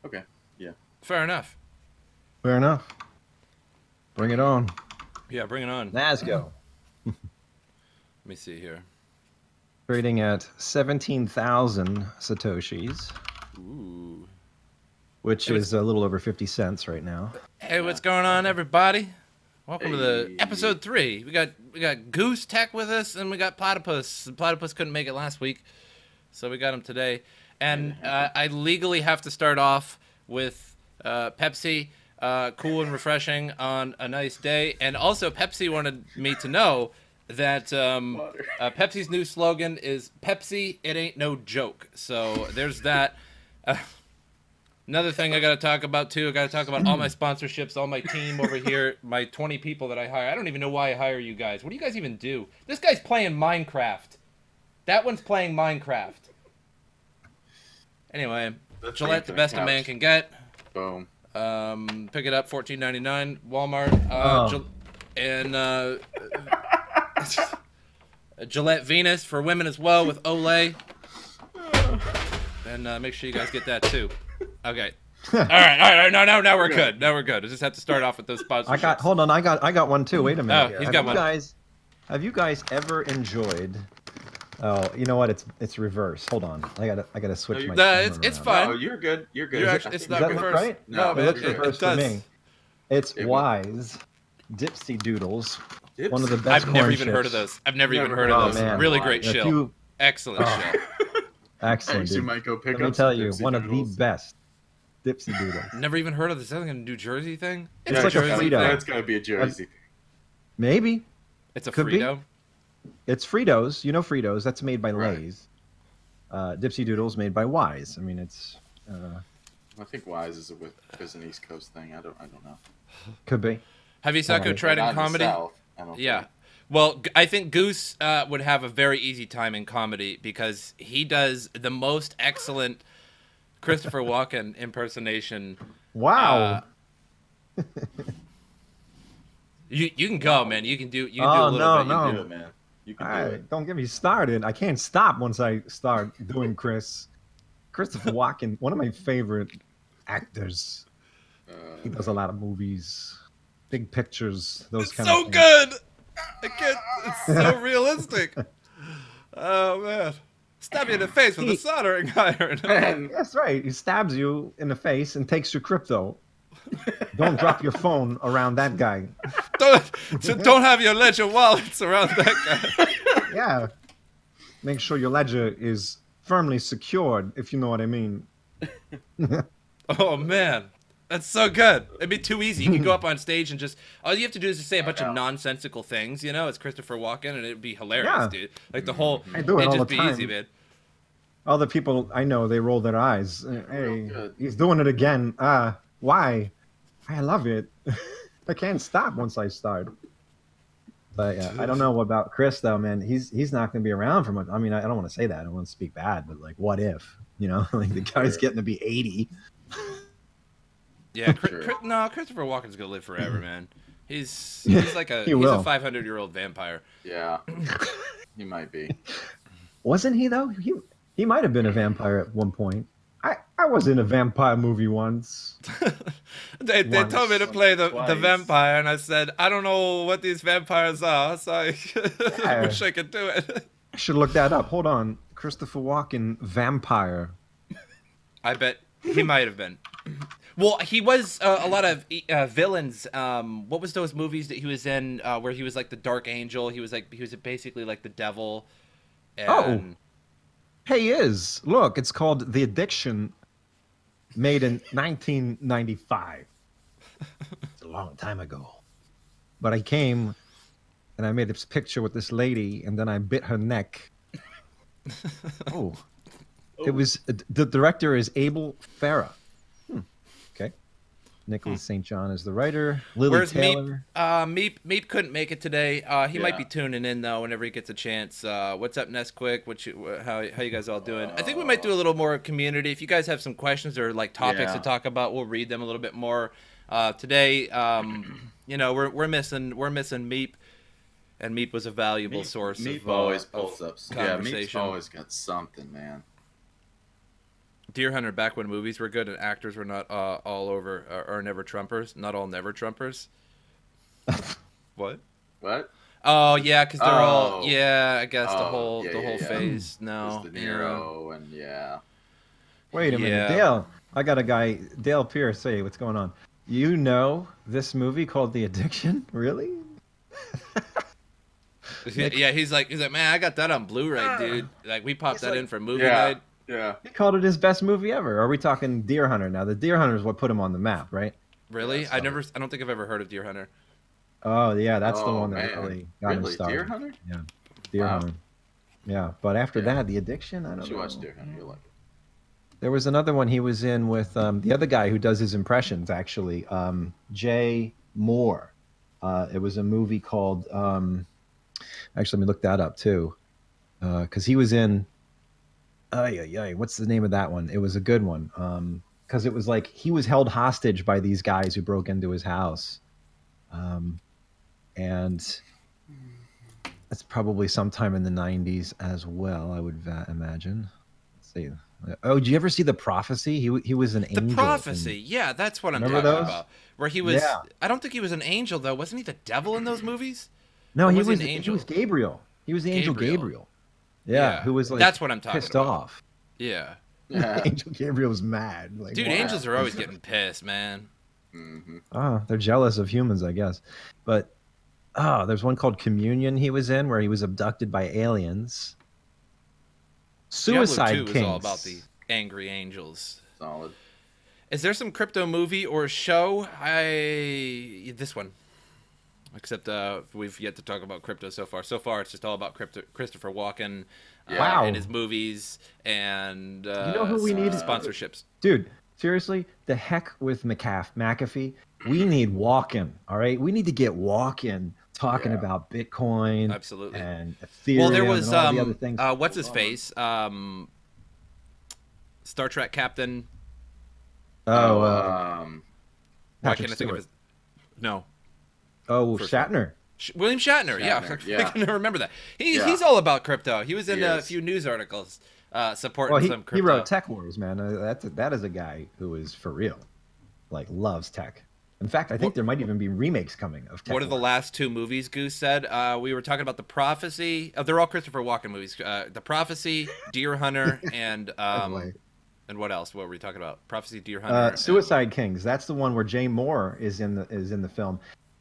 Okay. Yeah. Fair enough. Fair enough. Bring it on. Yeah, bring it on. Nasgo. Let me see here. Trading at 17,000 Satoshis. Ooh. Which is a little over 50 cents right now. Hey, what's going on, everybody? Welcome to the episode 3. We got Goose-Tech with us, and we got Platypus. Platypus couldn't make it last week, so we got him today. And I legally have to start off with Pepsi, cool and refreshing on a nice day. And also, Pepsi wanted me to know that Pepsi's new slogan is "Pepsi, it ain't no joke." So there's that. Another thing I got to talk about, too, I got to talk about all my sponsorships, all my team over here, my 20 people that I hire. I don't even know why I hire you guys. What do you guys even do? This guy's playing Minecraft. That one's playing Minecraft. Anyway, Gillette, the best a man can get. Boom. Pick it up, $14.99, Walmart. And Gillette Venus for women as well with Olay. And make sure you guys get that, too. Okay. All right. Now we're good. Now we're good. I just have to start off with those sponsorships. Hold on. I got one too. Wait a minute. Oh, he's got one. Have you guys ever enjoyed? Oh, you know what? It's reverse. Hold on. I gotta switch my. It's fine. Oh, you're good. You're good. It's not reverse. Right? No, it looks reverse to me. It's Wise Dipsy Doodles. Dipsy? One of the best. I've never even heard of those. I've never even heard of those. Man. Really great show. Excellent show. Excellent. You might go pick Let me up tell some you, Dipsy one Doodles. of the best Dipsy Doodles. Never even heard of this. Is that like a New Jersey thing? It's like a Frito. That's gotta be a Jersey thing. Maybe. It's a Could Frito? It's Fritos. You know Fritos. That's made by Right. Lay's. Dipsy Doodles made by Wise. I mean, it's. I think Wise is an East Coast thing. I don't know. Could be. Have you, Sotko, tried Not in in the comedy? South, I don't Yeah. think. Well, I think Goose would have a very easy time in comedy because he does the most excellent Christopher Walken impersonation. Wow. You can go, man. You can do a little no, bit. no. You can do it, man. You can do it. Don't get me started. I can't stop once I start doing Christopher Walken, one of my favorite actors. He does a lot of movies, big pictures, those It's kind so of things. good. I can't. It's so realistic. Oh man! Stab you in the face with a soldering iron. Man, That's right. He stabs you in the face and takes your crypto. Don't drop your phone around that guy. Don't have your ledger wallets around that guy. Yeah. Make sure your ledger is firmly secured, if you know what I mean. Oh man, that's so good. It'd be too easy. You can go up on stage and just all you have to do is just say a bunch of nonsensical things. You know, it's Christopher Walken, and it'd be hilarious, Yeah. dude. Like the whole. I do it it'd all just the be time. easy, man. All the people I know, they roll their eyes. Hey, good. he's doing it again. Why? I love it. I can't stop once I start. But I don't know about Chris though, man. He's not going to be around for much. I mean, I don't want to say that. I don't want to speak bad, but like, what if? You know, like the guy's getting to be 80. Yeah, Sure. Christopher Walken's gonna live forever, man. He's like a He he's will. a 500-year-old vampire. yeah. He might be. Wasn't he though? He might have been a vampire at one point. I was in a vampire movie once. They told me to play the Twice. vampire, and I said I don't know what these vampires are, so I wish I could do it. I should look that up. Hold on. Christopher Walken, vampire. I bet he might have been. Well, he was a lot of villains. What was those movies that he was in where he was like the Dark Angel? He was basically like the devil. And... Hey, he is. Look, it's called The Addiction, made in 1995. It's a long time ago. But I came and I made this picture with this lady, and then I bit her neck. Oh. It was, the director is Abel Farah. Okay. Nicholas St. John is the writer. Lily Where's Taylor. Meep? Meep couldn't make it today. He might Yeah. be tuning in though whenever he gets a chance. What's up, Nesquick? How you guys all doing? I think we might do a little more community. If you guys have some questions or like topics to talk about, we'll read them a little bit more. Today, you know, we're missing Meep, and Meep was a valuable source Meep of always of pulls up. Yeah, Meep's conversation. always got something, man. Deer Hunter back when movies were good and actors were not all over or never Trumpers. Not all never Trumpers. What? What? Oh yeah, because they're all Oh. yeah. I guess the Oh, whole yeah. phase. There's No, De Niro and yeah. Wait a minute, Yeah. Dale. I got a guy, Dale Pierce. Hey, what's going on? You know this movie called The Addiction? Really? Yeah, he's like, man, I got that on Blu-ray, dude. Like, we popped He's that like- in for movie Yeah. night. Yeah. He called it his best movie ever. Are we talking Deer Hunter now? The Deer Hunter is what put him on the map, right? Really? Yeah, I don't think I've ever heard of Deer Hunter. Oh yeah, that's the Oh, one that man. really got him Really? started. Deer Hunter? Yeah, Deer Wow. Hunter. Yeah, but after Yeah. that, The Addiction. I You don't should know. watch Deer Hunter. You'll like it. There was another one he was in with the other guy who does his impressions, actually, Jay Moore. It was a movie called. Actually, let me look that up too, because he was in. What's the name of that one? It was a good one. Because it was like he was held hostage by these guys who broke into his house, and that's probably sometime in the '90s as well. I would imagine. Let's see. Oh, did you ever see The Prophecy? He was an angel. The Prophecy. Yeah, that's what I'm Remember talking those? about. Where he was. Yeah. I don't think he was an angel though. Wasn't he the devil in those movies? No, Or he was he was an he angel? was Gabriel. He was the angel Gabriel. Gabriel. Yeah, who was like That's what I'm talking pissed about. off. Yeah. Yeah. Angel Gabriel was mad. Like, Dude, wow. angels are always getting pissed, man. Mm-hmm. Oh, they're jealous of humans, I guess. But there's one called Communion he was in where he was abducted by aliens. Suicide Diablo 2 Kings. is all about the angry angels. Solid. Is there some crypto movie or show? This one. Except we've yet to talk about crypto so far. So far, it's just all about Christopher Walken Wow. and his movies and know who we need? sponsorships. Dude, seriously, the heck with McAfee. We need Walken, all right? We need to get Walken talking Yeah. about Bitcoin Absolutely. and Ethereum Well, there was and all the other things. what's his face? Star Trek Captain. Oh, Why Patrick can't I think of Stewart. his? No, Oh, Shatner. William Shatner. Yeah, Shatner, I yeah. can remember that. Yeah. He's all about crypto. He was in He a is. few news articles supporting Well, some he crypto. wrote Tech Wars, man. That is a guy who is for real, like loves tech. In fact, I think there might even be remakes coming of Tech What are the Wars. last two movies Goose said? We were talking about The Prophecy. They're all Christopher Walken movies. The Prophecy, Deer Hunter, and way. and what else? What were we talking about? Prophecy, Deer Hunter. Suicide Kings. That's the one where Jay Moore is in the film.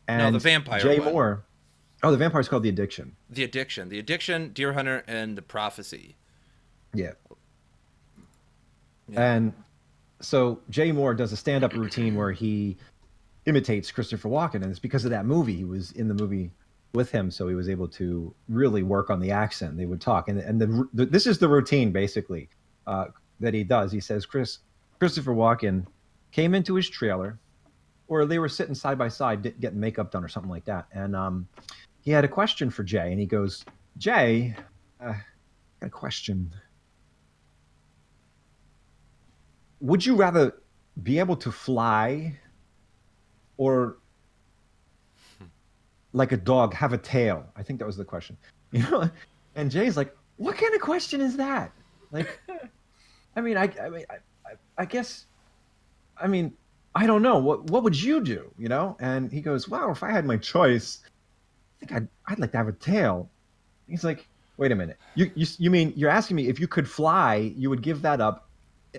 And No, the vampire Jay one. Moore. Oh, the vampire's called The Addiction. The Addiction, Deer Hunter, and The Prophecy. Yeah. Yeah. And so Jay Moore does a stand-up routine where he imitates Christopher Walken, and it's because of that movie. He was in the movie with him, so he was able to really work on the accent. They would talk, and this is the routine basically that he does. He says Christopher Walken came into his trailer, or they were sitting side by side getting makeup done or something like that, and he had a question for Jay, and he goes, "Jay, I got a question. Would you rather be able to fly or like a dog have a tail?" I think that was the question. You know, and Jay's like, "What kind of question is that?" Like, I mean, I guess, I mean, I don't know. What would you do? You know? And he goes, "Well, if I had my choice, I think I'd like to have a tail." He's like, "Wait a minute. You mean you're asking me if you could fly, you would give that up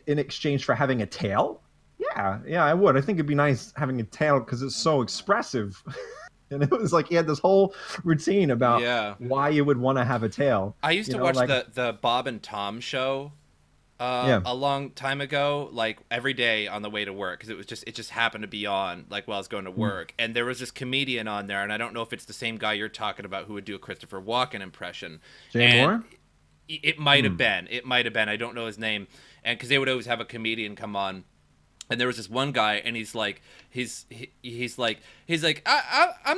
in exchange for having a tail?" Yeah, I would. I think it'd be nice having a tail because it's so expressive. And it was like he had this whole routine about Yeah. why you would want to have a tail. I used to watch the Bob and Tom show a long time ago, like every day on the way to work, because it just happened to be on like while I was going to work, and there was this comedian on there, and I don't know if it's the same guy you're talking about who would do a Christopher Walken impression. Jay Moore? It might have been. It might have been. I don't know his name, and because they would always have a comedian come on. And there was this one guy, and he's like, I'm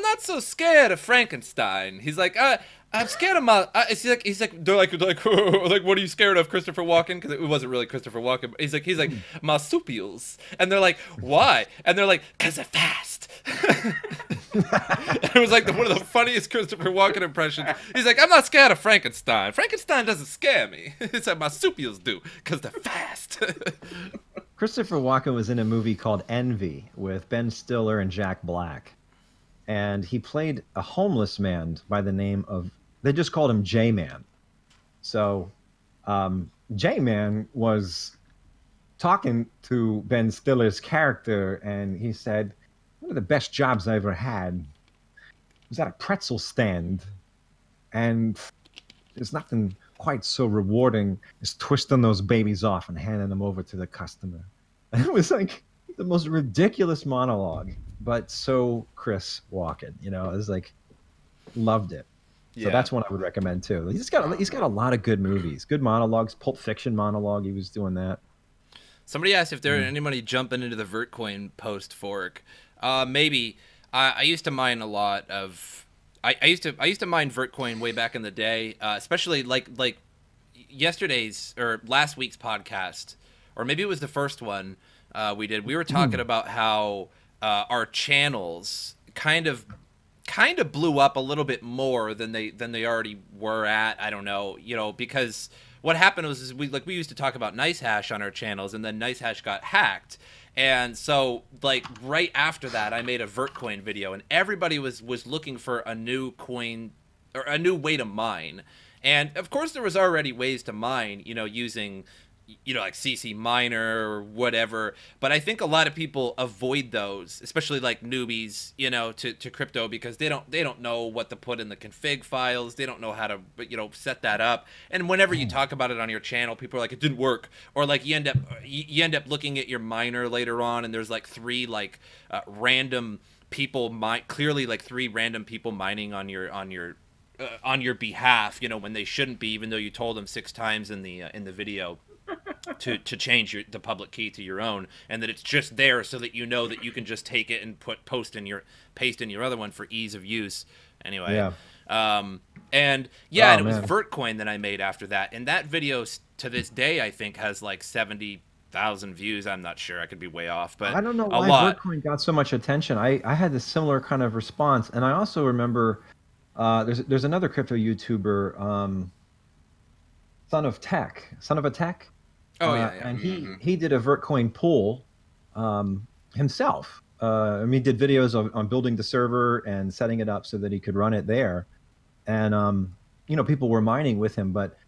not so scared of Frankenstein. He's like, I'm scared of my. He's like, they're like, what are you scared of, Christopher Walken? Because it wasn't really Christopher Walken. But he's like, marsupials, and they're like, why? And they're like, 'cause they're fast. It was like one of the funniest Christopher Walken impressions. He's like, I'm not scared of Frankenstein. Frankenstein doesn't scare me. It's like marsupials do, because they're fast. Christopher Walken was in a movie called Envy with Ben Stiller and Jack Black. And he played a homeless man by the name of, they just called him J-Man. So J-Man was talking to Ben Stiller's character, and he said, one of the best jobs I ever had was at a pretzel stand. And there's nothing quite so rewarding as twisting those babies off and handing them over to the customer. And it was like the most ridiculous monologue, but so Chris Walken, you know, it was like, loved it. So that's one I would recommend too. He's got a lot of good movies, good monologues. Pulp Fiction monologue, he was doing that. Somebody asked if there anybody jumping into the Vertcoin post fork. Maybe. I used to mine a lot of. I used to mine Vertcoin way back in the day, especially like yesterday's or last week's podcast, or maybe it was the first one we did. We were talking about how our channels kind of blew up a little bit more than they already were at. I don't know, you know, because what happened was we used to talk about NiceHash on our channels, and then NiceHash got hacked. And so, like, right after that, I made a Vertcoin video, and everybody was looking for a new coin or a new way to mine. And of course, there was already ways to mine, you know, using, you know, like CC Miner or whatever. But I think a lot of people avoid those, especially like newbies, you know, to crypto, because they don't know what to put in the config files. They don't know how to, you know, set that up. And whenever you talk about it on your channel, people are like, it didn't work, or like you end up looking at your miner later on, and there's like three like random people clearly like three random people mining on your behalf, you know, when they shouldn't be, even though you told them 6 times in the video to change the public key to your own, and that it's just there so that you know that you can just take it and paste in your other one for ease of use. Anyway, and it was Vertcoin that I made after that, and that video to this day I think has like 70,000 views. I'm not sure, I could be way off, but I don't know why Vertcoin got so much attention. I had a similar kind of response, and I also remember there's another crypto YouTuber, Son of a Tech. Oh yeah. And he did a Vertcoin pool himself. I mean, he did videos on building the server and setting it up so that he could run it there. And you know, people were mining with him, but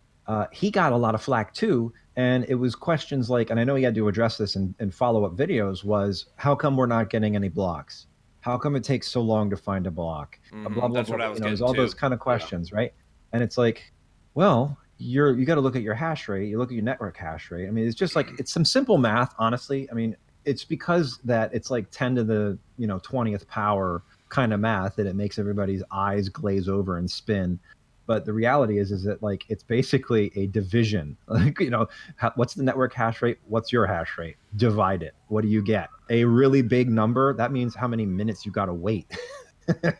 he got a lot of flack too. And it was questions like, and I know he had to address this in follow-up videos, was how come we're not getting any blocks? How come it takes so long to find a block? Blah, blah, That's blah. what I was There's getting all to. those kind of questions, right? And it's like, well, you got to look at your hash rate. You look at your network hash rate. I mean, it's just like, it's some simple math, honestly. I mean, it's because that it's like 10 to the 20th power kind of math that it makes everybody's eyes glaze over and spin. But the reality is that like it's basically a division. Like, you know, what's the network hash rate? What's your hash rate? Divide it. What do you get? A really big number. That means how many minutes you got to wait.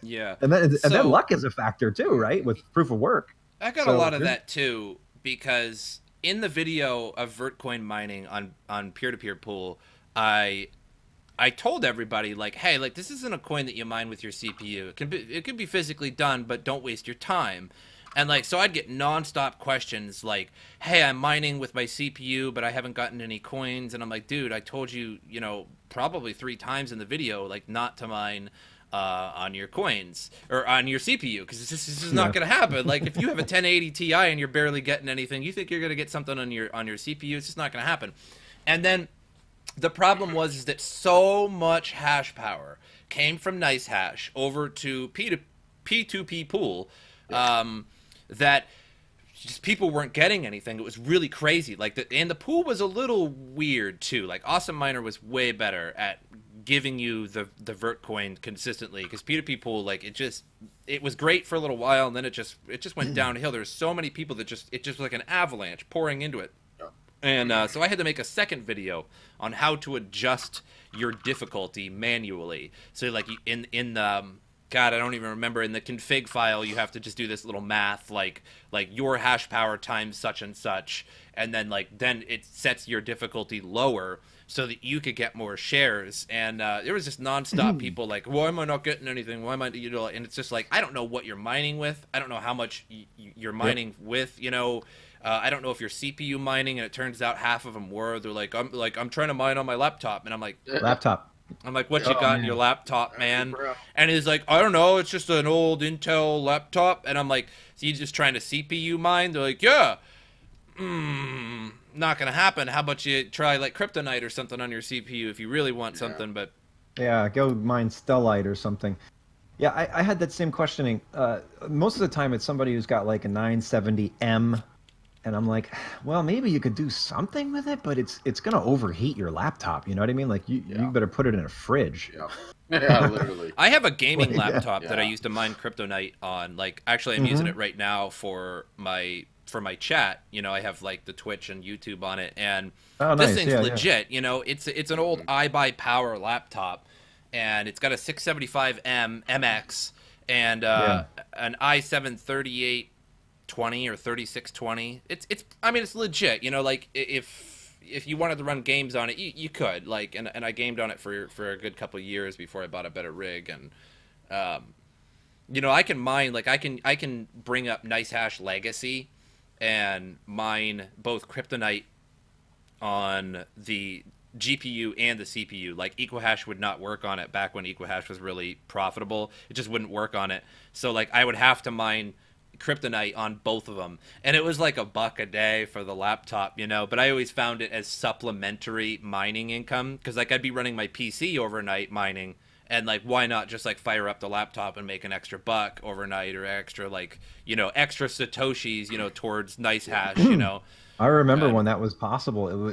Yeah. And then luck is a factor too, right? With proof of work. I got a lot of that too, because in the video of Vertcoin mining on peer-to-peer pool, I told everybody, like, hey, like, this isn't a coin that you mine with your CPU. It can be physically done, but don't waste your time. And like, so I'd get nonstop questions like, hey, I'm mining with my CPU, but I haven't gotten any coins. And I'm like, dude, I told you, you know, probably 3 times in the video, like, not to mine on your coins or on your CPU, because this is not going to happen. Like, if you have a 1080 Ti and you're barely getting anything, you think you're going to get something on your CPU, it's just not going to happen. And then the problem was that so much hash power came from NiceHash over to P2P pool that just people weren't getting anything. It was really crazy. Like, and the pool was a little weird too. Like, Awesome Miner was way better at giving you the Vertcoin consistently, because P2P pool, like, it was great for a little while, and then it just went downhill. There's so many people that it just was like an avalanche pouring into it. And so I had to make a second video on how to adjust your difficulty manually. So like in the God, I don't even remember, in the config file, you have to just do this little math, like your hash power times such and such, and then then it sets your difficulty lower so that you could get more shares. And there was just nonstop people like, why am I not getting anything? Why am I, you know? And it's just like, I don't know what you're mining with. I don't know how much you're mining with, you know. I don't know if you're CPU mining, and it turns out half of them were. They're like, I'm trying to mine on my laptop, and I'm like, laptop. I'm like, what you got in your laptop, man? And he's like, I don't know, it's just an old Intel laptop. And I'm like, so you just trying to CPU mine? They're like, yeah. Not gonna happen. How about you try like Kryptonite or something on your CPU if you really want something? But yeah, go mine Stellite or something. Yeah, I had that same questioning. Most of the time, it's somebody who's got like a 970M. And I'm like, well, maybe you could do something with it, but it's gonna overheat your laptop. You know what I mean? Like you better put it in a fridge. Yeah, literally. I have a gaming laptop that I used to mine Kryptonite on. Like, actually, I'm using it right now for my chat. You know, I have like the Twitch and YouTube on it, and this thing's legit. You know, it's an old iBuyPower laptop, and it's got a 675M MX and an i7-3820 or 3620. It's I mean, it's legit. You know, like if you wanted to run games on it, you could. Like, and I gamed on it for a good couple of years before I bought a better rig. And you know, I can mine, like I can bring up NiceHash Legacy and mine both Kryptonite on the GPU and the CPU. Like, Equihash would not work on it back when Equihash was really profitable. It just wouldn't work on it. So like I would have to mine Kryptonite on both of them, and it was like $1 a day for the laptop, you know. But I always found it as supplementary mining income, because like I'd be running my PC overnight mining, and like why not just like fire up the laptop and make an extra $1 overnight, or extra, like, you know, extra satoshis, you know, towards NiceHash, you know. I remember when that was possible.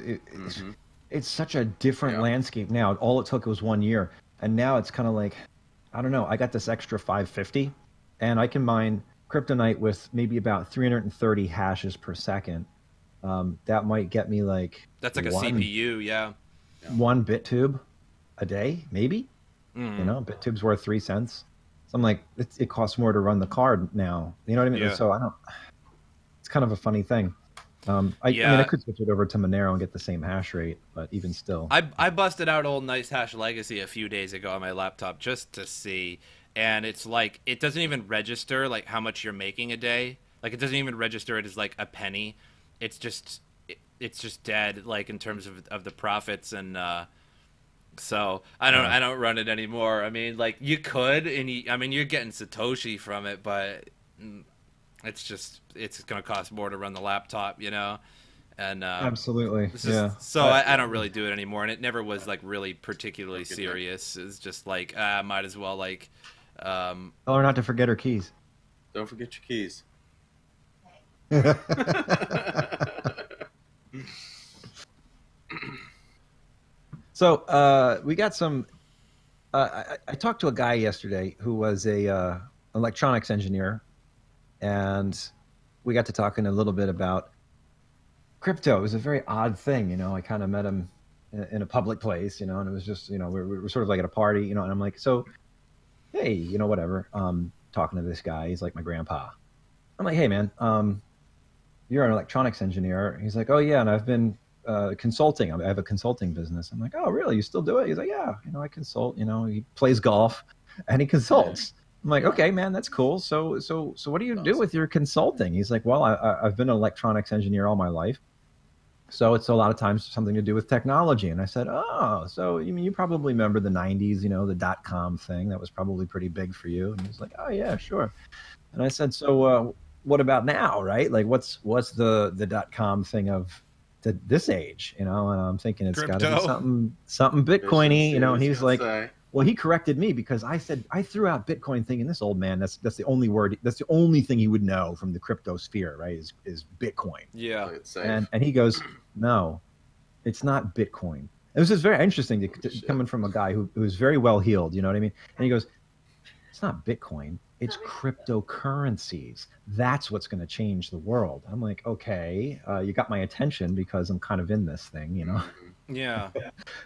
It's such a different landscape now. All it took was 1 year, and now it's kind of like, I don't know. I got this extra 550, and I can mine Kryptonite with maybe about 330 hashes per second. That might get me like, that's like a CPU, yeah. 1 BitTube a day, maybe. You know, BitTube's worth 3 cents. So I'm like, it costs more to run the card now. You know what I mean? Yeah. So I don't. It's kind of a funny thing. I mean, I could switch it over to Monero and get the same hash rate, but even still, I busted out old NiceHash Legacy a few days ago on my laptop just to see. And it's like, it doesn't even register like how much you're making a day. Like, it doesn't even register it as like a penny. It's just dead, like, in terms of the profits. And so I don't run it anymore. I mean, like, you could, and I mean, you're getting Satoshi from it, but it's gonna cost more to run the laptop, you know. And absolutely, so I don't really do it anymore, and it never was like really particularly serious. It's just like, might as well, like. Tell her not to forget her keys. Don't forget your keys. So we got some. I talked to a guy yesterday who was a electronics engineer, and we got to talking a little bit about crypto. It was a very odd thing, you know. I kind of met him in a public place, you know, and it was just, you know, we were sort of like at a party, you know, and I'm like, so. Hey, you know, whatever. Talking to this guy, he's like my grandpa. I'm like, hey, man, you're an electronics engineer. He's like, oh yeah, and I've been consulting. I have a consulting business. I'm like, oh really? You still do it? He's like, yeah, you know, I consult. You know, he plays golf, and he consults. I'm like, okay, man, that's cool. So what do you do with your consulting? He's like, well, I've been an electronics engineer all my life. So it's a lot of times something to do with technology. And I said, oh, so you mean you probably remember the 90s, you know, the .com thing. That was probably pretty big for you. And he's like, oh, yeah, sure. And I said, so what about now, right? Like, what's the .com thing of this age, you know? And I'm thinking it's got to be something Bitcoin-y, you know? And he's like, well, he corrected me because I said, I threw out Bitcoin thinking this old man, that's the only word, that's the only thing he would know from the crypto sphere, right, is Bitcoin. Yeah. And he goes, no, it's not Bitcoin. It was just very interesting coming from a guy who's very well heeled, you know what I mean? And he goes, it's not Bitcoin, it's cryptocurrencies. That's what's going to change the world. I'm like, okay, you got my attention because I'm kind of in this thing, you know? Yeah.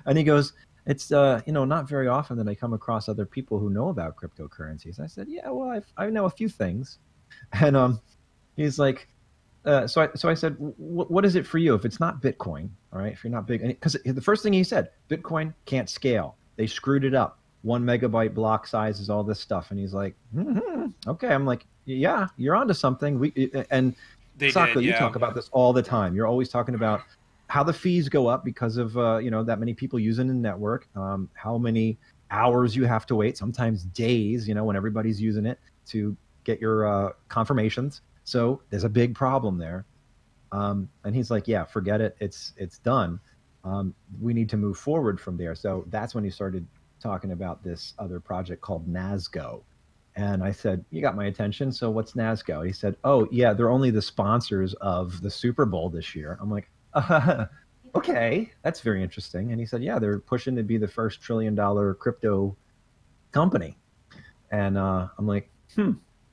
And he goes, it's, you know, not very often that I come across other people who know about cryptocurrencies. I said, yeah, well, I know a few things. And he's like, So I said, what is it for you if it's not Bitcoin? All right, if you're not big, because the first thing he said, Bitcoin can't scale. They screwed it up. 1 megabyte block sizes, all this stuff, and he's like, okay. I'm like, yeah, you're onto something. And They Sako, did, you yeah. talk about this all the time. You're always talking about how the fees go up because of that many people using the network, how many hours you have to wait, sometimes days, when everybody's using it to get your confirmations. So there's a big problem there. And he's like, yeah, forget it. It's done. We need to move forward from there. So that's when he started talking about this other project called Nasgo. And I said, you got my attention. So what's Nasgo? He said, oh, yeah, they're only the sponsors of the Super Bowl this year. I'm like, okay, that's very interesting. And he said, yeah, they're pushing to be the first $1 trillion crypto company. And I'm like,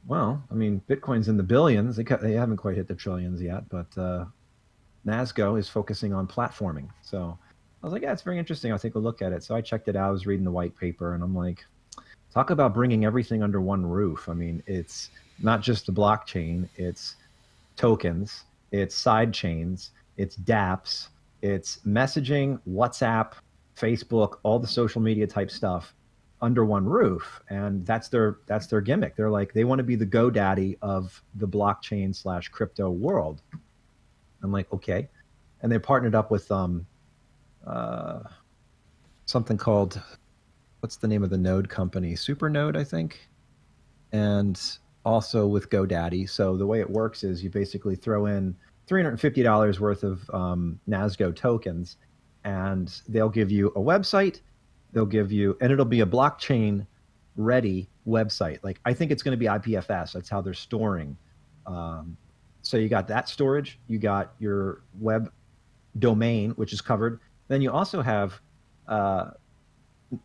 well, I mean, Bitcoin's in the billions. They haven't quite hit the trillions yet, but Nasgo is focusing on platforming. So I was like, yeah, it's very interesting. I'll take a look at it. So I checked it out. I was reading the white paper, and I'm like, talk about bringing everything under one roof. I mean, it's not just the blockchain. It's tokens. It's side chains. It's dApps. It's messaging, WhatsApp, Facebook, all the social media type stuff under one roof. And that's their gimmick. They're like, they want to be the GoDaddy of the blockchain / crypto world. I'm like, okay. And they partnered up with something called, what's the name of the node company? Supernode, I think. And also with GoDaddy. So the way it works is you basically throw in $350 worth of Nasgo tokens, and they'll give you a website. They'll give you, and it'll be a blockchain ready website. Like, I think it's going to be IPFS. That's how they're storing. So you got that storage. You got your web domain, which is covered. Then you also have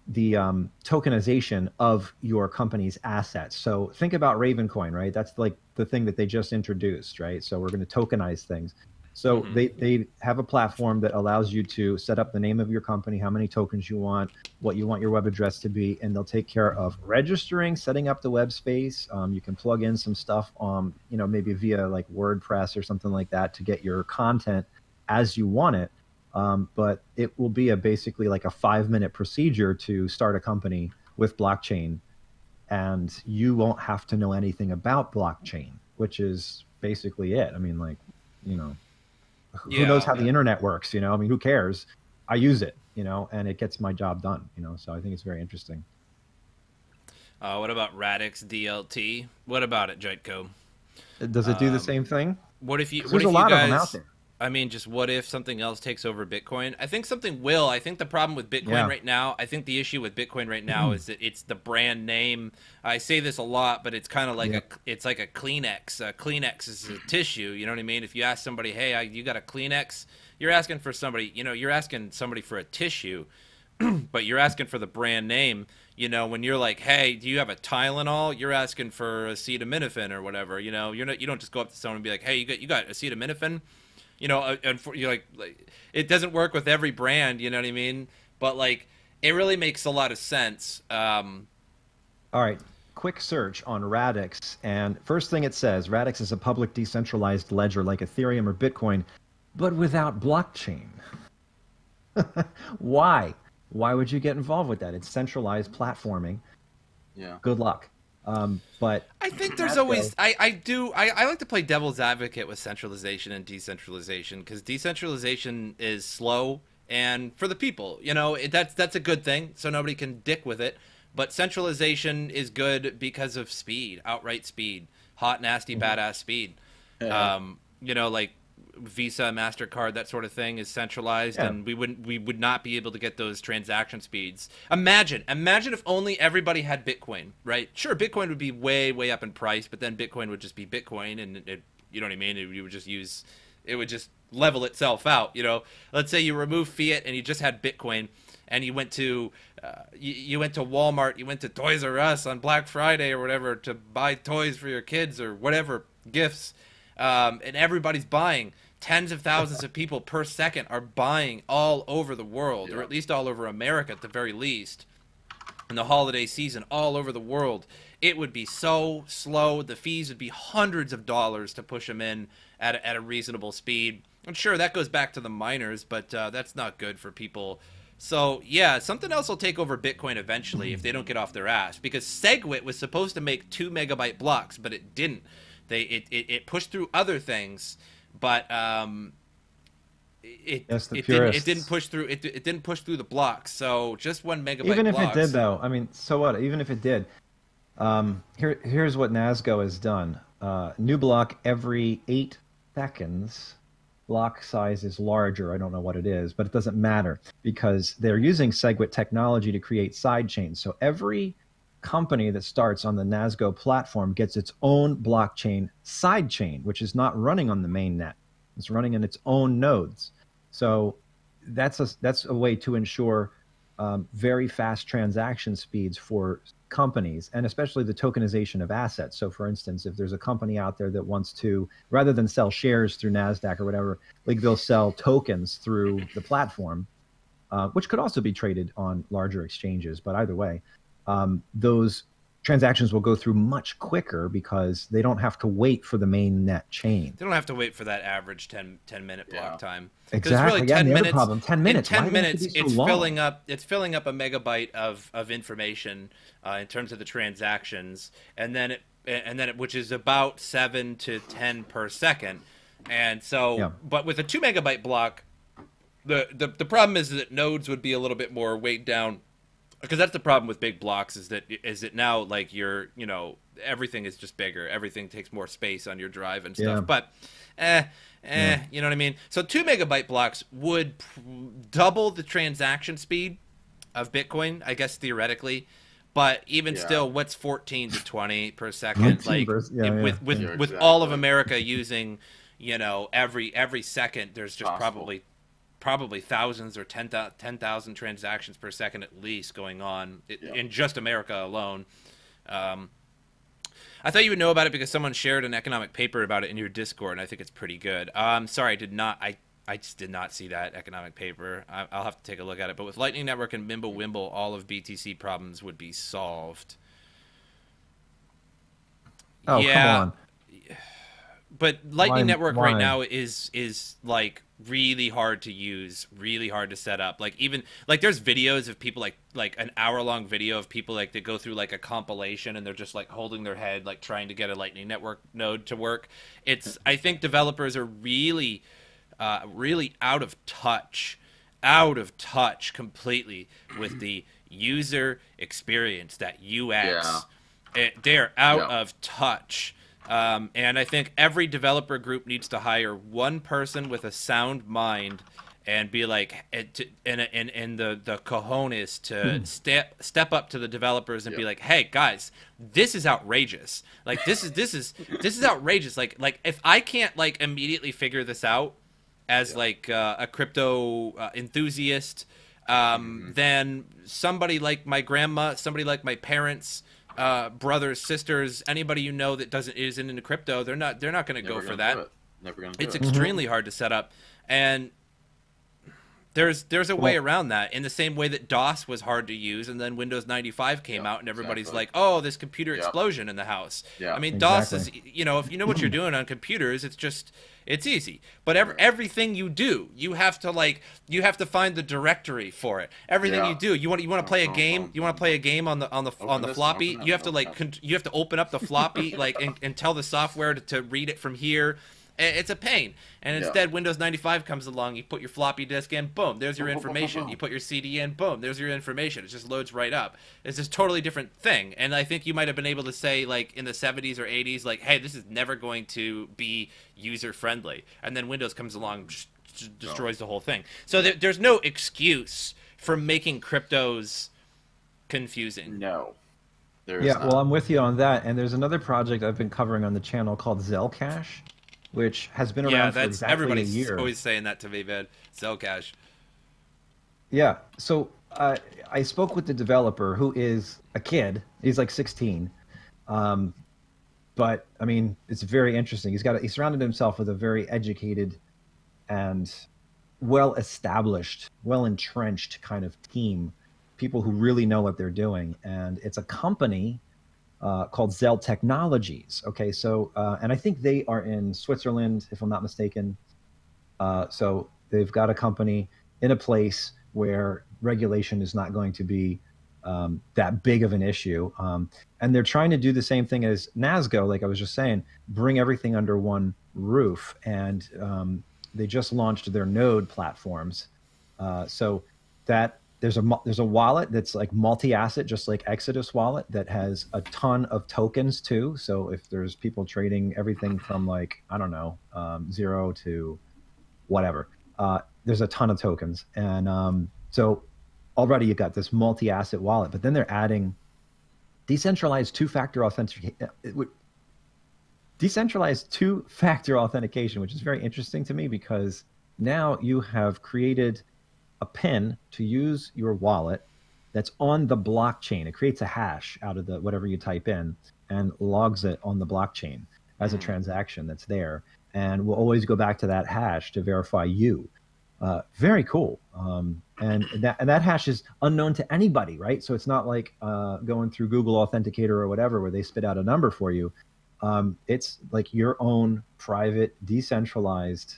the tokenization of your company's assets. So think about Ravencoin, right? That's like the thing that they just introduced, right? So we're going to tokenize things. So they have a platform that allows you to set up the name of your company, how many tokens you want, what you want your web address to be, and they'll take care of registering, setting up the web space. You can plug in some stuff, maybe via like WordPress or something like that to get your content as you want it. But it will be basically like a 5-minute procedure to start a company with blockchain, and you won't have to know anything about blockchain, which is basically it. I mean, like, who knows how the internet works? I mean, who cares? I use it, and it gets my job done, so I think it's very interesting. What about Radix DLT? What about it, Jetco? Does it do the same thing? What if you? There's a lot of them out there. I mean, just what if something else takes over Bitcoin? I think something will. I think the problem with Bitcoin right now, I think the issue with Bitcoin right now is that it's the brand name. I say this a lot, but it's kind of like it's like a Kleenex. Kleenex is a tissue. You know what I mean? If you ask somebody, hey, you got a Kleenex? You're asking for somebody, you're asking somebody for a tissue, but you're asking for the brand name. When you're like, hey, do you have a Tylenol? You're asking for acetaminophen or whatever. You don't just go up to someone and be like, hey, you got acetaminophen? And you're like, it doesn't work with every brand, you know what I mean? But like, it really makes a lot of sense. All right, quick search on Radix, and first thing it says, Radix is a public decentralized ledger like Ethereum or Bitcoin, but without blockchain. Why? Why would you get involved with that? It's centralized platforming. Yeah. Good luck. But I think there's always I like to play devil's advocate with centralization and decentralization, because decentralization is slow and for the people, that's a good thing, so nobody can dick with it. But centralization is good because of speed, outright speed, hot, nasty, badass speed. Like Visa, MasterCard, that sort of thing is centralized, and we would not be able to get those transaction speeds. Imagine if only everybody had Bitcoin, right? Sure, Bitcoin would be way up in price, but then Bitcoin would just be Bitcoin, and it, you know what I mean? It would just level itself out. Let's say you remove fiat and you just had Bitcoin, and you went to Walmart, you went to Toys R Us on Black Friday or whatever to buy toys for your kids or whatever, gifts. And everybody's buying. Tens of thousands of people per second are buying all over the world, or at least all over America at the very least. in the holiday season all over the world, it would be so slow. The fees would be hundreds of dollars to push them in at a reasonable speed. And sure, that goes back to the miners, but that's not good for people. So, yeah, something else will take over Bitcoin eventually if they don't get off their ass. Because SegWit was supposed to make 2 megabyte blocks, but it didn't. It pushed through other things, but it didn't push through it didn't push through the blocks. So just 1 megabyte Even if blocks. it did, though, I mean, so what? Even if it did, here's what Nasgo has done. New block every 8 seconds. Block size is larger. I don't know what it is, but it doesn't matter because they're using SegWit technology to create side chains. So every company that starts on the Nasgo platform gets its own blockchain side chain, which is not running on the main net. It's running in its own nodes. So that's a way to ensure very fast transaction speeds for companies, and especially the tokenization of assets. So for instance, if there's a company out there that wants to, rather than sell shares through NASDAQ or whatever, like they'll sell tokens through the platform, which could also be traded on larger exchanges. But either way, those transactions will go through much quicker because they don't have to wait for the main net chain. They don't have to wait for that average 10-minute block time. Exactly. Really yeah, 10 the minutes, other problem, 10 minutes. In 10 minutes, it's so filling up a megabyte of information in terms of the transactions, and then which is about 7 to 10 per second. And so, but with a 2 megabyte block, the problem is that nodes would be a little bit more weighed down. Because that's the problem with big blocks is that now like everything is just bigger. Everything takes more space on your drive and stuff. But you know what I mean? So 2 megabyte blocks would double the transaction speed of Bitcoin, I guess theoretically. But even still, what's 14 to 20 per second? Like with all of America using, every second, there's just probably thousands or 10,000 transactions per second at least going on in just America alone. I thought you would know about it because someone shared an economic paper about it in your Discord, and I think it's pretty good. Sorry, I just did not see that economic paper. I'll have to take a look at it. But with Lightning Network and Mimblewimble, all of BTC problems would be solved. Oh, come on. But Lightning Network right now is like really hard to use, really hard to set up. Like even like there's videos of people like an hour-long video of people like that go through like a compilation and they're just like holding their head like trying to get a Lightning Network node to work. I think developers are really really out of touch completely with the user experience, that UX. They're out of touch. And I think every developer group needs to hire one person with a sound mind and be like, and the cojones to step up to the developers and be like, hey guys, this is outrageous. Like this is outrageous. Like if I can't like immediately figure this out as like a crypto enthusiast, then somebody like my grandma, somebody like my parents, brothers, sisters, anybody that isn't into crypto, they're not going to go for that. It's extremely hard to set up, and there's a way around that. In the same way that DOS was hard to use, and then Windows 95 came out, and everybody's like, "Oh, this computer explosion in the house." I mean, DOS is, if you know what you're doing on computers, it's easy. But everything you do, you have to find the directory for it. Everything you do, you want to play a game. You want to play a game on the floppy. You have to open up the floppy and tell the software to read it from here. It's a pain. And instead, Windows 95 comes along. You put your floppy disk in, boom, there's your information. You put your CD in, boom, there's your information. It just loads right up. It's a totally different thing. And I think you might have been able to say, like, in the 70s or 80s, like, hey, this is never going to be user-friendly. And then Windows comes along, destroys the whole thing. So there's no excuse for making cryptos confusing. No. Well, I'm with you on that. And there's another project I've been covering on the channel called ZelCash, which has been around for exactly everybody's a year. Always saying that to me, man. ZelCash. Yeah. So I spoke with the developer, who is a kid. He's like 16. But I mean, it's very interesting. He surrounded himself with a very educated and well-established, well-entrenched kind of team. people who really know what they're doing, and it's a company called Technologies. Okay, so and I think they are in Switzerland, if I'm not mistaken. So they've got a company in a place where regulation is not going to be that big of an issue, and they're trying to do the same thing as Nasgo, like I was just saying, bring everything under one roof, and they just launched their node platforms, so that there's a wallet that's like multi-asset, just like Exodus wallet, that has a ton of tokens too. So if there's people trading everything from, like, I don't know, 0 to whatever, there's a ton of tokens, and so already you got this multi-asset wallet. But then they're adding decentralized two-factor authentication, which is very interesting to me, because now you have created a PIN to use your wallet that's on the blockchain. It creates a hash out of the whatever you type in and logs it on the blockchain as a transaction that's there, and we'll always go back to that hash to verify you. Very cool. And that hash is unknown to anybody, right? So it's not like going through Google Authenticator or whatever, where they spit out a number for you. It's like your own private, decentralized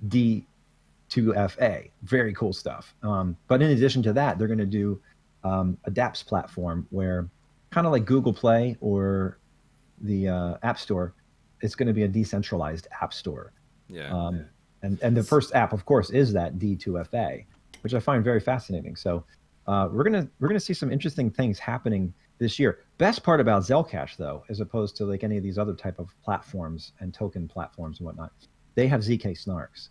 D2FA. Very cool stuff. But in addition to that, they're going to do a dApps platform where, kind of like Google Play or the App Store, it's going to be a decentralized app store. Yeah. And the first app, of course, is that D2FA, which I find very fascinating. So we're gonna see some interesting things happening this year. Best part about ZelCash, though, as opposed to like any of these other type of platforms and token platforms and whatnot, they have ZK snarks,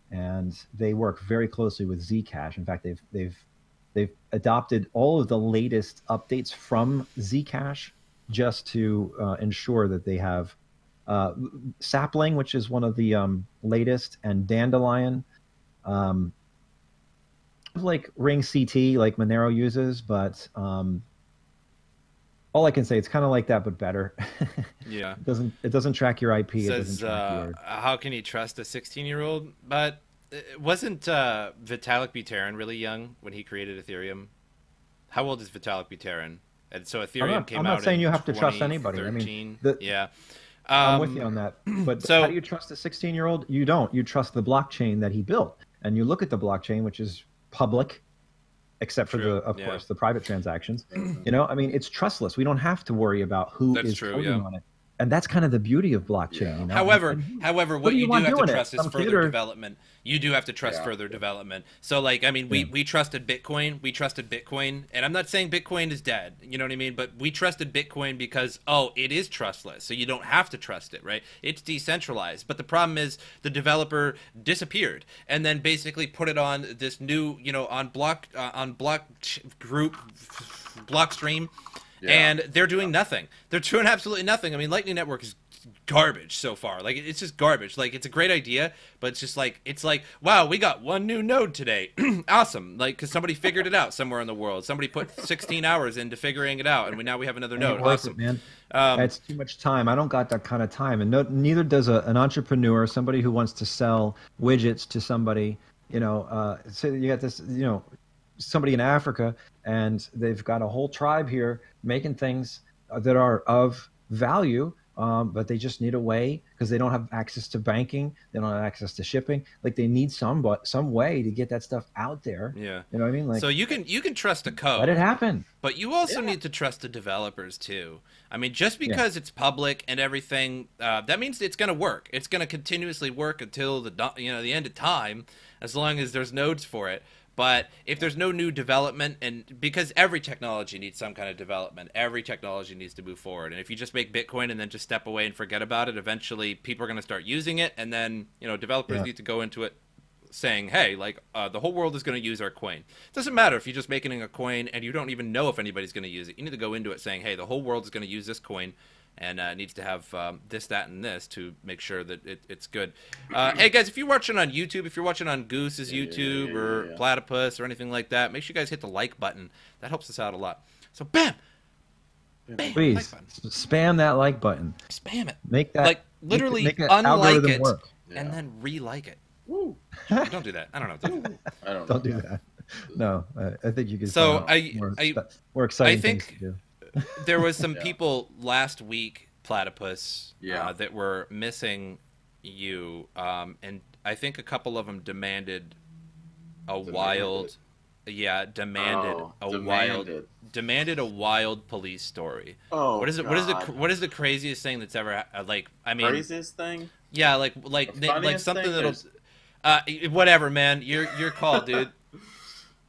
and they work very closely with Zcash. In fact, they've adopted all of the latest updates from Zcash just to ensure that they have Sapling, which is one of the latest, and Dandelion, like Ring CT, like Monero uses, but all I can say, it's kind of like that, but better. Yeah. It doesn't track your IP. Says, it doesn't track your... how can you trust a 16-year-old? But wasn't Vitalik Buterin really young when he created Ethereum? How old is Vitalik Buterin? And so Ethereum came out. I'm not saying in you have to trust anybody. I mean, yeah. I'm with you on that. But so, how do you trust a 16-year-old? You don't. You trust the blockchain that he built. And you look at the blockchain, which is public, except for of course, the private transactions. You know, I mean, it's trustless. We don't have to worry about who is coding on it. And that's kind of the beauty of blockchain. Yeah. You know? However, what you do have to trust is further development. You do have to trust further development. So, like, I mean, we trusted Bitcoin. We trusted Bitcoin. And I'm not saying Bitcoin is dead. You know what I mean? But we trusted Bitcoin because, it is trustless. So you don't have to trust it, right? It's decentralized. But the problem is the developer disappeared and then basically put it on this new, on block group, Blockstream. Yeah. And they're doing nothing. They're doing absolutely nothing. I mean, Lightning Network is garbage so far. Like, it's just garbage. Like, it's a great idea, but it's like, wow, we got one new node today. Awesome. Like, because somebody figured it out somewhere in the world. Somebody put 16 hours into figuring it out, and now we have another node. Awesome. Man. That's too much time. I don't got that kind of time. And neither does an entrepreneur, somebody who wants to sell widgets to somebody, so you got this, somebody in Africa, and they've got a whole tribe here making things that are of value, but they just need a way, because they don't have access to banking, they don't have access to shipping. Like, they need some way to get that stuff out there. Yeah, you know what I mean? Like, so you can trust the code. Let it happen. But you also need to trust the developers too. I mean, just because it's public and everything, that means it's going to work. It's going to continuously work until the end of time, as long as there's nodes for it. But if there's no new development, and because every technology needs some kind of development, every technology needs to move forward. And if you just make Bitcoin and then just step away and forget about it, eventually people are going to start using it. And then, developers need to go into it saying, hey, like, the whole world is going to use our coin. It doesn't matter if you're just making a coin and you don't even know if anybody's going to use it. You need to go into it saying, hey, the whole world is going to use this coin. And it needs to have this, that, and this to make sure that it's good. Hey, guys, if you're watching on YouTube, if you're watching on Goose's YouTube or Platypus or anything like that, make sure you guys hit the like button. That helps us out a lot. So, bam! Bam! Please, like spam that like button. Spam it. Make that. Like, literally make unlike it work. and then re-like it. Woo. Don't do that. I don't know. Don't do that. No, I think you could So find more exciting things to think do. there was some Yeah. people last week, Platypus, Yeah. that were missing you, and I think a couple of them demanded Demanded demanded a wild police story. Oh, What is it? God. What is the craziest thing that's ever like? I mean, Craziest thing? yeah, like The funniest something thing that'll. is- Whatever, man. Your call, dude.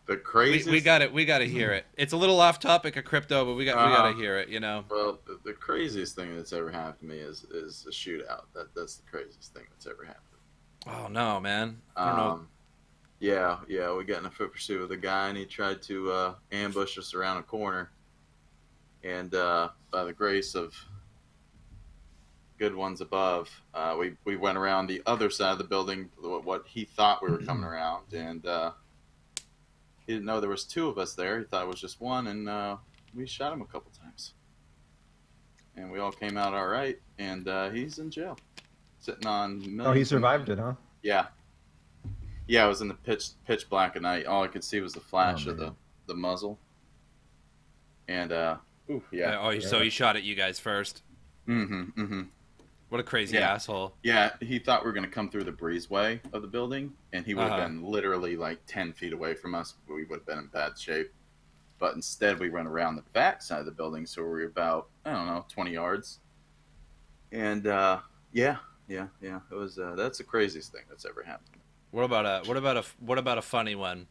The craziest. We got it. We got to hear it. It's a little off topic of crypto, but we got to hear it. You know. Well, the craziest thing that's ever happened to me is a shootout. That's the craziest thing that's ever happened. Oh no, man. I don't know. Yeah, we got in a foot pursuit with a guy, and he tried to ambush us around a corner. And by the grace of good ones above, we went around the other side of the building, what he thought we were coming around, and he didn't know there was two of us there. He thought it was just one, and we shot him a couple times. And we all came out all right, and he's in jail, sitting on millions. Oh, he survived it, huh? Yeah. Yeah, it was in the pitch black of night. All I could see was the flash of the muzzle. And So he shot at you guys first. Mm-hmm. What a crazy asshole. Yeah, he thought we were gonna come through the breezeway of the building, and he would have been literally like 10 feet away from us. We would have been in bad shape. But instead, we went around the back side of the building, so we were about 20 yards. And it was that's the craziest thing that's ever happened. What about a funny one?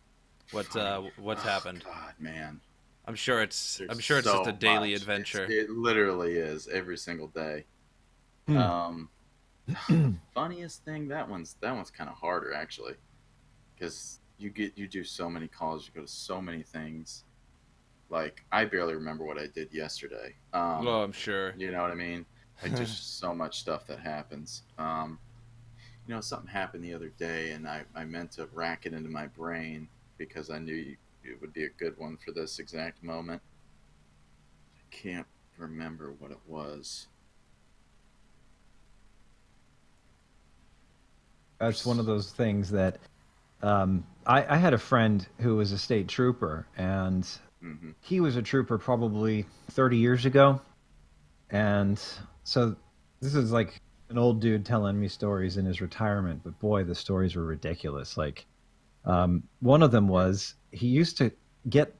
What's happened? God, man. I'm sure it's There's just so a daily much. adventure. It literally is every single day. Funniest thing, that one's kind of harder actually, because you do so many calls, you go to so many things. Like, I barely remember what I did yesterday. Oh, I'm sure. You know what I mean? Like, there's just so much stuff that happens. Something happened the other day, and I meant to rack it into my brain because I knew it would be a good one for this exact moment. I can't remember what it was. That's one of those things that I had a friend who was a state trooper, and he was a trooper probably 30 years ago. And so this is like an old dude telling me stories in his retirement, but boy, the stories were ridiculous. Like, one of them was he used to get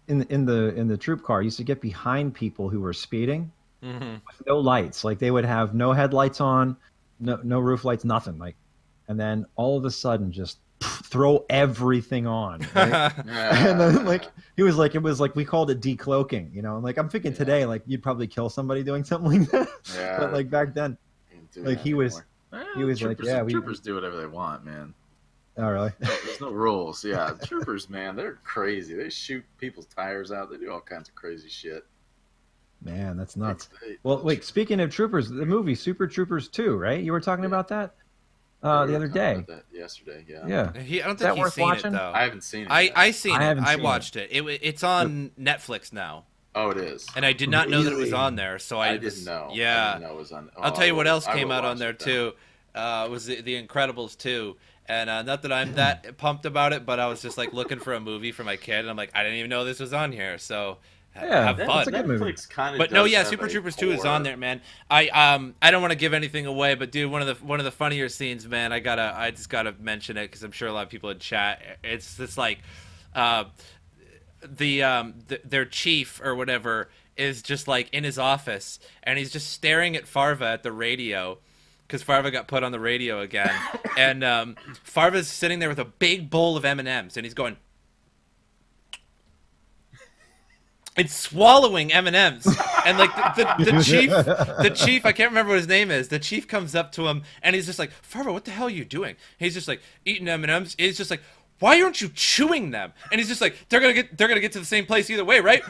in the troop car, he used to get behind people who were speeding with no lights. Like, they would have no headlights on, no roof lights, nothing. Like, and then all of a sudden just throw everything on. Right? And then, like, it was like we called it decloaking, And like, I'm thinking today, like, you'd probably kill somebody doing something like that. Yeah. But like back then, like, he was like, troopers do whatever they want, man. Oh, really? There's no rules. Yeah, troopers, man, they're crazy. They shoot people's tires out. They do all kinds of crazy shit. Man, that's nuts. Well, wait, speaking of troopers, the movie Super Troopers 2, right? You were talking about that the other day. About that yesterday, yeah. I don't think he's seen it, though. I haven't seen it. I seen it. I seen watched it. It's on Netflix now. Oh, it is. And I did not know that it was on there, so I didn't know. Yeah. I didn't know it was on. I'll tell you what else came out on there too. Was the Incredibles 2. And not that I'm that pumped about it, but I was just like looking for a movie for my kid, and I'm like, I didn't even know this was on here. So have fun. That's a good movie. But no, yeah, Super Troopers 2 is on there, man. I don't want to give anything away, but dude, one of the funnier scenes, man. I just gotta mention it because I'm sure a lot of people in chat. It's like their chief or whatever is just like in his office, and he's just staring at Farva at the radio. Because Farva got put on the radio again, and Farva's sitting there with a big bowl of M&Ms, and he's going, and swallowing M&Ms, and like the chief, I can't remember what his name is. The chief comes up to him, and he's just like, Farva, what the hell are you doing? He's just like eating M&Ms. He's just like, why aren't you chewing them? And he's just like, they're gonna get to the same place either way, right?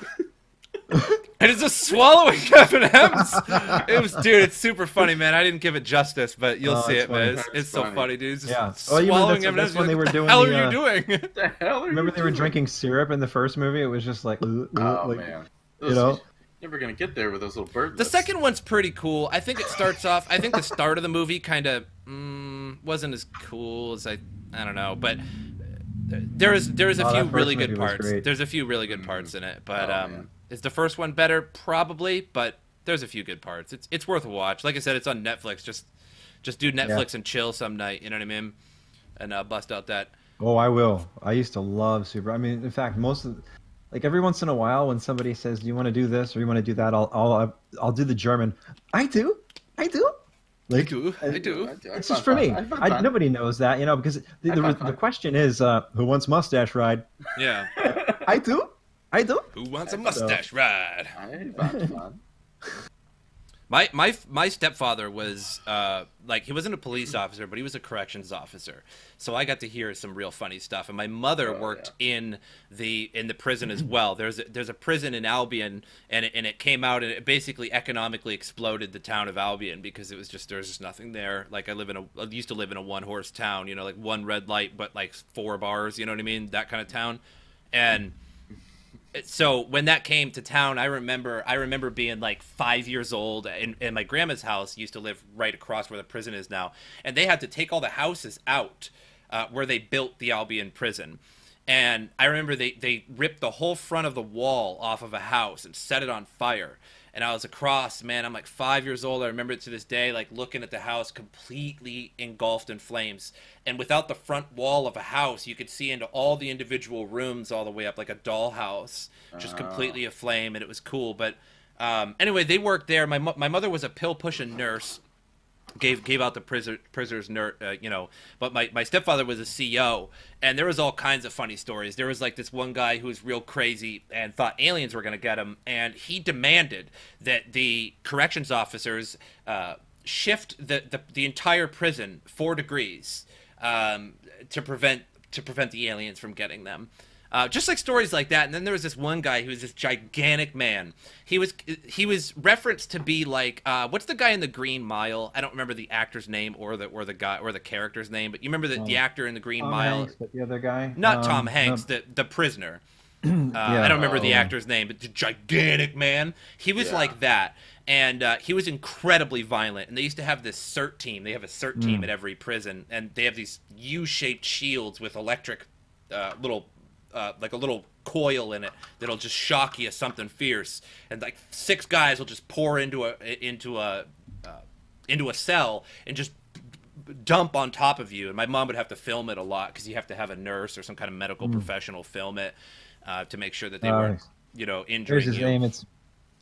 And it's just swallowing M&Ms. Dude, it's super funny, man. I didn't give it justice, but you'll see it, funny. Man. It's so funny, dude. It's just swallowing M&Ms. When they were doing what the hell are you doing? What the hell remember they were drinking syrup in the first movie? It was just like, man. Never gonna get there with those little bird lips. The second one's pretty cool. I think it starts off. I think the start of the movie kind of wasn't as cool as I don't know, but There's a Oh, few that really first good movie was parts. great. There's a few really good parts in it, but man. is the first one better? Probably, but there's a few good parts. It's worth a watch. Like I said, it's on Netflix. Just do Netflix and chill some night. You know what I mean? And bust out that. Oh, I will. I used to love Super. I mean, in fact, like every once in a while, when somebody says, "Do you want to do this or you want to do that?" I'll do the German. I do. Like, I do. It's just for me. Nobody knows that, because the question is, who wants mustache ride? Yeah. I do. Who wants a mustache ride? Fun. My stepfather was he wasn't a police officer, but he was a corrections officer. So I got to hear some real funny stuff. And my mother worked in the prison as well. There's a prison in Albion, and it came out, and it basically economically exploded the town of Albion because there's just nothing there. Like I used to live in a 1-horse town, like one red light but like 4 bars, you know what I mean? That kind of town. And so when that came to town, I remember being like 5 years old, and my grandma's house used to live right across where the prison is now, and they had to take all the houses out where they built the Albion prison. And I remember they ripped the whole front of the wall off of a house and set it on fire. And I was across, man, I'm like 5 years old. I remember it to this day, like looking at the house completely engulfed in flames. And without the front wall of a house, you could see into all the individual rooms all the way up, like a dollhouse, just completely aflame. And it was cool. But anyway, they worked there. My mother was a pill-pushing nurse. Gave out the prisoners, but my stepfather was a CO, and there was all kinds of funny stories. There was like this one guy who was real crazy and thought aliens were going to get him, and he demanded that the corrections officers shift the entire prison 4 degrees to prevent the aliens from getting them. Just like stories like that. And then there was this one guy who was this gigantic man. He was referenced to be like what's the guy in the Green Mile? I don't remember the actor's name or the guy or the character's name, but you remember the actor in the Green Tom Mile? Hanks, but the other guy, Not Tom Hanks, no. the prisoner. I don't remember the actor's name, but the gigantic man. He was like that. And he was incredibly violent. And they used to have this CERT team. They have a CERT team at every prison, and they have these U-shaped shields with electric like a little coil in it that'll just shock you as something fierce, and like 6 guys will just pour into a cell and just dump on top of you. And my mom would have to film it a lot because you have to have a nurse or some kind of medical professional film it to make sure that they weren't injuring Here's his you. name. It's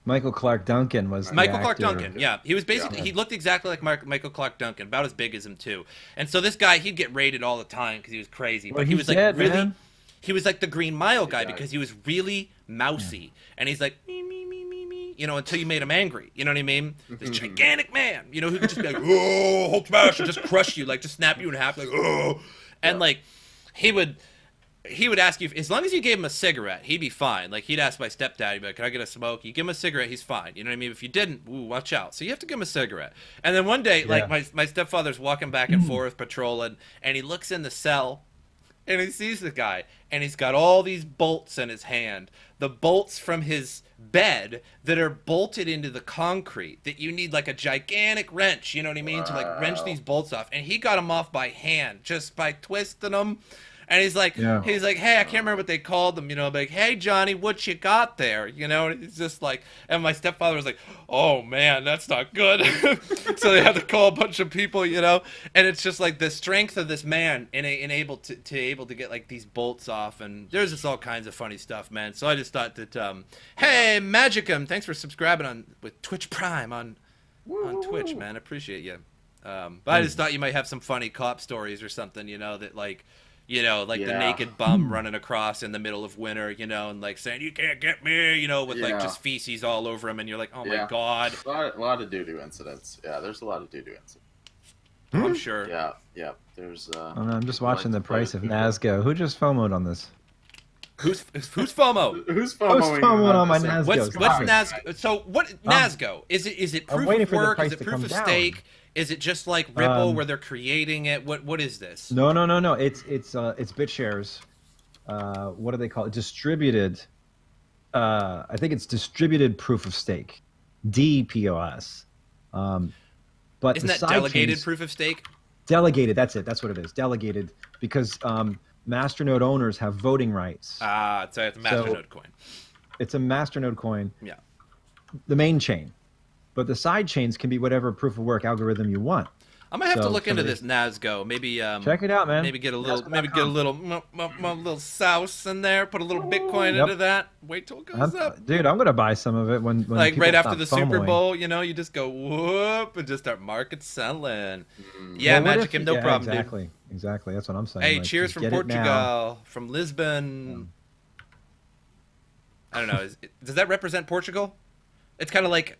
Michael Clark Duncan. Was Michael Clark actor. Duncan, yeah. He was basically, he looked exactly like Michael Clark Duncan, about as big as him too. And so this guy, he'd get raided all the time because he was crazy. Well, but he was like dead, really, man. he was like the Green Mile guy because he was really mousy. And he's like, me, until you made him angry. You know what I mean? This gigantic man, who could just be like, oh, Hulk smash, and just crush you, like just snap you in half, like, oh. And like, he would ask you, as long as you gave him a cigarette, he'd be fine. Like, he'd ask my stepdad, he'd be like, can I get a smoke? You give him a cigarette, he's fine. You know what I mean? If you didn't, ooh, watch out. So you have to give him a cigarette. And then one day, like, my stepfather's walking back and forth patrolling, and he looks in the cell, and he sees the guy, and he's got all these bolts in his hand. The bolts from his bed that are bolted into the concrete, that you need like a gigantic wrench, you know what I mean, to like wrench these bolts off. And he got them off by hand, just by twisting them. And he's like, hey, I can't remember what they called them, like, hey, Johnny, what you got there? And it's just like, and my stepfather was like, oh, man, that's not good. So they had to call a bunch of people, and it's just like the strength of this man and able to get like these bolts off. And there's just all kinds of funny stuff, man. So I just thought that, hey, Magicum, thanks for subscribing with Twitch Prime on Twitch, man. I appreciate you. But I just thought you might have some funny cop stories or something, that like, the naked bum running across in the middle of winter, and like saying, you can't get me, with like just feces all over him. And you're like, oh my God. A lot of doo-doo incidents. Yeah, there's a lot of doo-doo incidents. I'm sure. Yeah. There's I'm just watching the price of Nasgo. Who just FOMO'd on this? Who's FOMO? Who's FOMOing on my Nasgo? What's Nasgo? So what Nasgo? Is it proof of work? Is it proof of stake? Is it just like Ripple where they're creating it? What is this? No. It's BitShares. What do they call it? Distributed. I think it's distributed proof of stake, DPoS. But isn't that delegated proof of stake? Delegated. That's it. That's what it is. Delegated, because masternode owners have voting rights. Ah, it's a masternode coin. It's a masternode coin. Yeah. The main chain. But the side chains can be whatever proof of work algorithm you want. I might have to look into this Nasgo. Maybe check it out, man. Maybe get a little sauce in there. Put a little Bitcoin into that. Wait till it goes up, dude. I'm gonna buy some of it when like right after the FOMOing. Super Bowl. You know, you just go whoop and just start market selling. Yeah, well, Magic him, no problem. Exactly. That's what I'm saying. Hey, like, cheers from Portugal, from Lisbon. I don't know. Does that represent Portugal? It's kind of like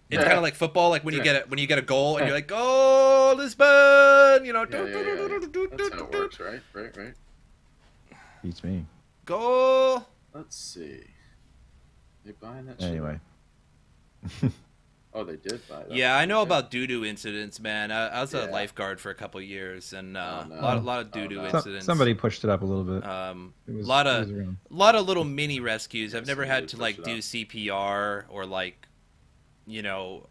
football, like when you get a goal and you're like, "Oh, Lisbon!" You know. That's how it works, right? Right. Beats me. Goal. Let's see. They buying that anyway. Shit? Oh, they did buy that. Yeah, I know about doo-doo incidents, man. I was a lifeguard for a couple of years, and a lot of doo-doo incidents. Somebody pushed it up a little bit. A lot of little mini rescues. I've never had to like do CPR or like, you know,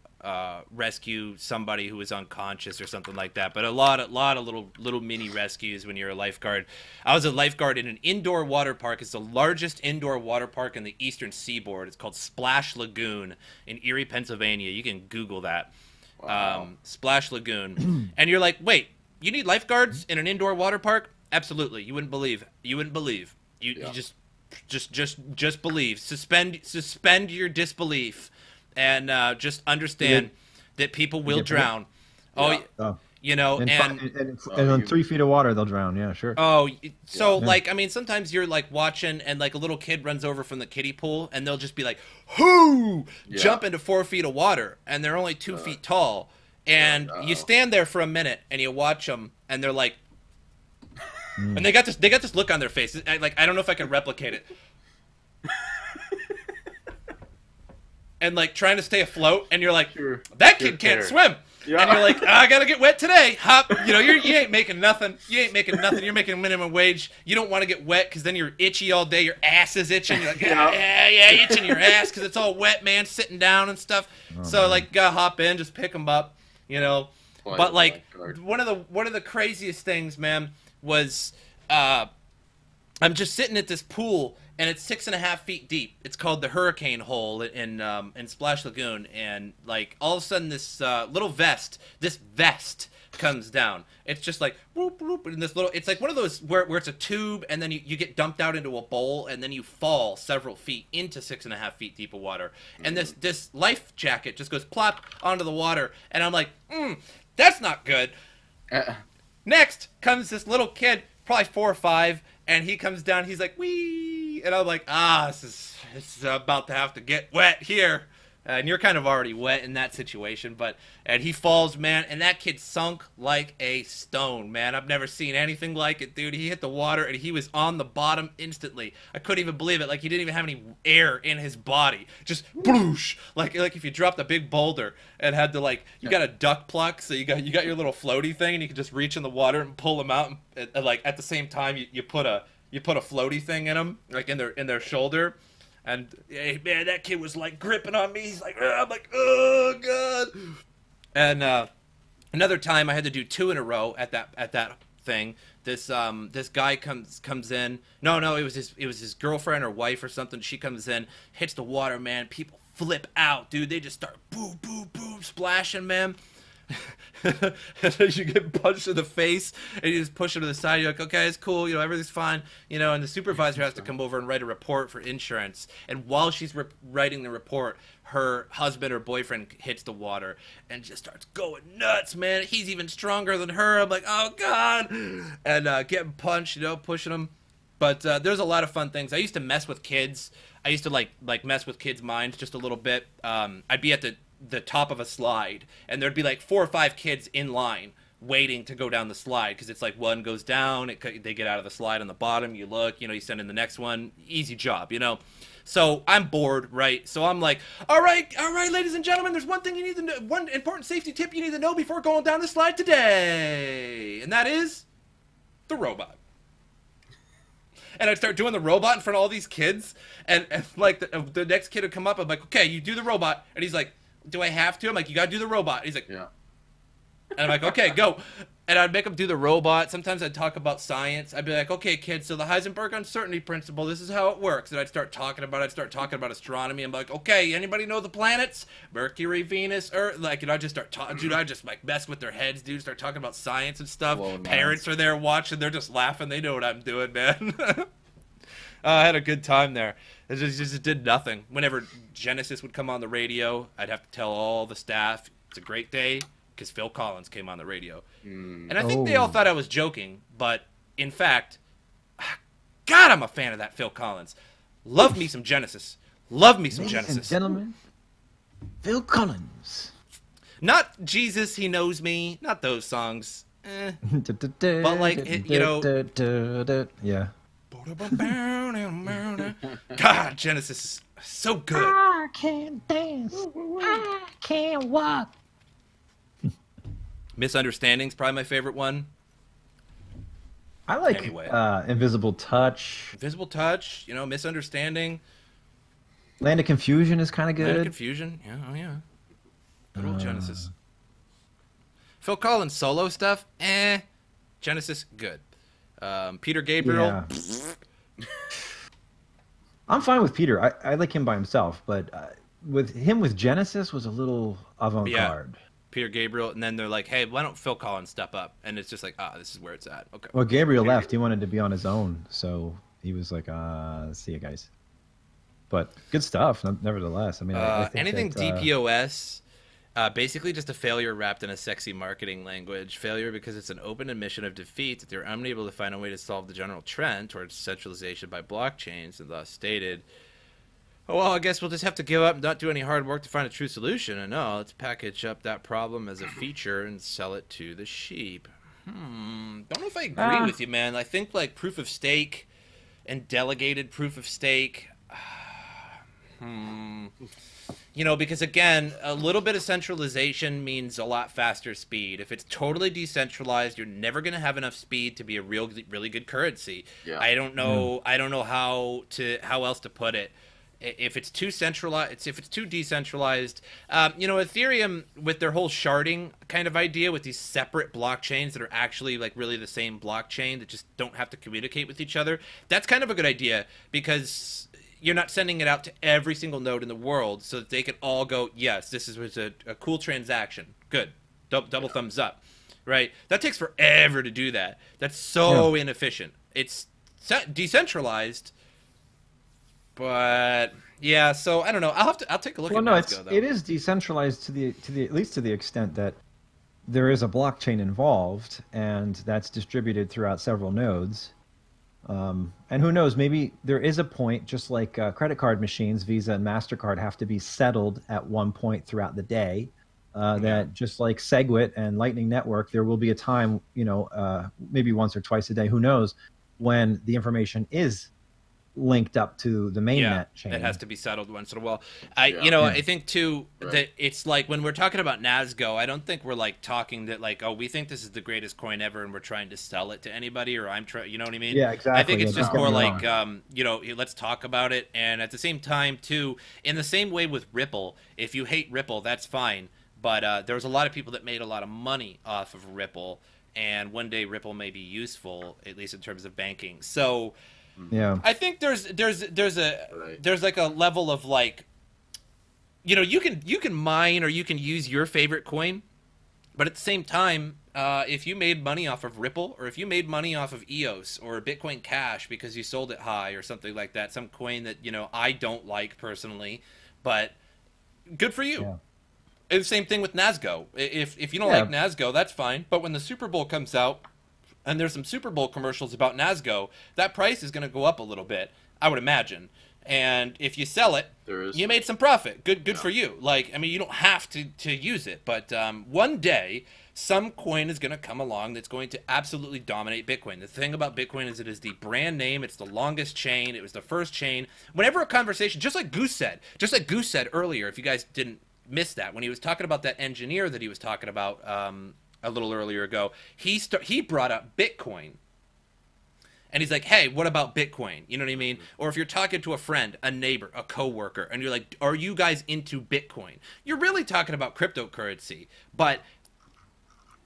rescue somebody who was unconscious or something like that. But a lot of little mini rescues when you're a lifeguard. I was a lifeguard in an indoor water park. It's the largest indoor water park in the eastern seaboard. It's called Splash Lagoon in Erie, Pennsylvania. You can Google that. Wow. Splash Lagoon. And you're like, wait, you need lifeguards in an indoor water park? Absolutely. You wouldn't believe. You just believe. Suspend your disbelief. And just understand that people will drown. You know, and on 3 feet of water they'll drown. Yeah, sure. Oh, so like, I mean, sometimes you're like watching and like a little kid runs over from the kiddie pool and they'll just be like, "Hoo!" Jump into 4 feet of water, and they're only 2 feet tall, and you stand there for a minute and you watch them, and they're like, and they got this look on their face. Like, I don't know if I can replicate it. And like trying to stay afloat, and you're like, that kid can't swim, and you're like, I gotta get wet today. Hop, you know, you ain't making nothing. You're making minimum wage. You don't want to get wet because then you're itchy all day. Your ass is itching. You're like, itching your ass because it's all wet, man, sitting down and stuff. So like, gotta hop in, just pick them up, you know. But like, one of the craziest things, man, was I'm just sitting at this pool. And it's 6.5 feet deep. It's called the Hurricane Hole in Splash Lagoon. And like all of a sudden, this vest comes down. It's just like whoop whoop, and this little. It's like one of those where it's a tube, and then you get dumped out into a bowl, and then you fall several feet into 6.5 feet deep of water. And this life jacket just goes plop onto the water, and I'm like, that's not good. Next comes this little kid, probably 4 or 5. And he comes down, he's like, wee! And I'm like, this is about to have to get wet here. And you're kind of already wet in that situation. And he falls, man, and that kid sunk like a stone, man. I've never seen anything like it, dude. He hit the water, and he was on the bottom instantly. I couldn't even believe it. Like, he didn't even have any air in his body. Just bloosh! Like if you dropped a big boulder and had to, like, you got a duck pluck, so you got your little floaty thing, and you can just reach in the water and pull them out. And like, at the same time, you put a floaty thing in them, like in their shoulder. And hey, man, that kid was like gripping on me. He's like, I'm like, oh god. And another time, I had to do 2 in a row at that thing. This guy comes in. No, it was his girlfriend or wife or something. She comes in, hits the water, man. People flip out, dude. They just start boom, boom, boom, splashing, man. And then you get punched in the face, and you just push it to the side. You're like, okay, it's cool, you know, everything's fine, you know. And the supervisor has to come over and write a report for insurance. And while she's writing the report, her husband or boyfriend hits the water and just starts going nuts, man. He's even stronger than her. I'm like, oh god, and getting punched, you know, pushing him. But there's a lot of fun things. I used to mess with kids. I used to like mess with kids' minds just a little bit. I'd be at the top of a slide, and there'd be like 4 or 5 kids in line waiting to go down the slide, because it's like one goes down, they get out of the slide on the bottom, you look, you know, you send in the next one, easy job, you know. So I'm bored, right? So I'm like, all right, ladies and gentlemen, there's one thing you need to know, one important safety tip you need to know before going down the slide today, and that is the robot. And I'd start doing the robot in front of all these kids, and like the next kid would come up, I'm like, okay, you do the robot, and he's like, do I have to? I'm like, you gotta do the robot. He's like, yeah. And I'm like, okay, go. and I'd make them do the robot. Sometimes I'd talk about science. I'd be like, okay, kids, so the Heisenberg uncertainty principle, this is how it works. And I'd start talking about astronomy. I'm like, okay, anybody know the planets? Mercury, Venus, Earth? Like, and I'd just start talking, dude, I'd just like mess with their heads, dude, start talking about science and stuff. Whoa, nice. Parents are there watching, they're just laughing. They know what I'm doing, man. I had a good time there. It just did nothing. Whenever Genesis would come on the radio, I'd have to tell all the staff, it's a great day, because Phil Collins came on the radio. And I think they all thought I was joking, but in fact, God, I'm a fan of that Phil Collins. Love me some Genesis. Love me some Ladies Genesis. and gentlemen, Phil Collins. Not Jesus, He Knows Me. Not those songs. But like, you know. Yeah. God, Genesis is so good. I can't dance. I can't walk. Misunderstanding's probably my favorite one. I like Anyway. Invisible Touch. Invisible Touch, you know, Misunderstanding. Land of Confusion is kind of Land of good. Confusion. Yeah, oh yeah. Good old Genesis. Phil Collins solo stuff, Genesis, good. Peter Gabriel. Yeah. I'm fine with Peter. I like him by himself, but with Genesis was a little avant-garde. Yeah. Peter Gabriel, and then they're like, hey, why don't Phil Collins step up? And it's just like, this is where it's at. Okay. Well, Gabriel left. He wanted to be on his own, so he was like, see you guys. But good stuff, nevertheless. I mean, I think anything that, DPoS, basically just a failure wrapped in a sexy marketing language. Failure because it's an open admission of defeat that they're unable to find a way to solve the general trend towards centralization by blockchains, and thus stated, oh, well, I guess we'll just have to give up and not do any hard work to find a true solution. And no, let's package up that problem as a feature and sell it to the sheep. Don't know if I agree with you, man. I think like proof of stake and delegated proof of stake. You know, because again, a little bit of centralization means a lot faster speed. If it's totally decentralized, you're never going to have enough speed to be a really good currency. Yeah. I don't know how else to put it. If it's too centralized, if it's too decentralized, you know, Ethereum with their whole sharding kind of idea with these separate blockchains that are actually like really the same blockchain that just don't have to communicate with each other. That's kind of a good idea because you're not sending it out to every single node in the world so that they can all go, yes, this was a cool transaction. Good. Double thumbs up. Right? That takes forever to do that. That's so inefficient. It's decentralized, but yeah, so I don't know. I'll take a look at Nasgo, though. It is decentralized to the at least to the extent that there is a blockchain involved, and that's distributed throughout several nodes. And who knows, maybe there is a point, just like credit card machines, Visa and MasterCard have to be settled at one point throughout the day, that just like SegWit and Lightning Network, there will be a time, you know, maybe once or twice a day, who knows, when the information is linked up to the mainnet chain. It has to be settled once in a while. I think too that it's like when we're talking about Nasgo, I don't think we're like talking that like, oh, we think this is the greatest coin ever and we're trying to sell it to anybody, or I'm trying, you know what I mean? Yeah, exactly. I think it's just don't more get me like, you know, let's talk about it. And at the same time too, in the same way with Ripple, if you hate Ripple, that's fine. But there was a lot of people that made a lot of money off of Ripple, and one day Ripple may be useful, at least in terms of banking. So yeah, I think there's like a level of like, you know, you can mine or you can use your favorite coin, but at the same time, if you made money off of Ripple, or if you made money off of EOS or Bitcoin Cash because you sold it high or something like that, some coin that, you know, I don't like personally, but good for you. Yeah. And the same thing with Nasgo. If you don't like Nasgo, that's fine. But when the Super Bowl comes out, and there's some Super Bowl commercials about Nasgo, that price is going to go up a little bit, I would imagine. And if you sell it, you made some profit. Good for you. Like, I mean, you don't have to use it, but one day some coin is going to come along that's going to absolutely dominate Bitcoin. The thing about Bitcoin is it is the brand name. It's the longest chain. It was the first chain. Whenever a conversation, just like Goose said earlier, if you guys didn't miss that, when he was talking about that engineer that he was talking about a little earlier ago, he brought up Bitcoin. And he's like, hey, what about Bitcoin? You know what I mean? Or if you're talking to a friend, a neighbor, a coworker, and you're like, are you guys into Bitcoin? You're really talking about cryptocurrency. But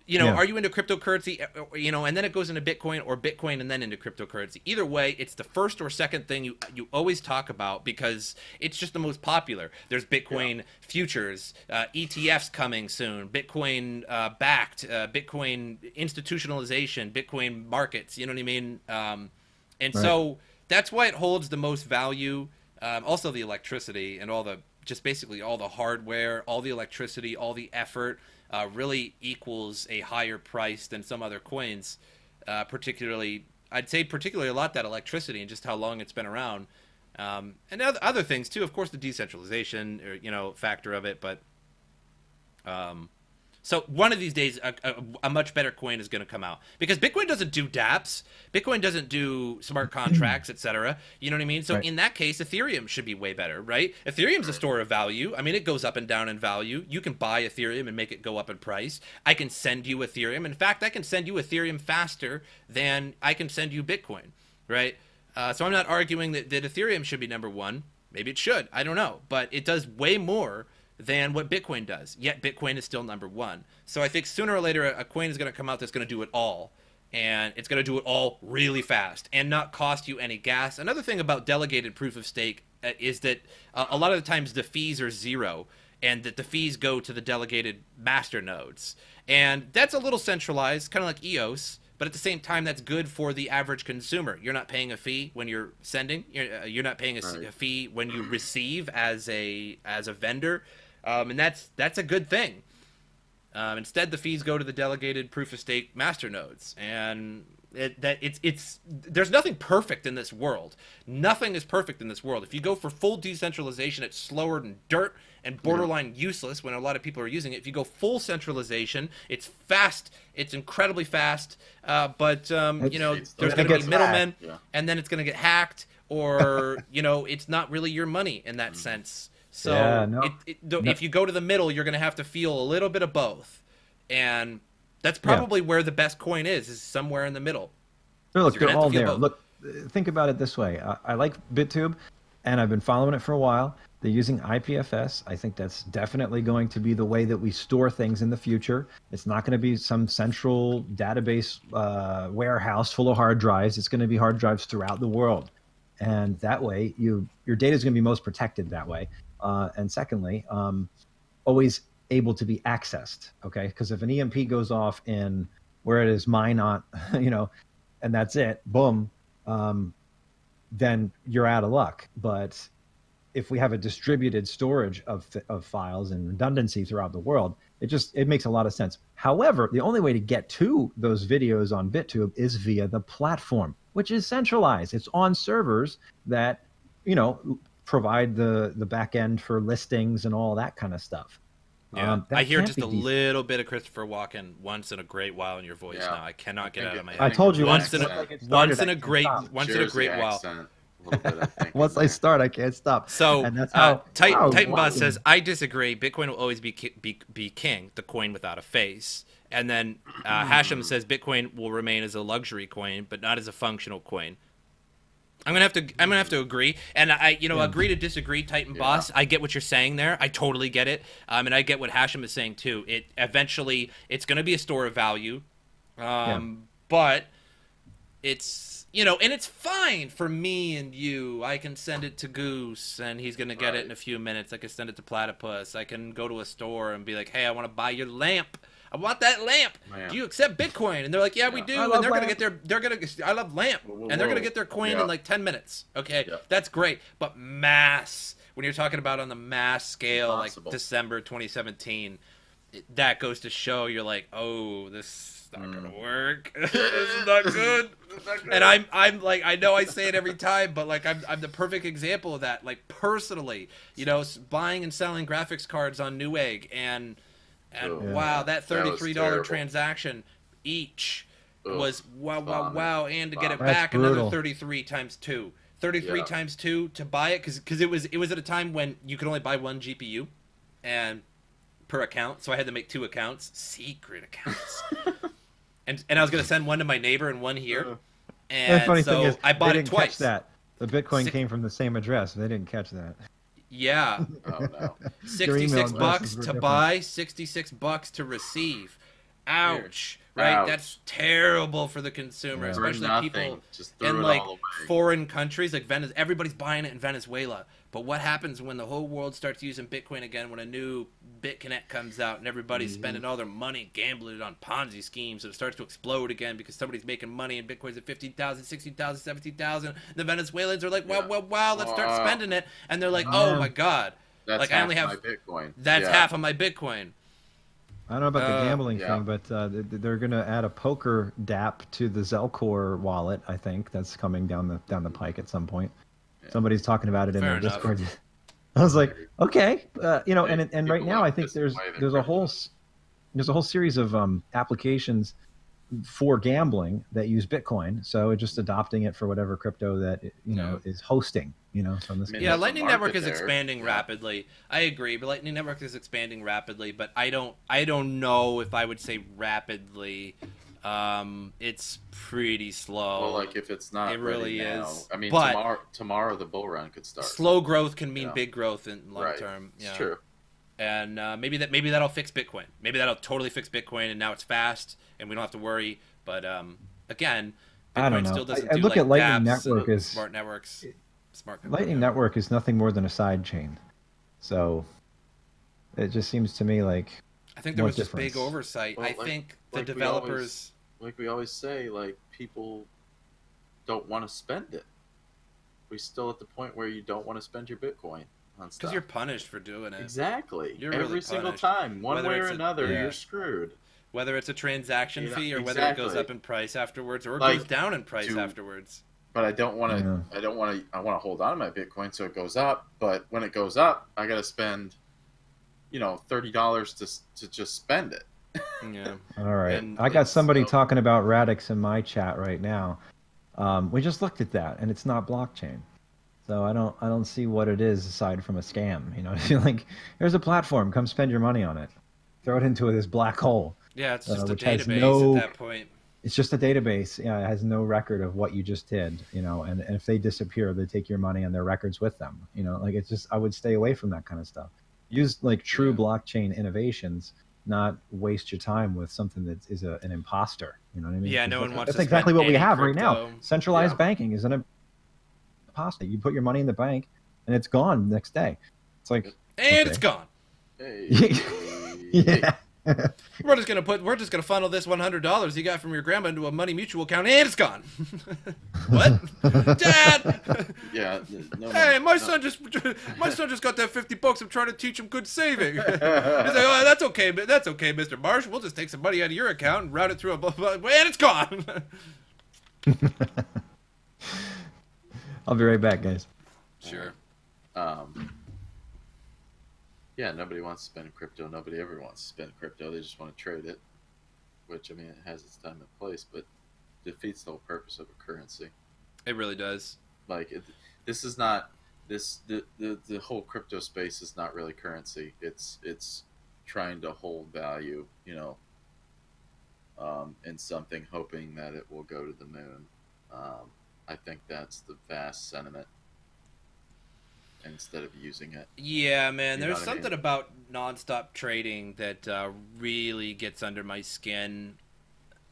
You know, Yeah. are you into cryptocurrency, you know, and then it goes into Bitcoin, or Bitcoin and then into cryptocurrency. Either way, it's the first or second thing you always talk about because it's just the most popular. There's Bitcoin futures, ETFs coming soon, Bitcoin Bakkt, Bitcoin institutionalization, Bitcoin markets, you know what I mean? And so that's why it holds the most value. Also the electricity and just basically all the hardware, all the electricity, all the effort, really equals a higher price than some other coins. Particularly, I'd say particularly a lot that electricity and just how long it's been around, and other things too. Of course, the decentralization, or, factor of it. But so one of these days, a much better coin is going to come out because Bitcoin doesn't do DApps, Bitcoin doesn't do smart contracts, etc. You know what I mean? So in that case, Ethereum should be way better, right? Ethereum's a store of value. I mean, it goes up and down in value. You can buy Ethereum and make it go up in price. I can send you Ethereum. In fact, I can send you Ethereum faster than I can send you Bitcoin, right? So I'm not arguing that Ethereum should be number one. Maybe it should. I don't know. But it does way more than what Bitcoin does, yet Bitcoin is still number one. So I think sooner or later a coin is going to come out that's going to do it all, and it's going to do it all really fast and not cost you any gas. Another thing about delegated proof of stake is that a lot of the times the fees are zero, and that the fees go to the delegated master nodes, and that's a little centralized, kind of like EOS. But at the same time, that's good for the average consumer. You're not paying a fee when you're sending. You're not paying a fee when you receive as a vendor. And that's a good thing. Instead, the fees go to the delegated proof of stake master nodes, and there's nothing perfect in this world. Nothing is perfect in this world. If you go for full decentralization, it's slower than dirt and borderline useless when a lot of people are using it. If you go full centralization, it's fast. It's incredibly fast. But there's going to be middlemen, and then it's going to get hacked, or it's not really your money in that sense. So if you go to the middle, you're going to have to feel a little bit of both. And that's probably where the best coin is somewhere in the middle. No, look, they're all there. Look, think about it this way. I like BitTube, and I've been following it for a while. They're using IPFS. I think that's definitely going to be the way that we store things in the future. It's not going to be some central database warehouse full of hard drives. It's going to be hard drives throughout the world. And that way, your data is going to be most protected that way. And secondly, always able to be accessed, okay? Because if an EMP goes off in where it is mine not, and that's it, boom, then you're out of luck. But if we have a distributed storage of files and redundancy throughout the world, it makes a lot of sense. However, the only way to get to those videos on BitTube is via the platform, which is centralized. It's on servers that, provide the back end for listings and all that kind of stuff. Yeah, I hear just a little bit of Christopher Walken once in a great while in your voice now. I cannot get out of my head. I told you once in a great while. Once I start, I can't stop. So Titan Boss says, I disagree. Bitcoin will always be king, the coin without a face. And then Hashem says Bitcoin will remain as a luxury coin, but not as a functional coin. I'm gonna have to agree, and I agree to disagree, Titan Boss. I get what you're saying there. I totally get it, and I get what Hashem is saying too. Eventually it's gonna be a store of value, but it's and it's fine for me and you. I can send it to Goose, and he's gonna get it in a few minutes. I can send it to Platypus. I can go to a store and be like, hey, I want to buy your lamp. I want that lamp. Do you accept Bitcoin? And they're like, yeah, we do. And they're going to get I love lamp. And they're going to get their coin in like 10 minutes. Okay. That's great. But mass, when you're talking about on the mass scale, like December 2017, that goes to show you're like, oh, this is not going to work. This is not good. And I'm like, I know I say it every time, but like I'm the perfect example of that. Like personally, buying and selling graphics cards on Newegg and wow, that $33 transaction each was wow, and to get it back another 33 times 2. 33 times 2 to buy it because it was at a time when you could only buy one GPU and per account, so I had to make 2 accounts, secret accounts. and I was going to send one to my neighbor and one here. And the funny thing is, I bought it twice. Catch that. The Bitcoin came from the same address. They didn't catch that. Yeah. Oh, no. $66 to buy, $66 to receive. Ouch. Here. Right? Ouch. That's terrible for the consumer, Yeah. especially For people nothing. Just threw in it like all away. foreign countries like Venezuela. Everybody's buying it in Venezuela. But what happens when the whole world starts using Bitcoin again, when a new BitConnect comes out and everybody's spending all their money gambling it on Ponzi schemes, and it starts to explode again because somebody's making money and Bitcoin's at 15,000, 16,000, 17,000. The Venezuelans are like, wow, let's start spending it. And they're like, oh my God. That's like half I only have my Bitcoin. That's half of my Bitcoin. I don't know about the gambling yeah. thing, but they're going to add a poker DApp to the ZelCore wallet. I think that's coming down the pike at some point. Yeah. Somebody's talking about it in their Discord. I was like, okay, and right now I think there's a whole series of applications for gambling that use Bitcoin. So just adopting it for whatever crypto that is hosting. From this. Yeah, Lightning Network is expanding rapidly. I agree, but Lightning Network is expanding rapidly. But I don't know if I would say rapidly. It's pretty slow. Well, like if it's not, it really now, is. I mean, but tomorrow the bull run could start. Slow growth can mean big growth in long term. It's true. And maybe that'll fix Bitcoin. Maybe that'll totally fix Bitcoin, and now it's fast, and we don't have to worry. But again, Bitcoin I don't know. still doesn't I do look like at Lightning dApps Network as smart networks. Lightning Network is nothing more than a side chain, so it just seems to me like I think there was just big oversight. Well, I think the developers, like we always say, like people don't want to spend it. We're still at the point where you don't want to spend your Bitcoin on stuff. Because you're punished for doing it. Exactly. You're Every really single punished. time, one Whether way or it's another, you're screwed. Whether it's a transaction fee or whether it goes up in price afterwards or it goes down in price afterwards. But I don't want to. I don't want to. I want to hold on to my Bitcoin so it goes up. But when it goes up, I got to spend, $30 to just spend it. Yeah. All right. And I got somebody talking about Radix in my chat right now. We just looked at that, and it's not blockchain. So I don't see what it is aside from a scam. Like here's a platform. Come spend your money on it. Throw it into this black hole. Yeah, it's just a database at that point. It's just a database. Yeah, it has no record of what you just did. And if they disappear, they take your money and their records with them. Like it's just I would stay away from that kind of stuff. Use like true blockchain innovations, not waste your time with something that is an imposter. You know what I mean? Yeah, no one wants. That's exactly what we have right now. Centralized banking is an imposter. You put your money in the bank and it's gone the next day. It's like it's gone. Hey. Yeah. We're just gonna funnel this $100 you got from your grandma into a money mutual account, and it's gone. What, Dad? Yeah. Hey, my son just got that $50. I'm trying to teach him good saving. He's like, oh, that's okay, Mr. Marsh. We'll just take some money out of your account and route it through and it's gone. I'll be right back, guys. Sure. Yeah, nobody wants to spend crypto. Nobody ever wants to spend crypto. They just want to trade it, which, I mean, it has its time and place, but defeats the whole purpose of a currency. It really does. Like, this is not, the whole crypto space is not really currency. It's trying to hold value, in something, hoping that it will go to the moon. I think that's the vast sentiment. Instead of using it. Yeah, man. There's something about nonstop trading that really gets under my skin.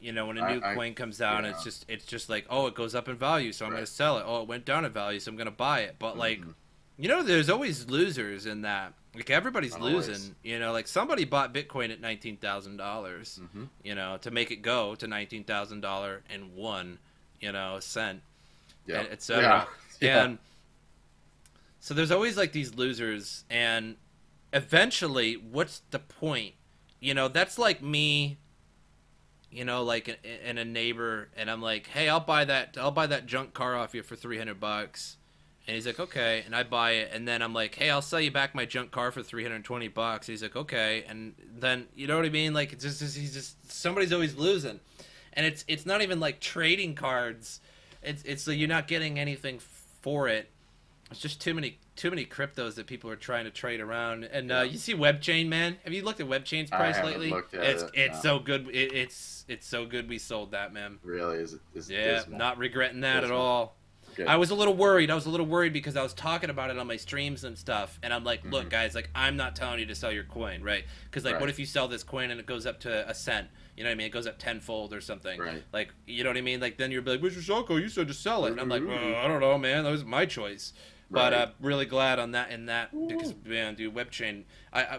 When a new coin comes out, and it's just like, oh, it goes up in value, so I'm going to sell it. Oh, it went down in value, so I'm going to buy it. But there's always losers in that. Like everybody's losing. Like somebody bought Bitcoin at $19,000. To make it go to $19,000 and won, cent, etc. Yeah. And so there's always like these losers, and eventually, what's the point? That's like me, like in a neighbor, and I'm like, hey, I'll buy that junk car off you for $300, and he's like, okay, and I buy it, and then I'm like, hey, I'll sell you back my junk car for $320. He's like, okay, and then you know what I mean? Like he's somebody's always losing, and it's not even like trading cards. It's so you're not getting anything for it. It's just too many cryptos that people are trying to trade around. And you see WebChain, man. Have you looked at WebChain's price lately? Looked at it's so good. It's so good. We sold that, man. Really? Is it yeah, dismal? Not regretting that at all. Good. I was a little worried. Because I was talking about it on my streams and stuff. And I'm like, look, guys, like I'm not telling you to sell your coin, right? Because what if you sell this coin and it goes up to a cent? You know what I mean? It goes up tenfold or something. Right. Like, you know what I mean? Like, then you're like, MrSotko, you said to sell it. And I'm like, well, I don't know, man. That was my choice. Right. But really glad on that because, man, dude, WebChain,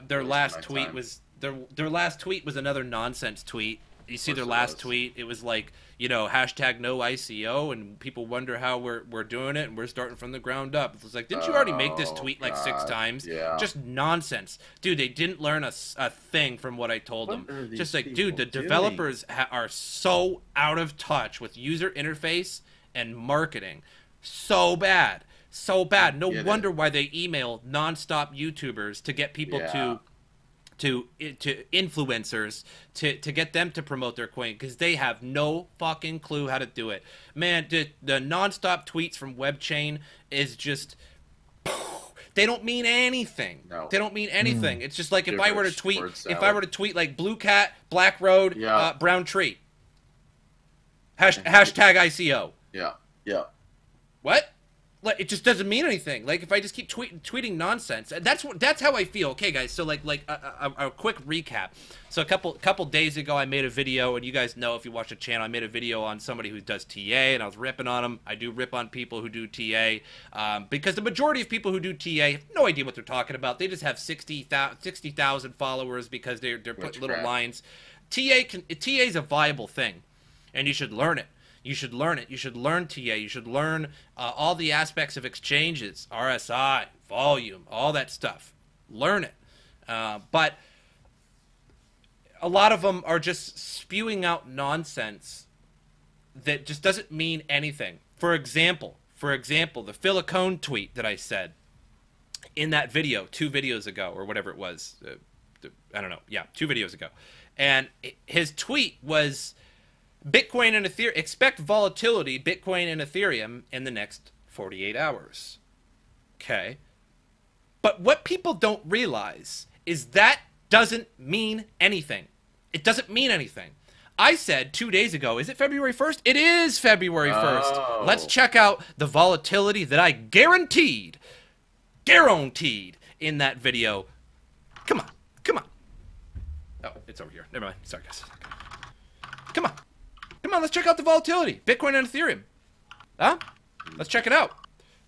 their last tweet was their last tweet was another nonsense tweet. You see their last tweet, it was like, you know, hashtag no ICO, and people wonder how we're doing it, and we're starting from the ground up. It's like, didn't you already make this tweet like 6 times? Yeah. Just nonsense. Dude, they didn't learn a thing from what I told them. Just like, dude, the developers are so out of touch with user interface and marketing. So bad. So bad. No wonder why they email nonstop YouTubers to get people to influencers to get them to promote their coin, because they have no fucking clue how to do it. Man, the nonstop tweets from WebChain is just, they don't mean anything. No. They don't mean anything. It's just like if I were to tweet like Blue Cat, Black Road, Brown Tree. Hashtag ICO. Yeah. Yeah. What? Like, it just doesn't mean anything. Like, if I just keep tweeting nonsense, that's how I feel. Okay, guys. So like a quick recap. So a couple days ago, I made a video, and you guys know if you watch the channel, I made a video on somebody who does TA, and I was ripping on them. I do rip on people who do TA because the majority of people who do TA have no idea what they're talking about. They just have 60,000 followers because they're putting little lines. TA is a viable thing, and you should learn it. You should learn it. You should learn TA. You should learn all the aspects of exchanges, RSI, volume, all that stuff. Learn it. But a lot of them are just spewing out nonsense that just doesn't mean anything. For example, the Silicone tweet that I said in that video 2 videos ago, or whatever it was. I don't know. Yeah, 2 videos ago. And his tweet was, Bitcoin and Ethereum, expect volatility, Bitcoin and Ethereum in the next 48 hours. Okay. But what people don't realize is that doesn't mean anything. It doesn't mean anything. I said 2 days ago, is it February 1st? It is February 1st. Oh. Let's check out the volatility that I guaranteed in that video. Come on. Oh, it's over here. Never mind. Sorry, guys. Come on, let's check out the volatility. Bitcoin and Ethereum. Huh? Let's check it out.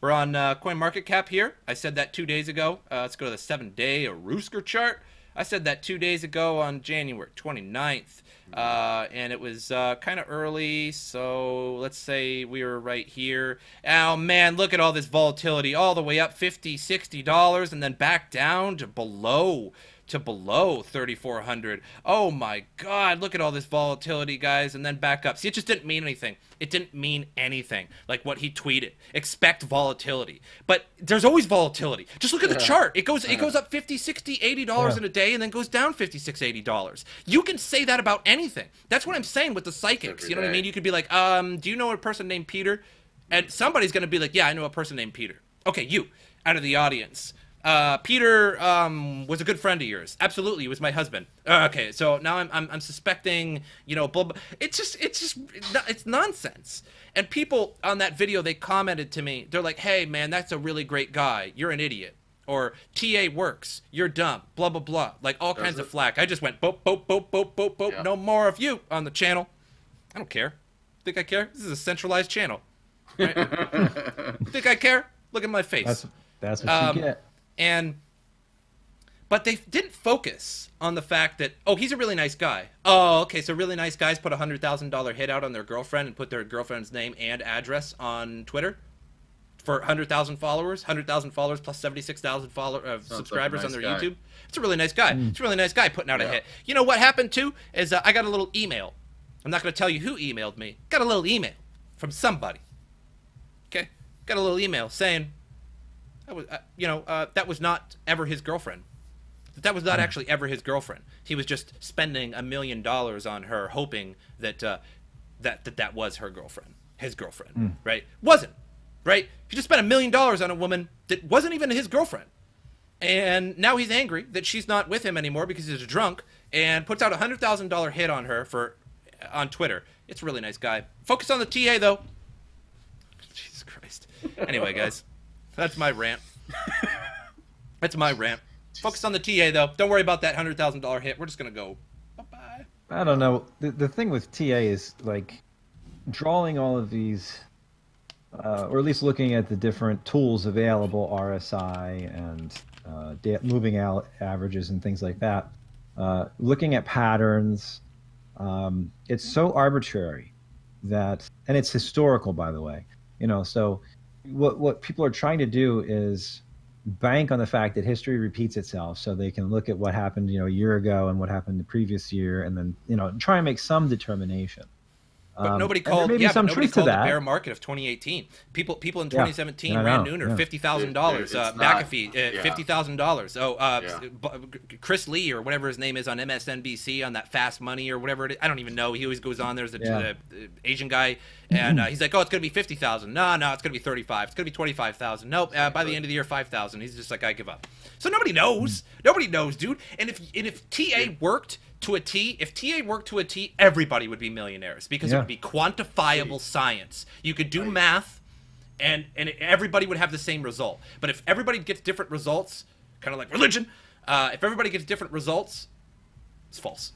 We're on CoinMarketCap here. I said that 2 days ago. Let's go to the 7-day Arusker chart. I said that 2 days ago on January 29th. And it was kind of early, so let's say we were right here. Oh, man, look at all this volatility. All the way up $50, $60, and then back down to below 3,400. Oh my God, look at all this volatility, guys, and then back up. See, it just didn't mean anything. It didn't mean anything, like what he tweeted. Expect volatility. But there's always volatility. Just look at the chart. It goes up $50, $60, $80 in a day, and then goes down $56, $80. You can say that about anything. That's what I'm saying with the psychics. You know what I mean? You could be like, do you know a person named Peter? And somebody's going to be like, yeah, I know a person named Peter. Okay, you, out of the audience. Peter was a good friend of yours. Absolutely, he was my husband. Okay, so now I'm suspecting, you know, blah, blah. It's nonsense. And people on that video, they commented to me. They're like, "Hey, man, that's a really great guy. You're an idiot." Or TA works. You're dumb. Blah blah blah. Like all kinds of flack. I just went boop boop boop boop boop boop. Yeah. No more of you on the channel. I don't care. Think I care? This is a centralized channel. Right? Think I care? Look at my face. That's what you get. But they didn't focus on the fact that, oh, he's a really nice guy. Oh, okay, so really nice guys put a $100,000 hit out on their girlfriend and put their girlfriend's name and address on Twitter for 100,000 followers, 100,000 followers plus 76,000 subscribers on their YouTube. It's a really nice guy. It's a really nice guy putting out a hit. You know what happened too is I got a little email. I'm not going to tell you who emailed me. Got a little email from somebody. Okay, got a little email saying, that was, that was not ever his girlfriend. That was not actually ever his girlfriend. He was just spending $1 million on her, hoping that that was her girlfriend, his girlfriend, right? Wasn't, right? He just spent $1 million on a woman that wasn't even his girlfriend, and now he's angry that she's not with him anymore because he's a drunk, and puts out a $100,000 hit on her on Twitter. It's a really nice guy. Focus on the TA though. Jesus Christ. Anyway, guys. That's my rant. That's my rant. Focus on the TA, though. Don't worry about that $100,000 hit. We're just going to go. Bye-bye. I don't know. The thing with TA is like drawing all of these, or at least looking at the different tools available, RSI and moving out averages and things like that. Looking at patterns, it's so arbitrary that, and it's historical, by the way. So what people are trying to do is bank on the fact that history repeats itself, so they can look at what happened, a year ago and what happened the previous year, and then try and make some determination. But nobody And there called. may be Yeah, some but nobody truth to call the that. bear market of 2018. People in Yeah. 2017 Yeah, I ran know, Nooner yeah. $50,000. It's not- McAfee yeah. $50,000. Oh, Yeah. Chris Lee or whatever his name is on MSNBC on that Fast Money or whatever it is. I don't even know. He always goes on. There's the Asian guy, and he's like, "Oh, it's gonna be 50,000. No, it's gonna be 35. It's gonna be 25,000. Nope. By the end of the year, 5,000." He's just like, "I give up." So nobody knows. Nobody knows, dude. And if TA worked to a T, if TA worked to a T, everybody would be millionaires because it would be quantifiable science. You could do math, and everybody would have the same result. But if everybody gets different results, kind of like religion, if everybody gets different results, it's false.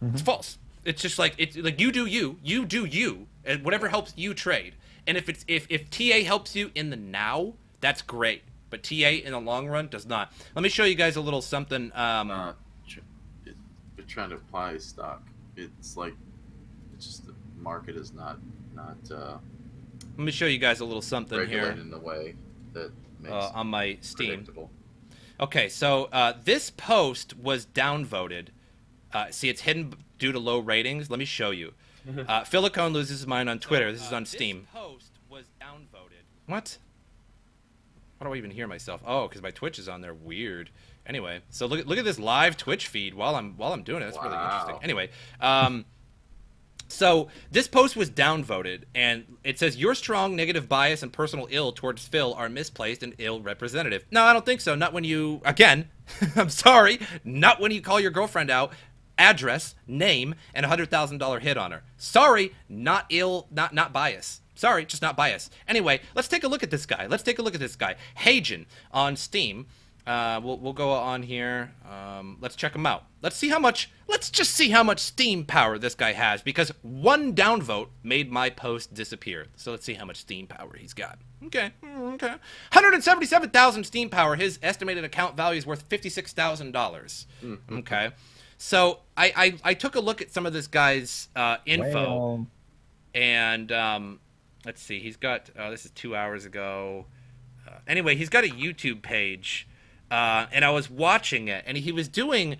It's false. It's just like you do you, and whatever helps you trade. And if TA helps you in the now, that's great. But TA in the long run does not. Let me show you guys a little something. They're trying to apply stock. It's just the market is not Let me show you guys a little something regulated here in a way that makes on my Steam. predictable. Okay, so this post was downvoted. See, it's hidden due to low ratings. Let me show you. Philicone loses his mind on Twitter. This is on Steam. This post was downvoted. What? How do I even hear myself? Oh, because my Twitch is on there. Weird. Anyway, so look at this live Twitch feed while I'm doing it. That's really interesting. Anyway, so this post was downvoted, and it says your strong negative bias and personal ill towards Phil are misplaced and ill representative. No, I don't think so. Not when you I'm sorry, not when you call your girlfriend out, address, name, and $100,000 hit on her. Sorry, not ill, not bias. Sorry, just not bias. Anyway, let's take a look at this guy. Hagen on Steam. We'll go on here. Let's check him out. Let's just see how much Steam power this guy has, because one downvote made my post disappear. So let's see how much Steam power he's got. Okay. 177,000 Steam power. His estimated account value is worth $56,000. Okay. So I took a look at some of this guy's info, and let's see. He's got this is 2 hours ago. Anyway, he's got a YouTube page. And I was watching it, and he was doing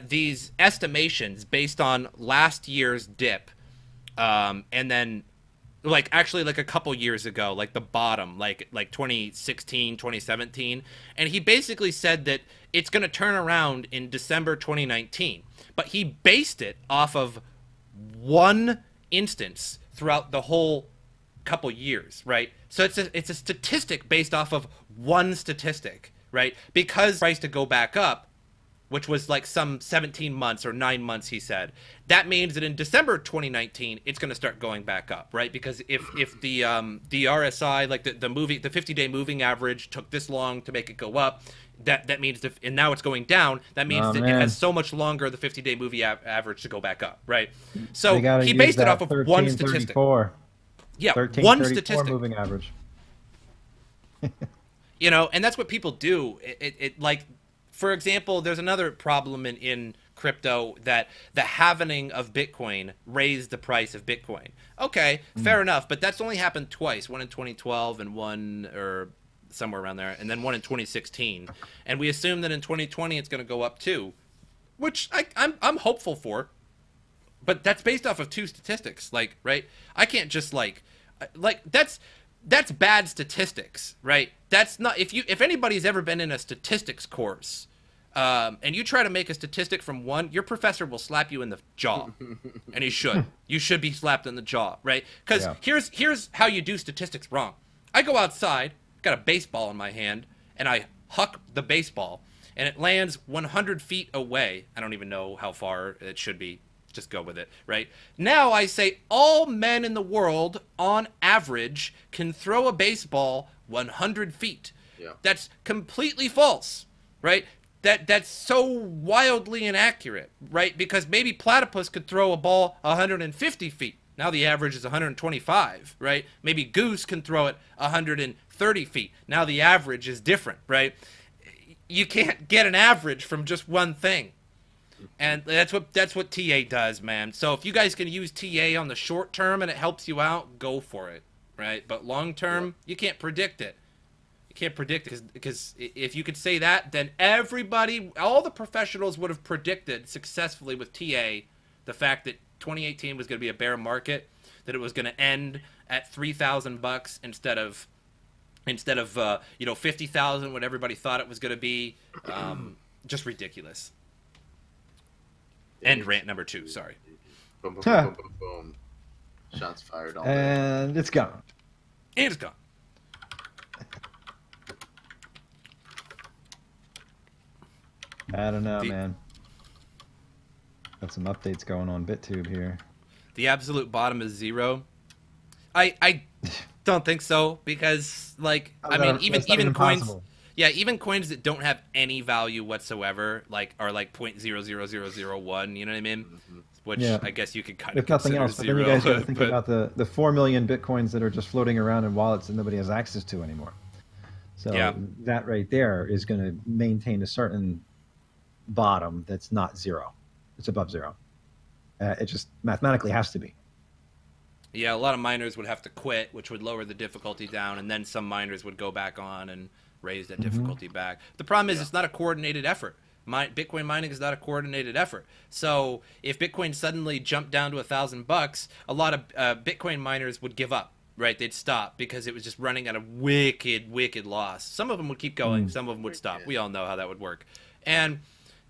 these estimations based on last year's dip, and then, actually a couple years ago, like the bottom, like 2016, 2017, and he basically said that it's going to turn around in December 2019, but he based it off of one instance throughout the whole couple years, right? So it's a statistic based off of one statistic. Right? Because price to go back up, which was like some 17 months or 9 months, he said, that means that in December 2019, it's going to start going back up, right? Because if the RSI, like the 50-day moving average took this long to make it go up, that means, and now it's going down, that means that it has so much longer, the 50-day moving average to go back up, right? So he based it off of one statistic. Yeah, one statistic. Moving average. And that's what people do. It for example, there's another problem in crypto that the halvening of Bitcoin raised the price of Bitcoin. Okay, fair enough, but that's only happened twice, one in 2012 and one or somewhere around there, and then one in 2016. And we assume that in 2020 it's going to go up too, which I'm hopeful for. But that's based off of two statistics, right? I can't just that's bad statistics, right? That's not, if anybody's ever been in a statistics course, and you try to make a statistic from one, your professor will slap you in the jaw, and he should. You should be slapped in the jaw, right? Because here's how you do statistics wrong. I go outside, got a baseball in my hand, and I huck the baseball, and it lands 100 feet away. I don't even know how far it should be. Just go with it, right? Now I say all men in the world, on average, can throw a baseball 100 feet. Yeah. That's completely false, right? that's so wildly inaccurate, right? Because maybe Platypus could throw a ball 150 feet. Now the average is 125, right? Maybe Goose can throw it 130 feet. Now the average is different, right? You can't get an average from just one thing. And that's what TA does, man. So if you guys can use TA on the short term and it helps you out, go for it, right? But long term, you can't predict it. You can't predict it because if you could say that, then everybody, all the professionals would have predicted successfully with TA the fact that 2018 was going to be a bear market, that it was going to end at $3,000 instead of 50,000, what everybody thought it was going to be. Just ridiculous. And rant number 2. Sorry. Boom, boom, boom, boom, boom, boom. Shots fired all day. And it's gone. And it's gone. I don't know, man. Got some updates going on BitTube here. The absolute bottom is 0. I don't think so because, like, I mean, even coins. Possible. Yeah, even coins that don't have any value whatsoever, like, are like 0.00001. You know what I mean? Mm-hmm. Which I guess you could kind If of nothing consider else, but zero. then you guys got to think about the 4 million bitcoins that are just floating around in wallets that nobody has access to anymore. So that right there is going to maintain a certain bottom that's not 0. It's above 0. It just mathematically has to be. Yeah, a lot of miners would have to quit, which would lower the difficulty down, and then some miners would go back on and raise that difficulty back. The problem is it's not a coordinated effort. Bitcoin mining is not a coordinated effort. So if Bitcoin suddenly jumped down to $1,000, a lot of Bitcoin miners would give up, right? They'd stop because it was just running at a wicked loss. Some of them would keep going. Some of them would stop. We all know how that would work. And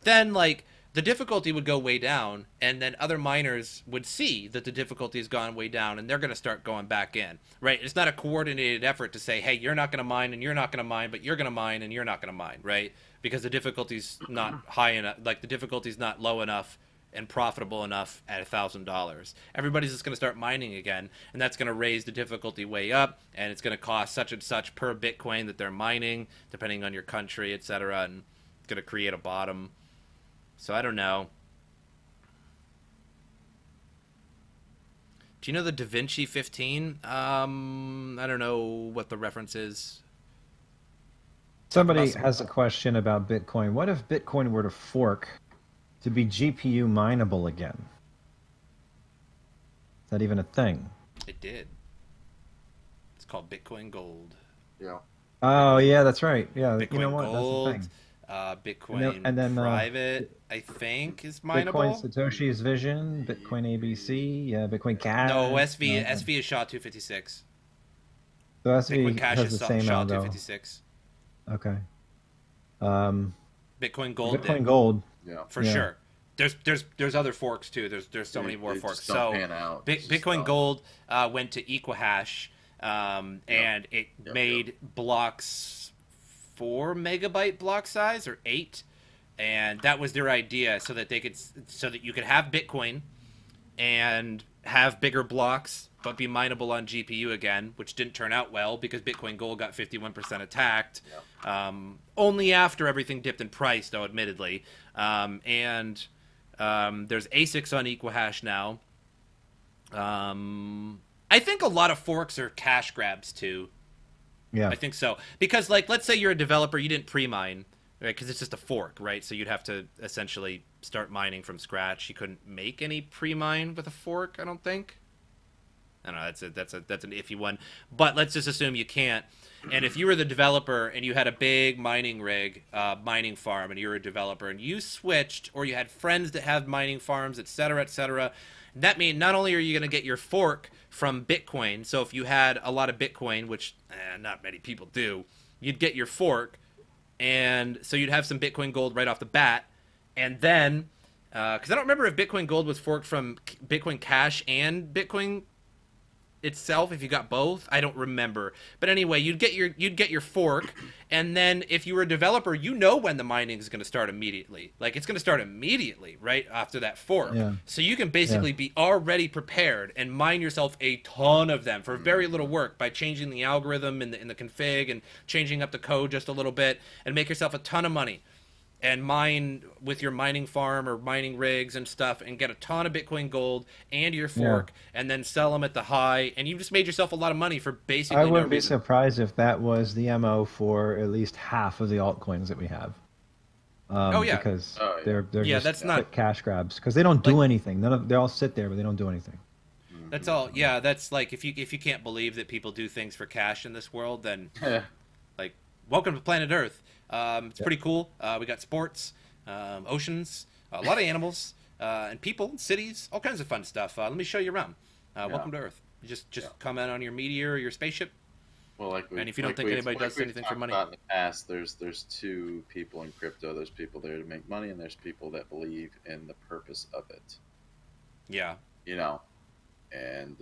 then, like, the difficulty would go way down, and then other miners would see that the difficulty has gone way down, and they're going to start going back in, right? It's not a coordinated effort to say, hey, you're not going to mine, and you're not going to mine, but you're going to mine, and you're not going to mine, right? Because the difficulty's not high enough, like, the difficulty's not low enough and profitable enough at $1,000. Everybody's just going to start mining again, and that's going to raise the difficulty way up, and it's going to cost such and such per Bitcoin that they're mining, depending on your country, etc., and it's going to create a bottom. So I don't know. Do you know the DaVinci 15? I don't know what the reference is. Somebody has a question about Bitcoin. What if Bitcoin were to fork to be GPU mineable again? Is that even a thing? It did. It's called Bitcoin Gold. Yeah. Oh, yeah, that's right. Yeah, Bitcoin you know what? Gold, That's the thing. Bitcoin and then, Private, I think, is mineable. Bitcoin Satoshi's Vision, Bitcoin ABC, yeah, Bitcoin Cash. No, SV is SHA-256. So SV Bitcoin Cash has is the same algo. SHA-256. Okay. Bitcoin Gold. Bitcoin Gold. Yeah. For sure. There's other forks too. There's so many more forks. Just don't pan out. Bitcoin Gold went to Equihash, and it made blocks 4 megabyte block size or 8, and that was their idea, so that you could have Bitcoin and have bigger blocks but be mineable on GPU again, which didn't turn out well because Bitcoin Gold got 51% attacked. Only after everything dipped in price, though, admittedly. And there's ASICs on Equihash now. I think a lot of forks are cash grabs too. Yeah, I think so. Because, like, let's say you're a developer, you didn't pre-mine, right? Because it's just a fork, right? So you'd have to essentially start mining from scratch. You couldn't make any pre-mine with a fork, I don't think. I don't know. That's an iffy one. But let's just assume you can't. And if you were the developer and you had a big mining rig, mining farm, and you're a developer, and you switched, or you had friends that have mining farms, et cetera, that means not only are you going to get your fork from Bitcoin, so if you had a lot of Bitcoin, which not many people do, you'd get your fork, and so you'd have some Bitcoin Gold right off the bat, and then, because I don't remember if Bitcoin Gold was forked from Bitcoin Cash and Bitcoin itself, if you got both, I don't remember. But anyway, you'd get your fork, and then if you were a developer, you know when the mining is going to start immediately. Like, it's going to start immediately right after that fork. Yeah. So you can basically be already prepared and mine yourself a ton of them for very little work by changing the algorithm in the config and changing up the code just a little bit and make yourself a ton of money. and mine with your mining farm or mining rigs and stuff and get a ton of Bitcoin Gold and your fork and then sell them at the high, and you just made yourself a lot of money for basically I no wouldn't be reason. surprised if that was the MO for at least half of the altcoins that we have. Oh yeah. Because Oh, yeah. they're Yeah, just that's not quick cash grabs because they don't like do anything. They all sit there, but they don't do anything. that's all. Yeah, that's like if you can't believe that people do things for cash in this world, then like welcome to planet Earth. It's pretty cool. We got sports, oceans, a lot of animals, and people, cities, all kinds of fun stuff. Let me show you around. Welcome to Earth. You just comment on your meteor or your spaceship. Well, And if you don't think anybody does anything for money, in the past, there's two people in crypto. There's people there to make money, and there's people that believe in the purpose of it. yeah. You know, and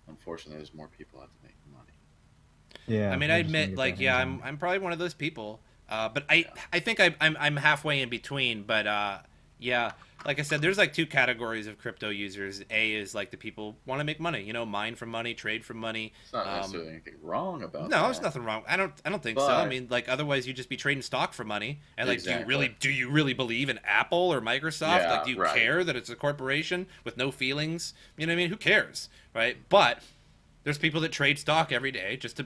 unfortunately, there's more people out to make money. Yeah. I mean, I admit, like, yeah, I'm probably one of those people. But I think I'm halfway in between. But yeah, like I said, there's like two categories of crypto users. A is like the people want to make money, you know, mine for money, trade for money. It's not necessarily anything wrong about No, that. there's nothing wrong. I don't think so. I mean, like otherwise you'd just be trading stock for money. And like, do you really believe in Apple or Microsoft? Yeah, Like, do you right. care that it's a corporation with no feelings? You know what I mean? Who cares, right? But there's people that trade stock every day just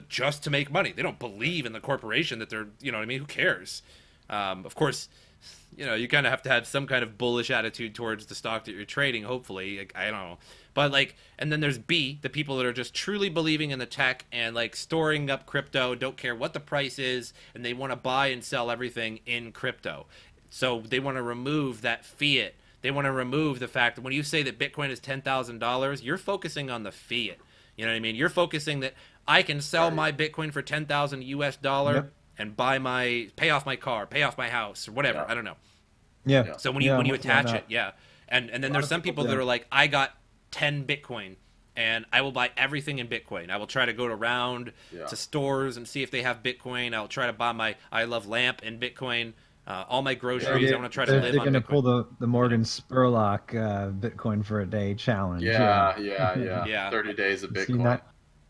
to make money. They don't believe in the corporation that they're, you know what I mean? Who cares? Of course, you know, you kind of have to have some kind of bullish attitude towards the stock that you're trading, hopefully. Like, I don't know. But, like, and then there's B, the people that are just truly believing in the tech and, like, storing up crypto, don't care what the price is, and they want to buy and sell everything in crypto. So they want to remove that fiat. They want to remove the fact that when you say that Bitcoin is $10,000, you're focusing on the fiat. You know what I mean? You're focusing that I can sell my Bitcoin for 10,000 US dollar and pay off my car, pay off my house, or whatever. Yeah. I don't know. Yeah. So when you attach it, and then there's some people that do. are like, I got 10 Bitcoin and I will buy everything in Bitcoin. I will try to go around to stores and see if they have Bitcoin. I'll try to buy my I Love lamp in Bitcoin. All my groceries, I want to try to live on They're going to Bitcoin. pull the Morgan Spurlock Bitcoin for a day challenge. Yeah. 30 days of See Bitcoin. that?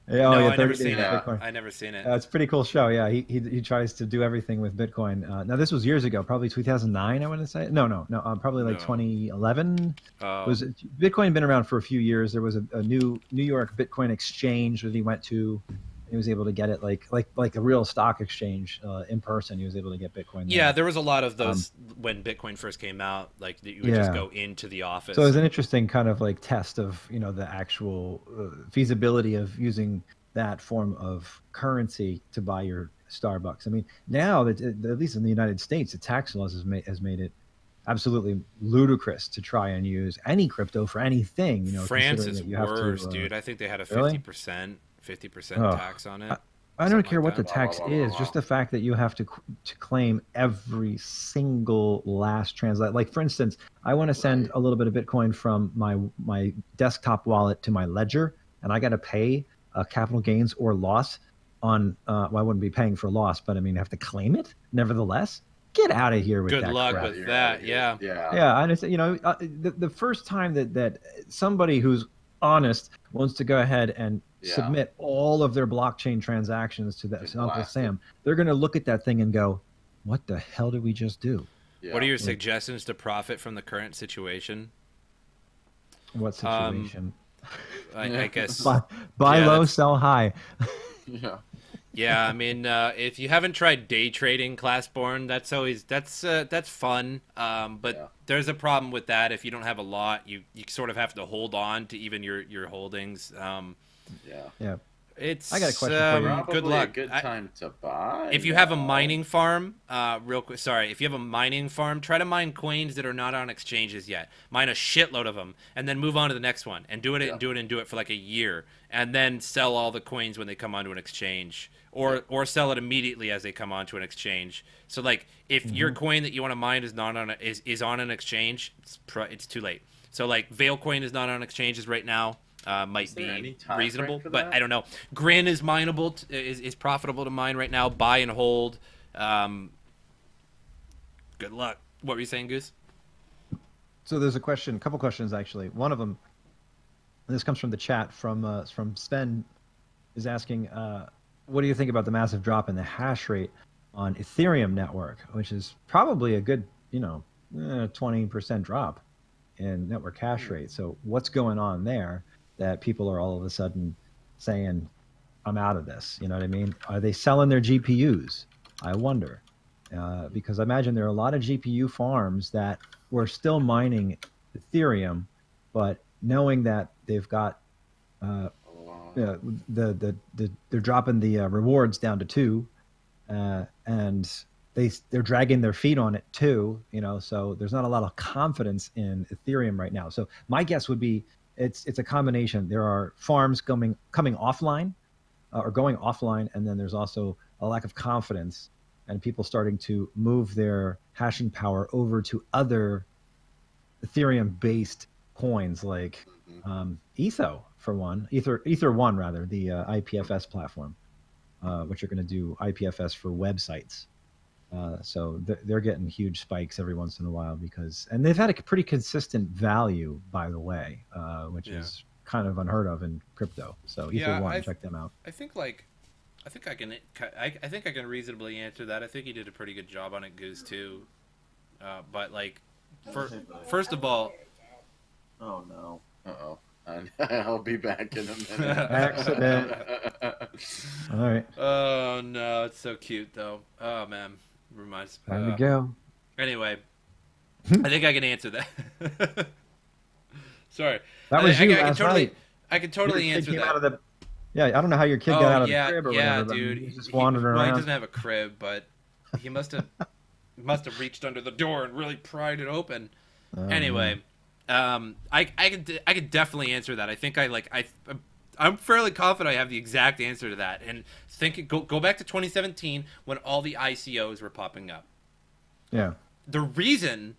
Yeah, No, I 30 never days seen of it. Bitcoin. I never seen it. It's a pretty cool show. Yeah, he tries to do everything with Bitcoin. Now this was years ago, probably 2009. I want to say no, probably like No. 2011. Bitcoin had been around for a few years. There was a new New York Bitcoin exchange that he went to. He was able to get it like a real stock exchange in person. He was able to get Bitcoin. Yeah, there was a lot of those when Bitcoin first came out. Like you would just go into the office. So it was an interesting kind of like test of the actual feasibility of using that form of currency to buy your Starbucks. I mean, now that at least in the United States, the tax laws has made it absolutely ludicrous to try and use any crypto for anything. France considering is that you have worse, to, dude. I think they had a really? 50% tax on it. I don't Something care like what the that. tax is, just the fact that you have to claim every single last transaction. Like, for instance, I want to send a little bit of Bitcoin from my desktop wallet to my ledger, and I got to pay capital gains or loss on, well, I wouldn't be paying for loss, but I mean, I have to claim it nevertheless. Get out of here with Good that luck crap. with that. Yeah. Yeah, I understand. The first time that somebody who's honest wants to go ahead and submit all of their blockchain transactions to Uncle Sam, they're going to look at that thing and go, "What the hell did we just do?" Yeah. What are your suggestions to profit from the current situation? What situation? I guess buy low, sell high. Yeah. Yeah, I mean, if you haven't tried day trading, Classborn, that's fun. But there's a problem with that. If you don't have a lot, you sort of have to hold on to even your holdings. Yeah. It's I got a question for you. Probably good luck. a good time to buy. If you have a mining farm, real quick, sorry. If you have a mining farm, try to mine coins that are not on exchanges yet. Mine a shitload of them, and then move on to the next one, and do it for like a year, and then sell all the coins when they come onto an exchange, or sell it immediately as they come onto an exchange. So like, if your coin that you want to mine is not on is on an exchange, it's too late. So like, Veilcoin is not on exchanges right now. Might be reasonable, but I don't know. Grin is mineable, is profitable to mine right now. Buy and hold. Good luck. What were you saying, Goose? So there's a couple questions actually. One of them, this comes from the chat from Sven, is asking, what do you think about the massive drop in the hash rate on Ethereum network, which is probably a good, 20% drop in network hash rate. So what's going on there that people are all of a sudden saying, I'm out of this? You know what I mean? Are they selling their GPUs? I wonder. Because I imagine there are a lot of GPU farms that were still mining Ethereum, but knowing that they've got they're dropping the rewards down to 2, and they're dragging their feet on it too. So there's not a lot of confidence in Ethereum right now. So my guess would be it's a combination. There are farms coming offline, or going offline, and then there's also a lack of confidence and people starting to move their hashing power over to other Ethereum-based coins like Etho, for one, Ether One rather, the IPFS platform, which are going to do IPFS for websites. So they're getting huge spikes every once in a while and they've had a pretty consistent value, by the way, which is kind of unheard of in crypto. So Ether One, check them out. I think I can reasonably answer that. I think you did a pretty good job on it, Goose, too. But first of all, oh no, I'll be back in a minute. Accident. All right. Oh no, it's so cute though. Oh man, reminds. Time to go. Anyway, I think I can answer that. Sorry, that was you last night. I can totally answer that. Yeah, I don't know how your kid got out of the crib or whatever. Yeah, dude. He's just wandering around. Well, he doesn't have a crib, but he must have reached under the door and really pried it open. Anyway, I could definitely answer that. I think I'm fairly confident I have the exact answer to that. And go back to 2017 when all the ICOs were popping up. Yeah. The reason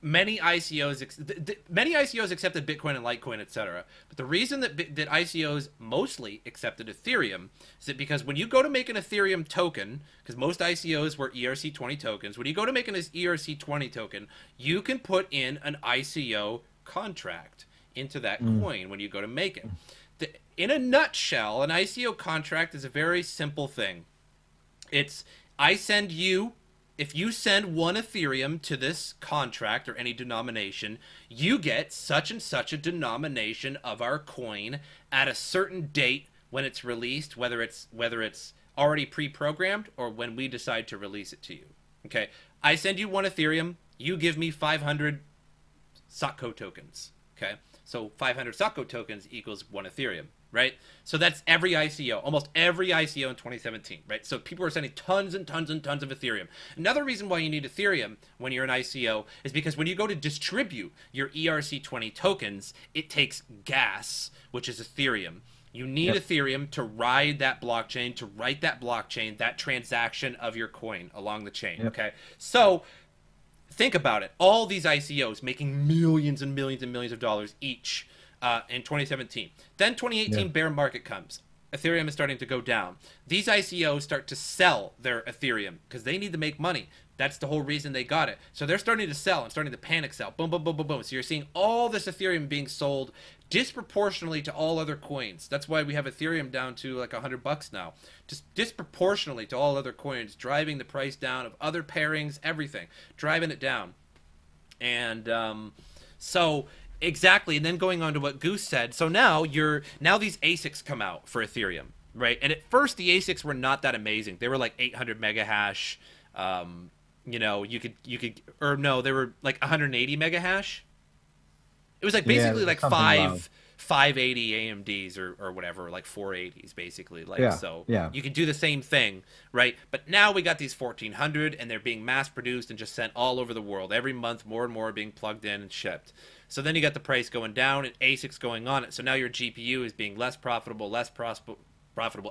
many ICOs accepted Bitcoin and Litecoin, etc. But the reason that ICOs mostly accepted Ethereum is that because when you go to make an Ethereum token, because most ICOs were ERC20 tokens, when you go to make an ERC20 token, you can put in an ICO contract into that coin when you go to make it. In a nutshell, an ICO contract is a very simple thing. If you send 1 Ethereum to this contract or any denomination, you get such and such a denomination of our coin at a certain date when it's released, whether it's already pre-programmed or when we decide to release it to you. Okay, I send you 1 Ethereum, you give me 500 SOTKO tokens. Okay, so 500 SOTKO tokens equals 1 Ethereum. Right? So that's every ICO, almost every ICO in 2017, right? So people are sending tons and tons and tons of Ethereum. Another reason why you need Ethereum when you're an ICO is because when you go to distribute your ERC20 tokens, it takes gas, which is Ethereum. You need Ethereum to ride that blockchain, to write that blockchain, that transaction of your coin along the chain, okay? So think about it. All these ICOs making millions and millions and millions of dollars each in 2017. Then 2018 bear market comes. Ethereum is starting to go down. These ICOs start to sell their Ethereum because they need to make money. That's the whole reason they got it. So they're starting to sell and starting to panic sell. Boom, boom, boom, boom, boom. So you're seeing all this Ethereum being sold disproportionately to all other coins. That's why we have Ethereum down to like $100 now. Just disproportionately to all other coins, driving the price down of other pairings, everything, driving it down. And so exactly, and then going on to what Goose said. So now these ASICs come out for Ethereum, right? And at first the ASICs were not that amazing. They were like 800 mega hash. They were like 180 mega hash. It was like basically like 580 AMDs or whatever, like 480s basically. You can do the same thing, right? But now we got these 1400 and they're being mass produced and just sent all over the world. Every month more and more are being plugged in and shipped. So then you got the price going down and ASICs going on it. So now your GPU is being less profitable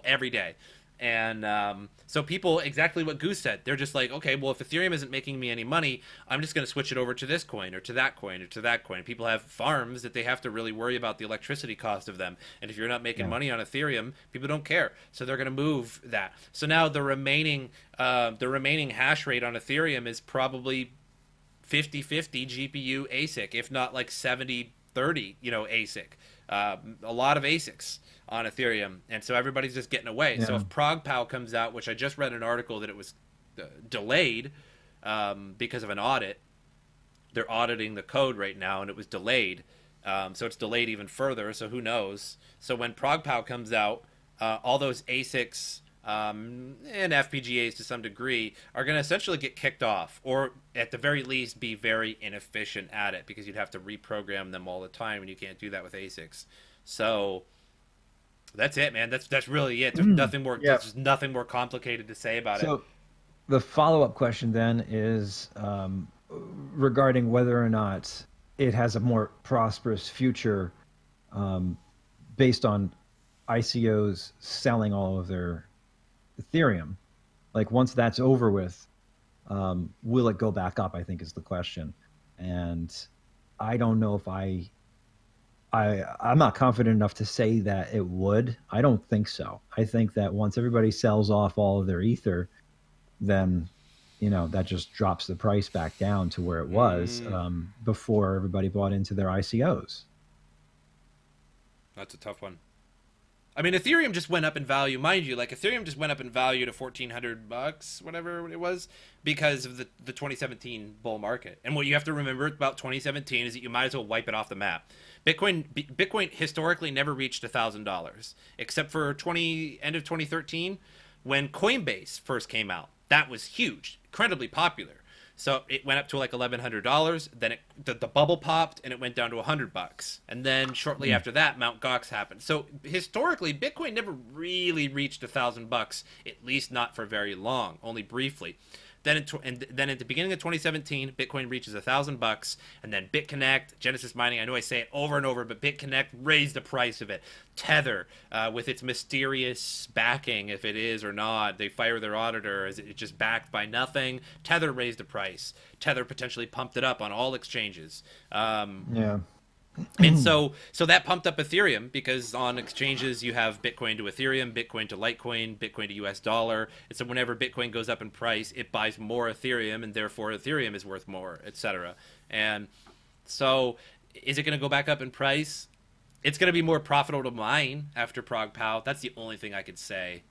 every day. And so people, exactly what Goose said, they're just like, okay, well, if Ethereum isn't making me any money, I'm just going to switch it over to this coin or to that coin or to that coin. People have farms that they have to really worry about the electricity cost of them. And if you're not making money on Ethereum, people don't care. So they're going to move that. So now the remaining hash rate on Ethereum is probably 50-50 GPU ASIC, if not like 70-30, ASIC. A lot of ASICs. on Ethereum, and so everybody's just getting away. So Yeah. if ProgPow comes out, which I just read an article that it was delayed because of an audit. They're auditing the code right now, and it was delayed. So it's delayed even further, so who knows. So when ProgPow comes out, all those ASICs and FPGAs to some degree are going to essentially get kicked off, or at the very least be very inefficient at it, because you'd have to reprogram them all the time, and you can't do that with ASICs. So that's it, man. That's really it. There's nothing more. Yeah. There's nothing more complicated to say about it. So the follow-up question then is regarding whether or not it has a more prosperous future based on ICOs selling all of their Ethereum. Like once that's over with, will it go back up, I think is the question. And I don't know if I'm not confident enough to say that it would. I don't think so. I think that once everybody sells off all of their Ether, then that just drops the price back down to where it was before everybody bought into their ICOs. That's a tough one. I mean, Ethereum just went up in value, mind you. Like Ethereum just went up in value to $1,400, whatever it was, because of the 2017 bull market. And what you have to remember about 2017 is that you might as well wipe it off the map. Bitcoin historically never reached $1,000, except for end of 2013 when Coinbase first came out. That was huge, incredibly popular. So it went up to like $1,100. Then the bubble popped and it went down to $100. And then shortly after that, Mt. Gox happened. So historically, Bitcoin never really reached $1,000, at least not for very long, only briefly. Then at the beginning of 2017, Bitcoin reaches $1,000, and then BitConnect, Genesis Mining. I know I say it over and over, but BitConnect raised the price of it. Tether, with its mysterious backing, if it is or not, they fire their auditor. Is it just backed by nothing? Tether raised the price. Tether potentially pumped it up on all exchanges. Yeah. And so that pumped up Ethereum, because on exchanges you have Bitcoin to Ethereum, Bitcoin to Litecoin, Bitcoin to US dollar. And so whenever Bitcoin goes up in price, it buys more Ethereum, and therefore Ethereum is worth more, etc. And so is it going to go back up in price? It's going to be more profitable to mine after ProgPow. That's the only thing I could say.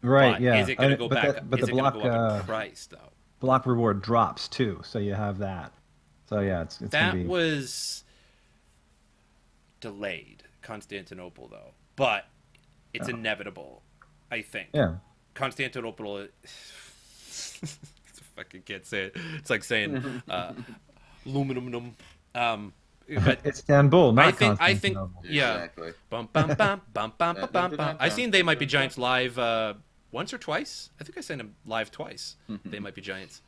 Right, but yeah. is it going to go back up? But Is the it going block, to go up in price, though? block reward drops too, so you have that. So yeah, it's that gonna be... was delayed, Constantinople, though, but it's inevitable, I think. Yeah. Constantinople I fucking can't say it. It's like saying aluminum. But Istanbul, not I think Constantinople. yeah. Exactly. Bum, bum, bum, bum, bum, bum, bum, bum. I seen They Might Be Giants live once or twice. I think I seen them live twice. They Might Be Giants.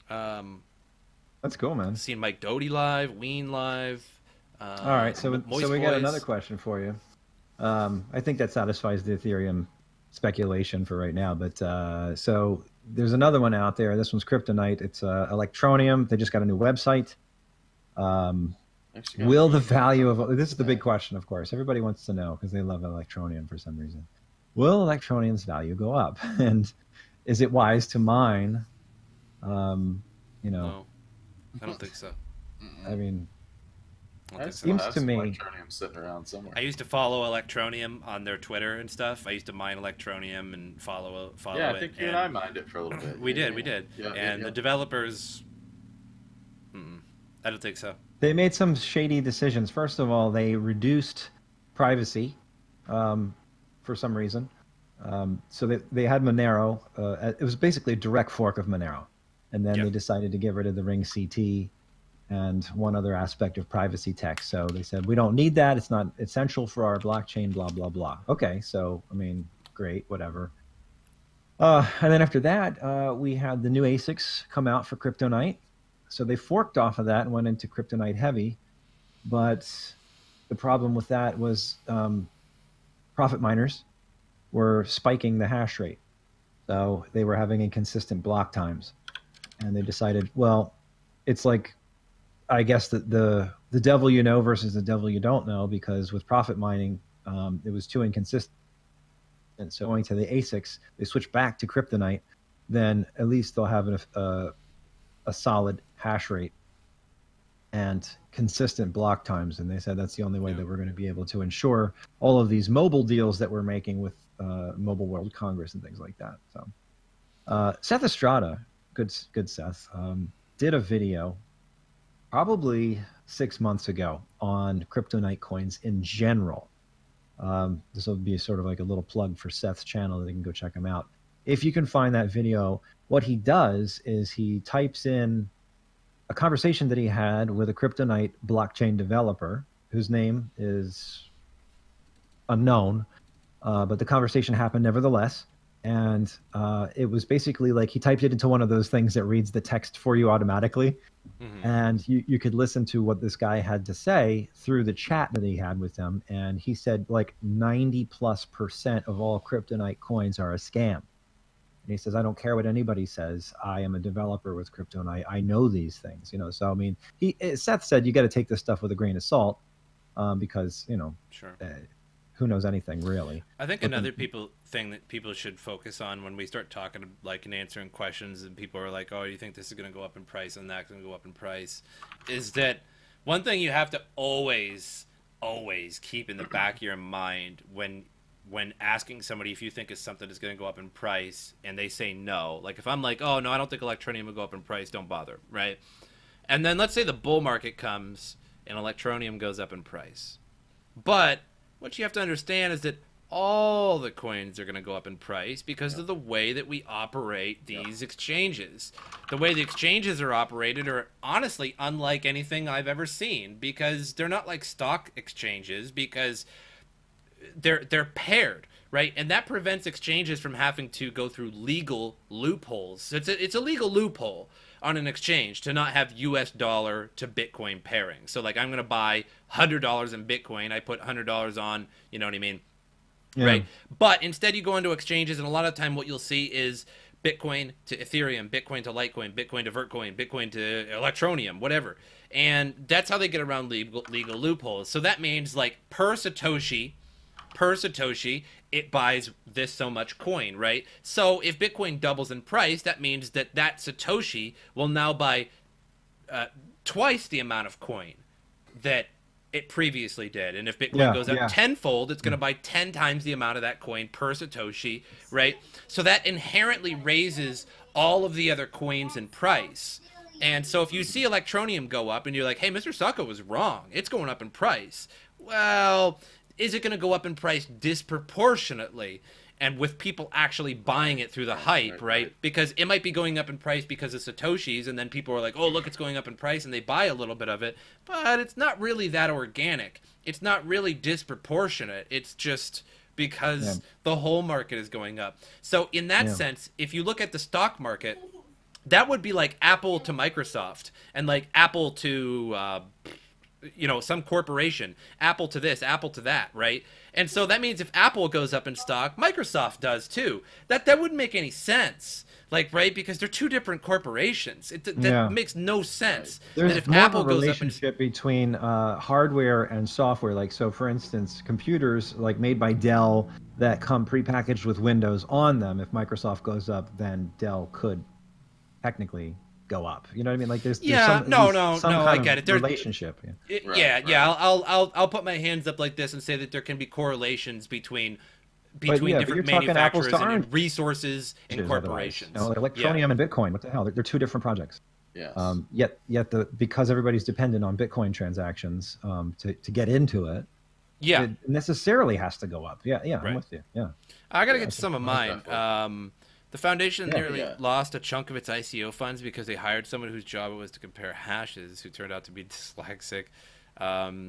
That's cool, man. Seen Mike Doty live, Ween live. All right, so Moist we got Boys. another question for you. I think that satisfies the Ethereum speculation for right now. But so there's another one out there. This one's Kryptonite. It's Electroneum. They just got a new website. Will the value of this is the big question, of course. Everybody wants to know because they love Electroneum for some reason. Will Electroneum's value go up? And is it wise to mine? No, I don't think so. I mean, It seems to me- Electroneum sitting around somewhere. I used to follow Electroneum on their Twitter and stuff. I used to mine Electroneum and follow Yeah, it. I think you and I mined it for a little bit. We did. Yeah, And the developers, I don't think so. they made some shady decisions. First of all, they reduced privacy for some reason. So they had Monero. It was basically a direct fork of Monero. And then they decided to get rid of the Ring CT and one other aspect of privacy tech. So they said, we don't need that. It's not essential for our blockchain, blah, blah, blah. Okay, so, I mean, great, whatever. And then after that, we had the new ASICs come out for Kryptonite. So they forked off of that and went into Kryptonite Heavy. But the problem with that was profit miners were spiking the hash rate. So they were having inconsistent block times. And they decided, well, it's like, I guess, the devil you know versus the devil you don't know, because with profit mining, it was too inconsistent. And so going to the ASICs, they switch back to Kryptonite, then at least they'll have a solid hash rate. and consistent block times. And they said that's the only way Yeah. that we're going to be able to ensure all of these mobile deals that we're making with Mobile World Congress and things like that. So Seth Estrada, good Seth, did a video probably 6 months ago on Kryptonite coins in general. This will be sort of like a little plug for Seth's channel that you can go check him out. If you can find that video, what he does is he types in a conversation that he had with a Kryptonite blockchain developer whose name is unknown, but the conversation happened nevertheless. And it was basically like he typed it into one of those things that reads the text for you automatically. Mm-hmm. And you could listen to what this guy had to say through the chat that he had with them. And he said like 90+% of all Kryptonite coins are a scam. And he says, I don't care what anybody says. I am a developer with crypto, and I know these things, you know. So I mean, Seth said you got to take this stuff with a grain of salt, because you know, Sure. Who knows anything really. I think another thing that people should focus on when we start talking like and answering questions, and people are like, "Oh, you think this is going to go up in price and that's going to go up in price," is that one thing you have to always keep in the back of your mind when asking somebody if you think something is going to go up in price and they say no. Like if I'm like, oh no, I don't think Electroneum will go up in price, don't bother, right? And then let's say the bull market comes and Electroneum goes up in price. But what you have to understand is that all the coins are going to go up in price because of the way that we operate these exchanges. The way the exchanges are operated are honestly unlike anything I've ever seen, because they're not like stock exchanges, because they're paired, right? And that prevents exchanges from having to go through legal loopholes. It's a legal loophole on an exchange to not have US dollar to Bitcoin pairing. So like I'm going to buy $100 in Bitcoin, I put $100 on, you know what I mean? Yeah. Right? But instead you go into exchanges, and a lot of the time what you'll see is Bitcoin to Ethereum, Bitcoin to Litecoin, Bitcoin to Vertcoin, Bitcoin to Electroneum, whatever. And that's how they get around legal loopholes. So that means like per Satoshi, it buys this so much coin, right? So if Bitcoin doubles in price, that means that Satoshi will now buy twice the amount of coin that it previously did. And if Bitcoin goes up tenfold, it's going to buy 10 times the amount of that coin per Satoshi, right? So that inherently raises all of the other coins in price. And so if you see Electroneum go up and you're like, hey, MrSotko was wrong, it's going up in price. Well, is it going to go up in price disproportionately and with people actually buying it through the hype, right? Because it might be going up in price because of Satoshis, and then people are like, oh, look, it's going up in price, and they buy a little bit of it. But it's not really that organic. It's not really disproportionate. It's just because the whole market is going up. So in that sense, if you look at the stock market, that would be like Apple to Microsoft, and like Apple to you know, some corporation, Apple to this, Apple to that, right? And so that means if Apple goes up in stock, Microsoft does too. That wouldn't make any sense, like, right? Because they're two different corporations. That makes no sense. There's that if more Apple of a goes relationship between hardware and software. Like, so for instance, computers like made by Dell that come prepackaged with Windows on them, if Microsoft goes up, then Dell could technically go up. You know what I mean? Like there's some I get it. There's relationship. I'll put my hands up like this and say that there can be correlations between different manufacturers and resources and corporations. You know, like Electroneum and Bitcoin. What the hell? They're two different projects. Yes. Yet because everybody's dependent on Bitcoin transactions to get into it. Yeah. It necessarily has to go up. Yeah. Right. I'm with you. Yeah. I got to get to some of mine. The foundation nearly lost a chunk of its ICO funds because they hired someone whose job it was to compare hashes, who turned out to be dyslexic.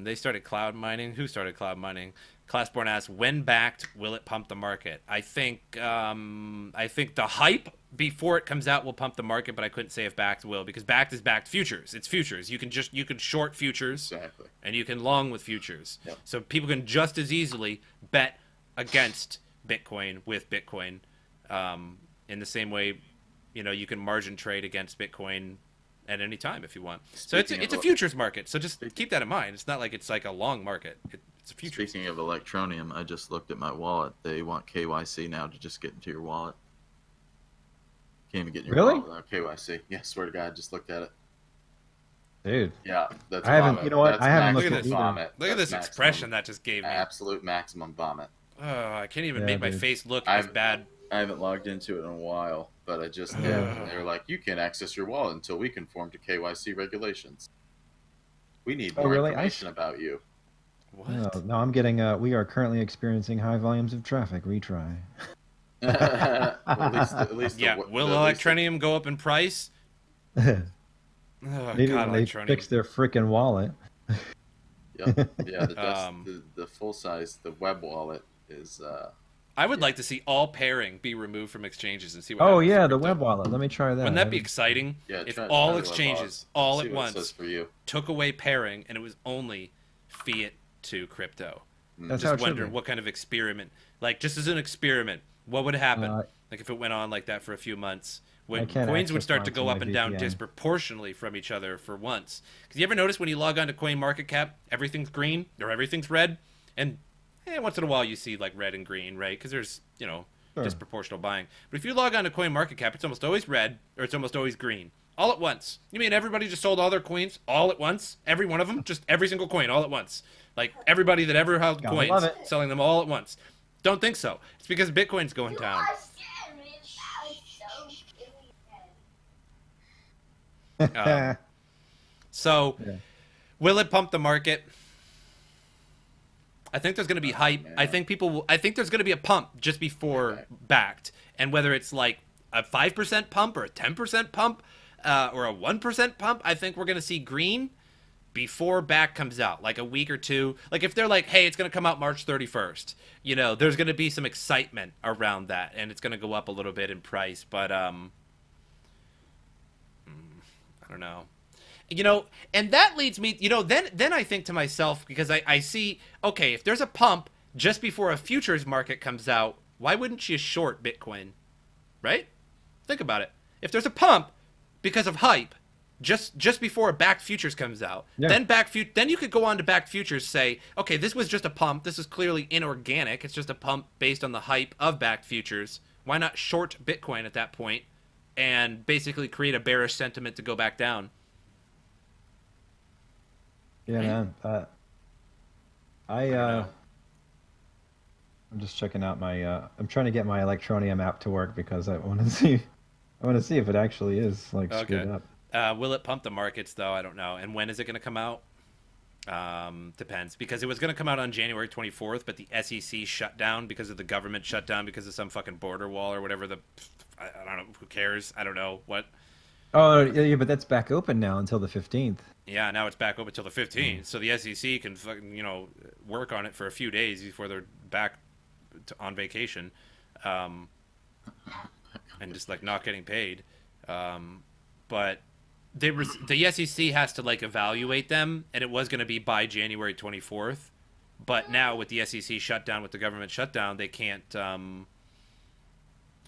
They started cloud mining. Who started cloud mining? Classborn asks, when Bakkt will it pump the market? I think the hype before it comes out will pump the market, but I couldn't say if Bakkt will, because Bakkt is backed futures. It's futures. You can short futures, and you can long with futures. Yep. So people can just as easily bet against Bitcoin with Bitcoin. In the same way, you know, you can margin trade against Bitcoin at any time if you want. So it's a futures market. So just keep that in mind. It's not like it's like a long market. It's a futures. Speaking of Electroneum, I just looked at my wallet. They want KYC now to just get into your wallet. Can't even get in your wallet without KYC. Yeah, swear to God, I just looked at it. Dude, Yeah, that's I haven't. vomit. You know what? That's I haven't Look at looked this. at either. vomit. Look at That's this expression that just gave me. Absolute maximum vomit. Oh, I can't even Yeah, make my dude. face look as I've- bad. I haven't logged into it in a while, but I just did. Yeah. They're like, you can't access your wallet until we conform to KYC regulations. We need Oh, more really? information about you. What? No, I'm getting. We are currently experiencing high volumes of traffic. Retry. Well, at least Yeah. Will Electroneum go up in price? Maybe Oh, when God, they Electroneum. fix their freaking wallet. Yep. Yeah, Um, the full size, the web wallet is. I would like to see all pairing be removed from exchanges and see what. Oh happens yeah, to the crypto. web wallet. Let me try that. Wouldn't that be exciting? Yeah, if try all the web exchanges wallet. all See at what it says once for you. took away pairing and it was only fiat to crypto. That's how Just it should wondering be. what kind of experiment, like just as an experiment, what would happen? Uh, Like if it went on like that for a few months, when I can't coins would access start to mine go through up my and down VPN. disproportionately from each other for once. Because you ever notice when you log on to CoinMarketCap, everything's green or everything's red, and once in a while you see like red and green, right? Because there's Sure. disproportional buying. But if you log on to CoinMarketCap, it's almost always red or it's almost always green. All at once. You mean everybody just sold all their coins all at once? Every one of them? Just every single coin all at once. Like everybody that ever held Gotta coins, love it. selling them all at once. Don't think so. It's because Bitcoin's going down. So, Yeah. will it pump the market? I think there's going to be hype. man. I think there's going to be a pump just before Okay. Bakkt, and whether it's like a 5% pump or a 10% pump or a 1% pump, I think we're going to see green before Bakkt comes out, like a week or two. Like if they're like, hey, it's going to come out March 31st, there's going to be some excitement around that, and it's going to go up a little bit in price. But I don't know. And that leads me, then I think to myself, because I see, okay, if there's a pump just before a futures market comes out, why wouldn't you short Bitcoin? Right? Think about it. If there's a pump because of hype, just before a Bakkt futures comes out, Yeah. then you could go on to Bakkt futures, say, okay, this was just a pump. This is clearly inorganic. It's just a pump based on the hype of Bakkt futures. Why not short Bitcoin at that point and basically create a bearish sentiment to go back down? Yeah, man. know. I'm just checking out my. I'm trying to get my Electroneum app to work because I want to see. I want to see if it actually is like screwed Okay. up. Will it pump the markets, though? I don't know. And when is it going to come out? Depends. Because it was going to come out on January 24th, but the SEC shut down because of the government shutdown because of some fucking border wall or whatever. I don't know. Who cares? I don't know. What? Oh yeah, but that's back open now until the 15th. Yeah, now it's back open till the 15th. So the SEC can fucking, work on it for a few days before they're back on vacation. And just like not getting paid. But the SEC has to like evaluate them, and it was going to be by January 24th. But now with the SEC shutdown, with the government shutdown, they can't.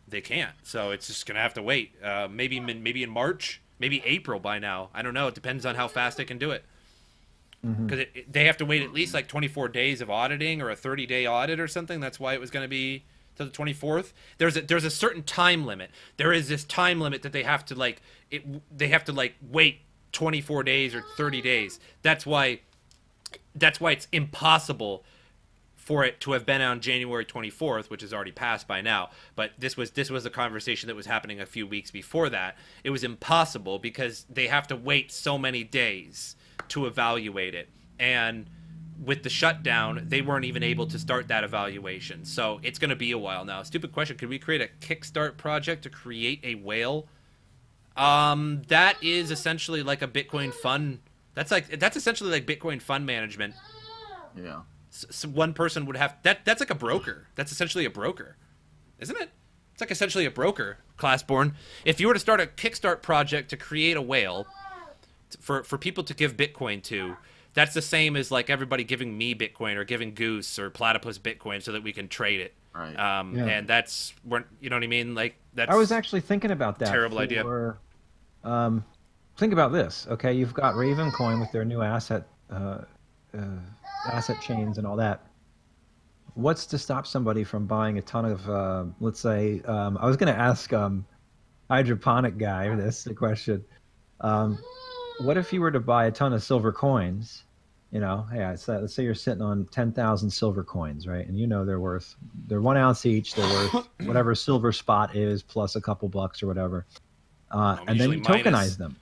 They can't. So it's just going to have to wait. Maybe in March, maybe April by now. I don't know. It depends on how fast they can do it. Because they have to wait at least like 24 days of auditing or a 30-day audit or something. That's why it was going to be to the 24th. There's a certain time limit. There is this time limit that they have to wait 24 days or 30 days. That's why it's impossible for it to have been on January 24th, which is already passed by now. But this was a conversation that was happening a few weeks before that. It was impossible because they have to wait so many days to evaluate it. And with the shutdown, they weren't even able to start that evaluation. So it's going to be a while now. Stupid question. Could we create a Kickstart project to create a whale? That is essentially like a Bitcoin fund. That's essentially like Bitcoin fund management. Yeah. So one person would have that's like a broker. That's essentially a broker, isn't it? It's like essentially a broker, Classborn. If you were to start a Kickstart project to create a whale for people to give Bitcoin to, that's the same as like everybody giving me Bitcoin or giving Goose or Platypus Bitcoin so that we can trade it. Right. Yeah. And that's, you know what I mean? Like that's. I was actually thinking about that. Terrible idea. Think about this. Okay, you've got Ravencoin with their new asset chains and all that. What's to stop somebody from buying a ton of, let's say, I was going to ask Hydroponic guy the question. what if you were to buy a ton of silver coins? You know, hey, let's say you're sitting on 10,000 silver coins, right? And you know they're 1 ounce each. They're worth whatever silver spot is plus a couple bucks or whatever. And then usually you tokenize minus. them.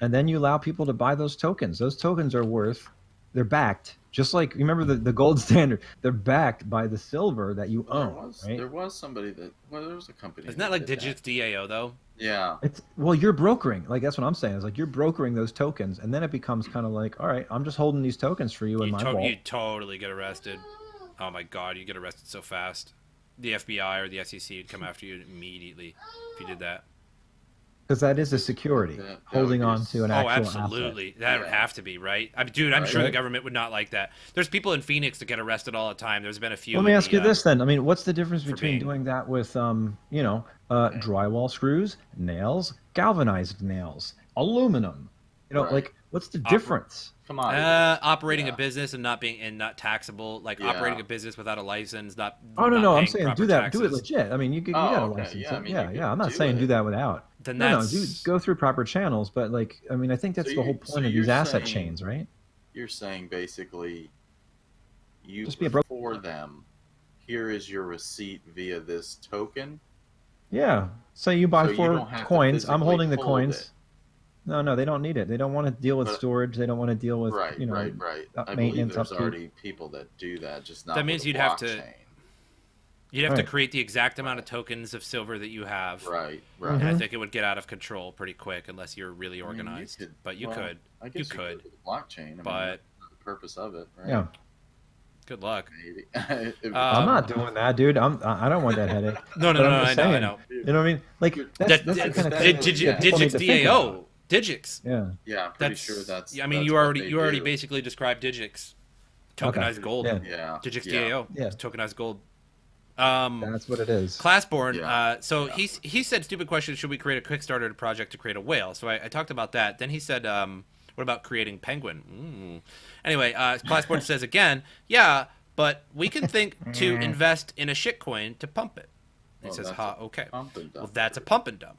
And then you allow people to buy those tokens. Those tokens are worth, they're backed. Just like, remember the gold standard, they're backed by the silver that you own, right? There was somebody that, well, there was a company. Isn't that like Digits DAO though? Yeah. Well, you're brokering. Like, that's what I'm saying. It's like you're brokering those tokens, and then it becomes kind of like, all right, I'm just holding these tokens for you in my vault. You totally get arrested. Oh my god, you get arrested so fast. The FBI or the SEC would come after you immediately if you did that. Because that is a security, holding on to an actual absolutely. asset. That would have to be, right? I mean, dude, I'm sure the government would not like that. There's people in Phoenix that get arrested all the time. There's been a few. Let me ask you this then. I mean, what's the difference between doing that with, drywall screws, nails, galvanized nails, aluminum? You know, like, what's the difference? Come on. Operating a business and not taxable, like operating a business without a license, not. Oh no, not no, paying I'm saying proper do that, taxes. do it legit. I mean, you got a license. Yeah, I'm not saying do that without. Then no, dude, go through proper channels. But like, I mean, I think that's the whole point of these asset chains, right? You're saying basically, you just be for them. Here is your receipt via this token. Yeah. So you buy 4 coins. I'm holding the coins. No, they don't need it. They don't want to deal with storage. They don't want to deal with right. I maintenance. There's already people that do that. Just not. That means you'd have to. You'd have Right. to create the exact amount of tokens of silver that you have. Right. And I think it would get out of control pretty quick unless you're really organized. I mean, but you could. I guess you could. Blockchain. I mean, but that's the purpose of it, right? Yeah. Good luck. Maybe. I'm not doing that, dude. I don't want that headache. No, I know. You know what I mean? Like that's the kind of thing that Digits people need to think DAO. about. Digits. Yeah. Yeah, I'm pretty sure that's. I mean, that's you what already they do. basically described Digits. Tokenized gold. Yeah. Digits yeah. DAO. Yeah. It's tokenized gold. That's what it is. Classborn. So he said, stupid question. Should we create a Kickstarter project to create a whale? So I talked about that. Then he said, what about creating penguin? Anyway, Classborn says again, yeah, but we can think to invest in a shitcoin to pump it. He says, okay. Well, that's a pump and dump.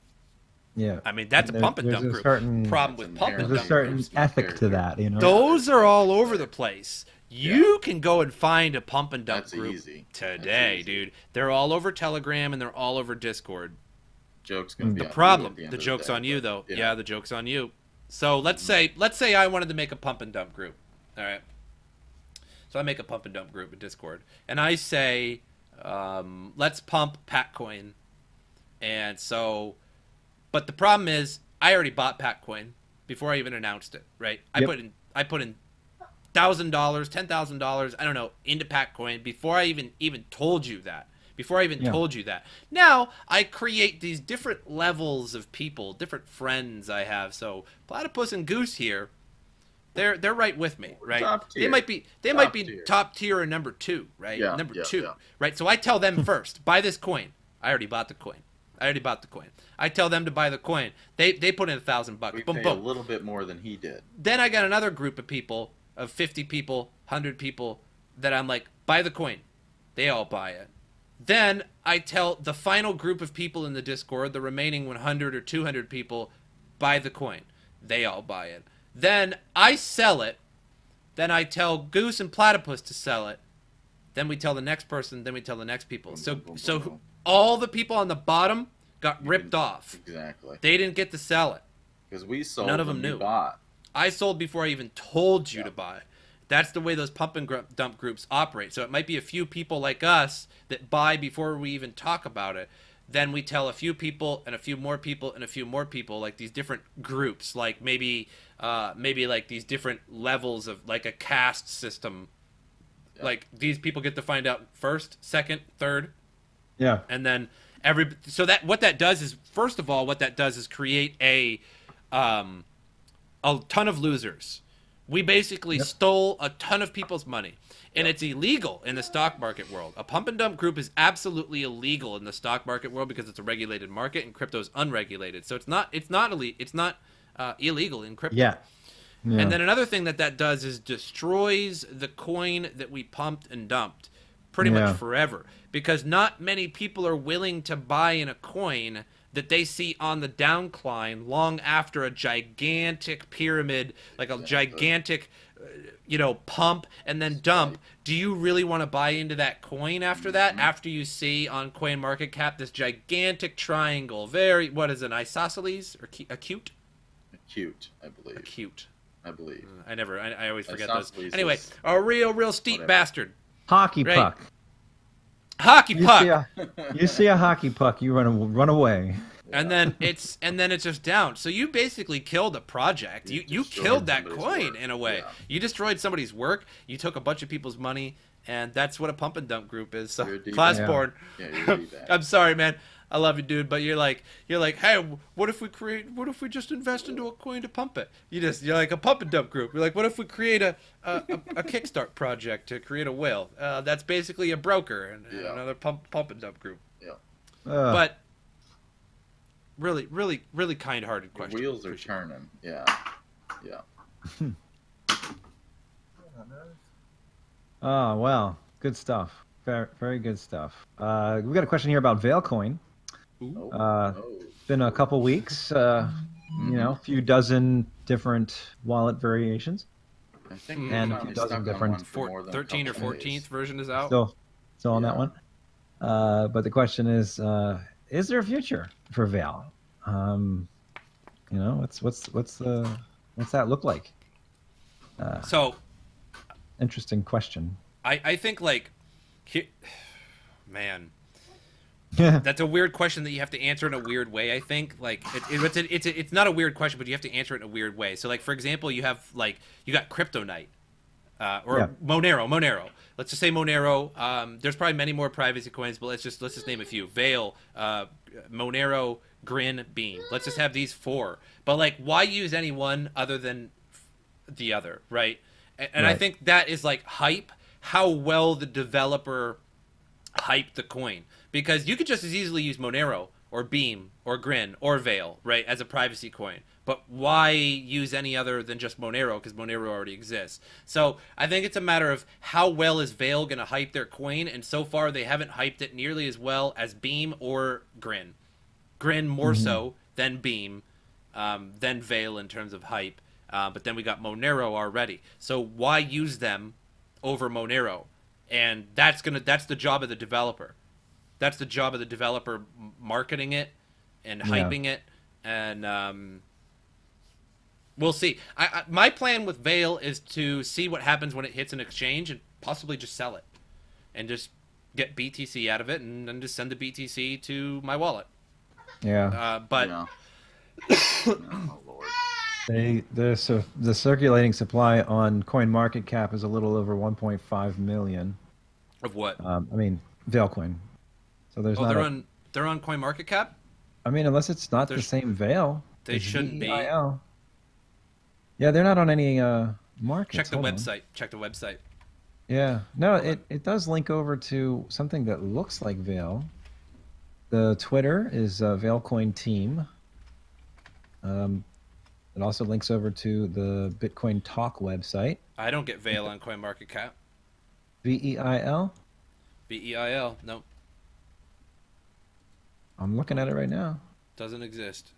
Yeah. I mean, that's a pump and dump group. Problem with pump and dump There's a certain groups. ethic to that, you know. Those are all over the place. You can go and find a pump and dump group today, dude. They're all over Telegram and they're all over Discord. Joke's gonna be the problem. The joke's on you, though. Yeah, the joke's on you. So let's say I wanted to make a pump and dump group. All right. So I make a pump and dump group in Discord, and I say, let's pump Patcoin. And so, but the problem is, I already bought Patcoin before I even announced it. Right? Yep. I put in $1,000, $10,000, I don't know, into Patcoin before I even told you that. Before I even told you that. Now, I create these different levels of people, different friends I have. So, Platypus and Goose here, they're right with me, right? They might be top tier or number 2, right? Yeah, number 2, right? So I tell them first, buy this coin. I already bought the coin. I tell them to buy the coin. They put in $1,000. We Boom, pay boom. a little bit more than he did. Then I got another group of people, of 50 people, 100 people, that I'm like, buy the coin. They all buy it. Then I tell the final group of people in the Discord, the remaining 100 or 200 people, buy the coin. They all buy it. Then I sell it. Then I tell Goose and Platypus to sell it. Then we tell the next person. Then we tell the next people. So all the people on the bottom got ripped off. Exactly. They didn't get to sell it. Because we sold. None of them knew. Bought. I sold before I even told you to buy. That's the way those pump and dump groups operate. So it might be a few people like us that buy before we even talk about it. Then we tell a few people and a few more people and a few more people, like these different groups, like maybe like these different levels of like a caste system. Yeah. Like these people get to find out first, second, third. Yeah. And then what that does is, first of all, what that does is create a ton of losers. We basically stole a ton of people's money, and it's illegal in the stock market world. A pump and dump group is absolutely illegal in the stock market world because it's a regulated market and crypto is unregulated. So it's not illegal in crypto. Yeah. And then another thing that does is destroys the coin that we pumped and dumped pretty much forever, because not many people are willing to buy in a coin that they see on the downcline long after a gigantic pyramid, like a gigantic, pump and then dump. Do you really want to buy into that coin after that? After you see on CoinMarketCap this gigantic triangle, what is it, isosceles or acute? Acute, I believe. Acute. I believe. I always forget those. Isosceles Anyway, is a real steep whatever. bastard. Hockey Right. puck. Hockey puck. You see a hockey puck, you run away. And then it's just down. So you basically killed a project. You killed that coin work. in a way. Yeah. You destroyed somebody's work. You took a bunch of people's money, and that's what a pump and dump group is. So You're a D-bag. Classborn. Yeah, you're a D-bag. I'm sorry, man. I love you, dude, but you're like, hey, what if we just invest into a coin to pump it? You're like a pump and dump group. You're like, what if we create a Kickstart project to create a whale? That's basically a broker and another pump and dump group. Yeah. But really kind-hearted Your question. wheels are Appreciate it. turning. Yeah. Yeah. Oh, well, good stuff. Very, very good stuff. We've got a question here about Veilcoin. Ooh. It's been a couple weeks, a few dozen different wallet variations. I think And we're a few finally dozen stuck on different- one for more than a 13 or couple 14th days. version is out. Still on that Yeah. one. But the question is there a future for Veil? What's that look like? So Interesting question. I think man, Yeah. that's a weird question that you have to answer in a weird way. I think it's not a weird question, but you have to answer it in a weird way. So for example, you have you got Kryptonite. Or Monero. Let's just say Monero. There's probably many more privacy coins, but let's just name a few. Veil, Monero, Grin, Beam. Let's just have these 4. But why use any one other than the other, right? And I Right. think that is hype. How well the developer hyped the coin, because you could just as easily use Monero or Beam or Grin or Veil, right, as a privacy coin. But why use any other than just Monero? Because Monero already exists. So I think it's a matter of how well is Veil going to hype their coin, and so far they haven't hyped it nearly as well as Beam or Grin. Grin more so than Beam, than Veil in terms of hype. But then we got Monero already. So why use them over Monero? And that's the job of the developer. That's the job of the developer, marketing it and hyping it. And we'll see. My plan with Veil is to see what happens when it hits an exchange and possibly just sell it. And just get BTC out of it and then just send the BTC to my wallet. Yeah. But Yeah. Oh, Lord. The circulating supply on CoinMarketCap is a little over 1.5 million. of what? Veilcoin. So there's not. They're on CoinMarketCap? Unless it's not the There's- same Veil. They It's shouldn't be. VEIL. Yeah, they're not on any markets. Check the Hold on. website. Check the website. Yeah. No, it does link over to something that looks like Veil. The Twitter is Veilcoin Team. It also links over to the Bitcoin Talk website. I don't get Veil on CoinMarketCap. VEIL. VEIL. Nope. I'm looking at it right now. Doesn't exist.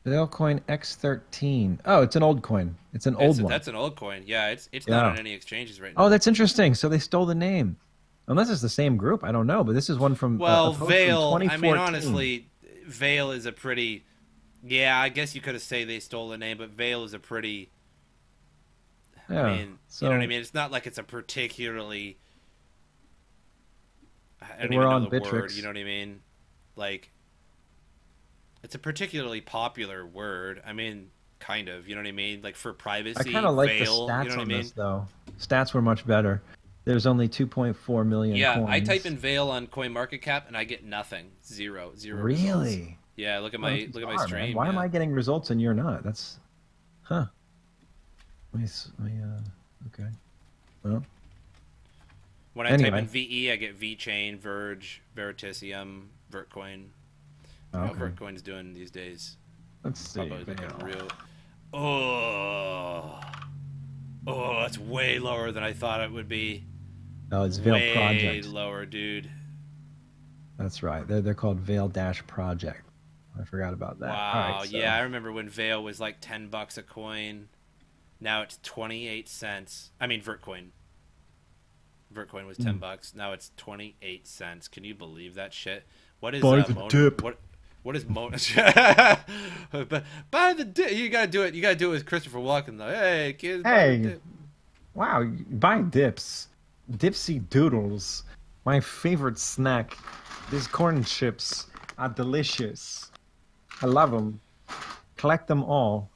Veilcoin X13. Oh, it's an old coin. It's an old one. That's an old coin. Yeah, it's Yeah. not on any exchanges right now. Oh, that's interesting. So they stole the name. Unless it's the same group, I don't know. But this is one from Well, a post from Veil, 2014. honestly, Veil is a pretty... Yeah, I guess you could have said they stole the name, but Veil is a pretty... Yeah. you know what I mean? It's not like it's a particularly... I don't We're even on know the word, Bittrex. you know what I mean? It's a particularly popular word. Kind of, you know what I mean? For privacy, I kind of like Veil, the stats you know what I on mean? this, though. Stats were much better. There's only 2.4 million Yeah, coins. I type in Veil on CoinMarketCap and I get nothing. Zero results. Really? Yeah, look at Oh, my that's look at my bizarre, stream. man. Why am yeah. I getting results and you're not? That's, huh? Okay. Well, When I type Anyway. in VE, I get VeChain, Verge, Veritasium, Vertcoin. How okay. Vertcoin's doing these days? Let's see. Probably looking Veil. real. Oh, that's way lower than I thought it would be. Oh, it's Veil way Project. lower, dude. That's right. They're called Veil Dash Project. I forgot about that. Wow. All right, so. Yeah, I remember when Veil was like $10 a coin. Now it's 28 cents. I mean, Vertcoin. Vertcoin was $10. Now it's 28 cents. Can you believe that shit? What is Buy the dip. What is Buy the dip. You gotta do it. You gotta do it with Christopher Walken though. Hey kids. Buy the dip. Wow, buy dips. Dipsy Doodles. My favorite snack. These corn chips are delicious. I love them. Collect them all.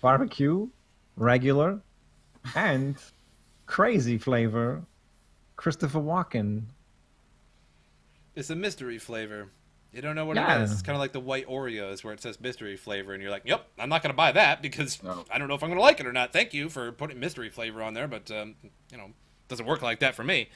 Barbecue, regular, and crazy flavor. Christopher Walken. It's a mystery flavor. You don't know what it is. It's kind of like the white Oreos where it says mystery flavor, and you're like, "Yep, I'm not gonna buy that because I don't know if I'm gonna like it or not." Thank you for putting mystery flavor on there, but you know, it doesn't work like that for me.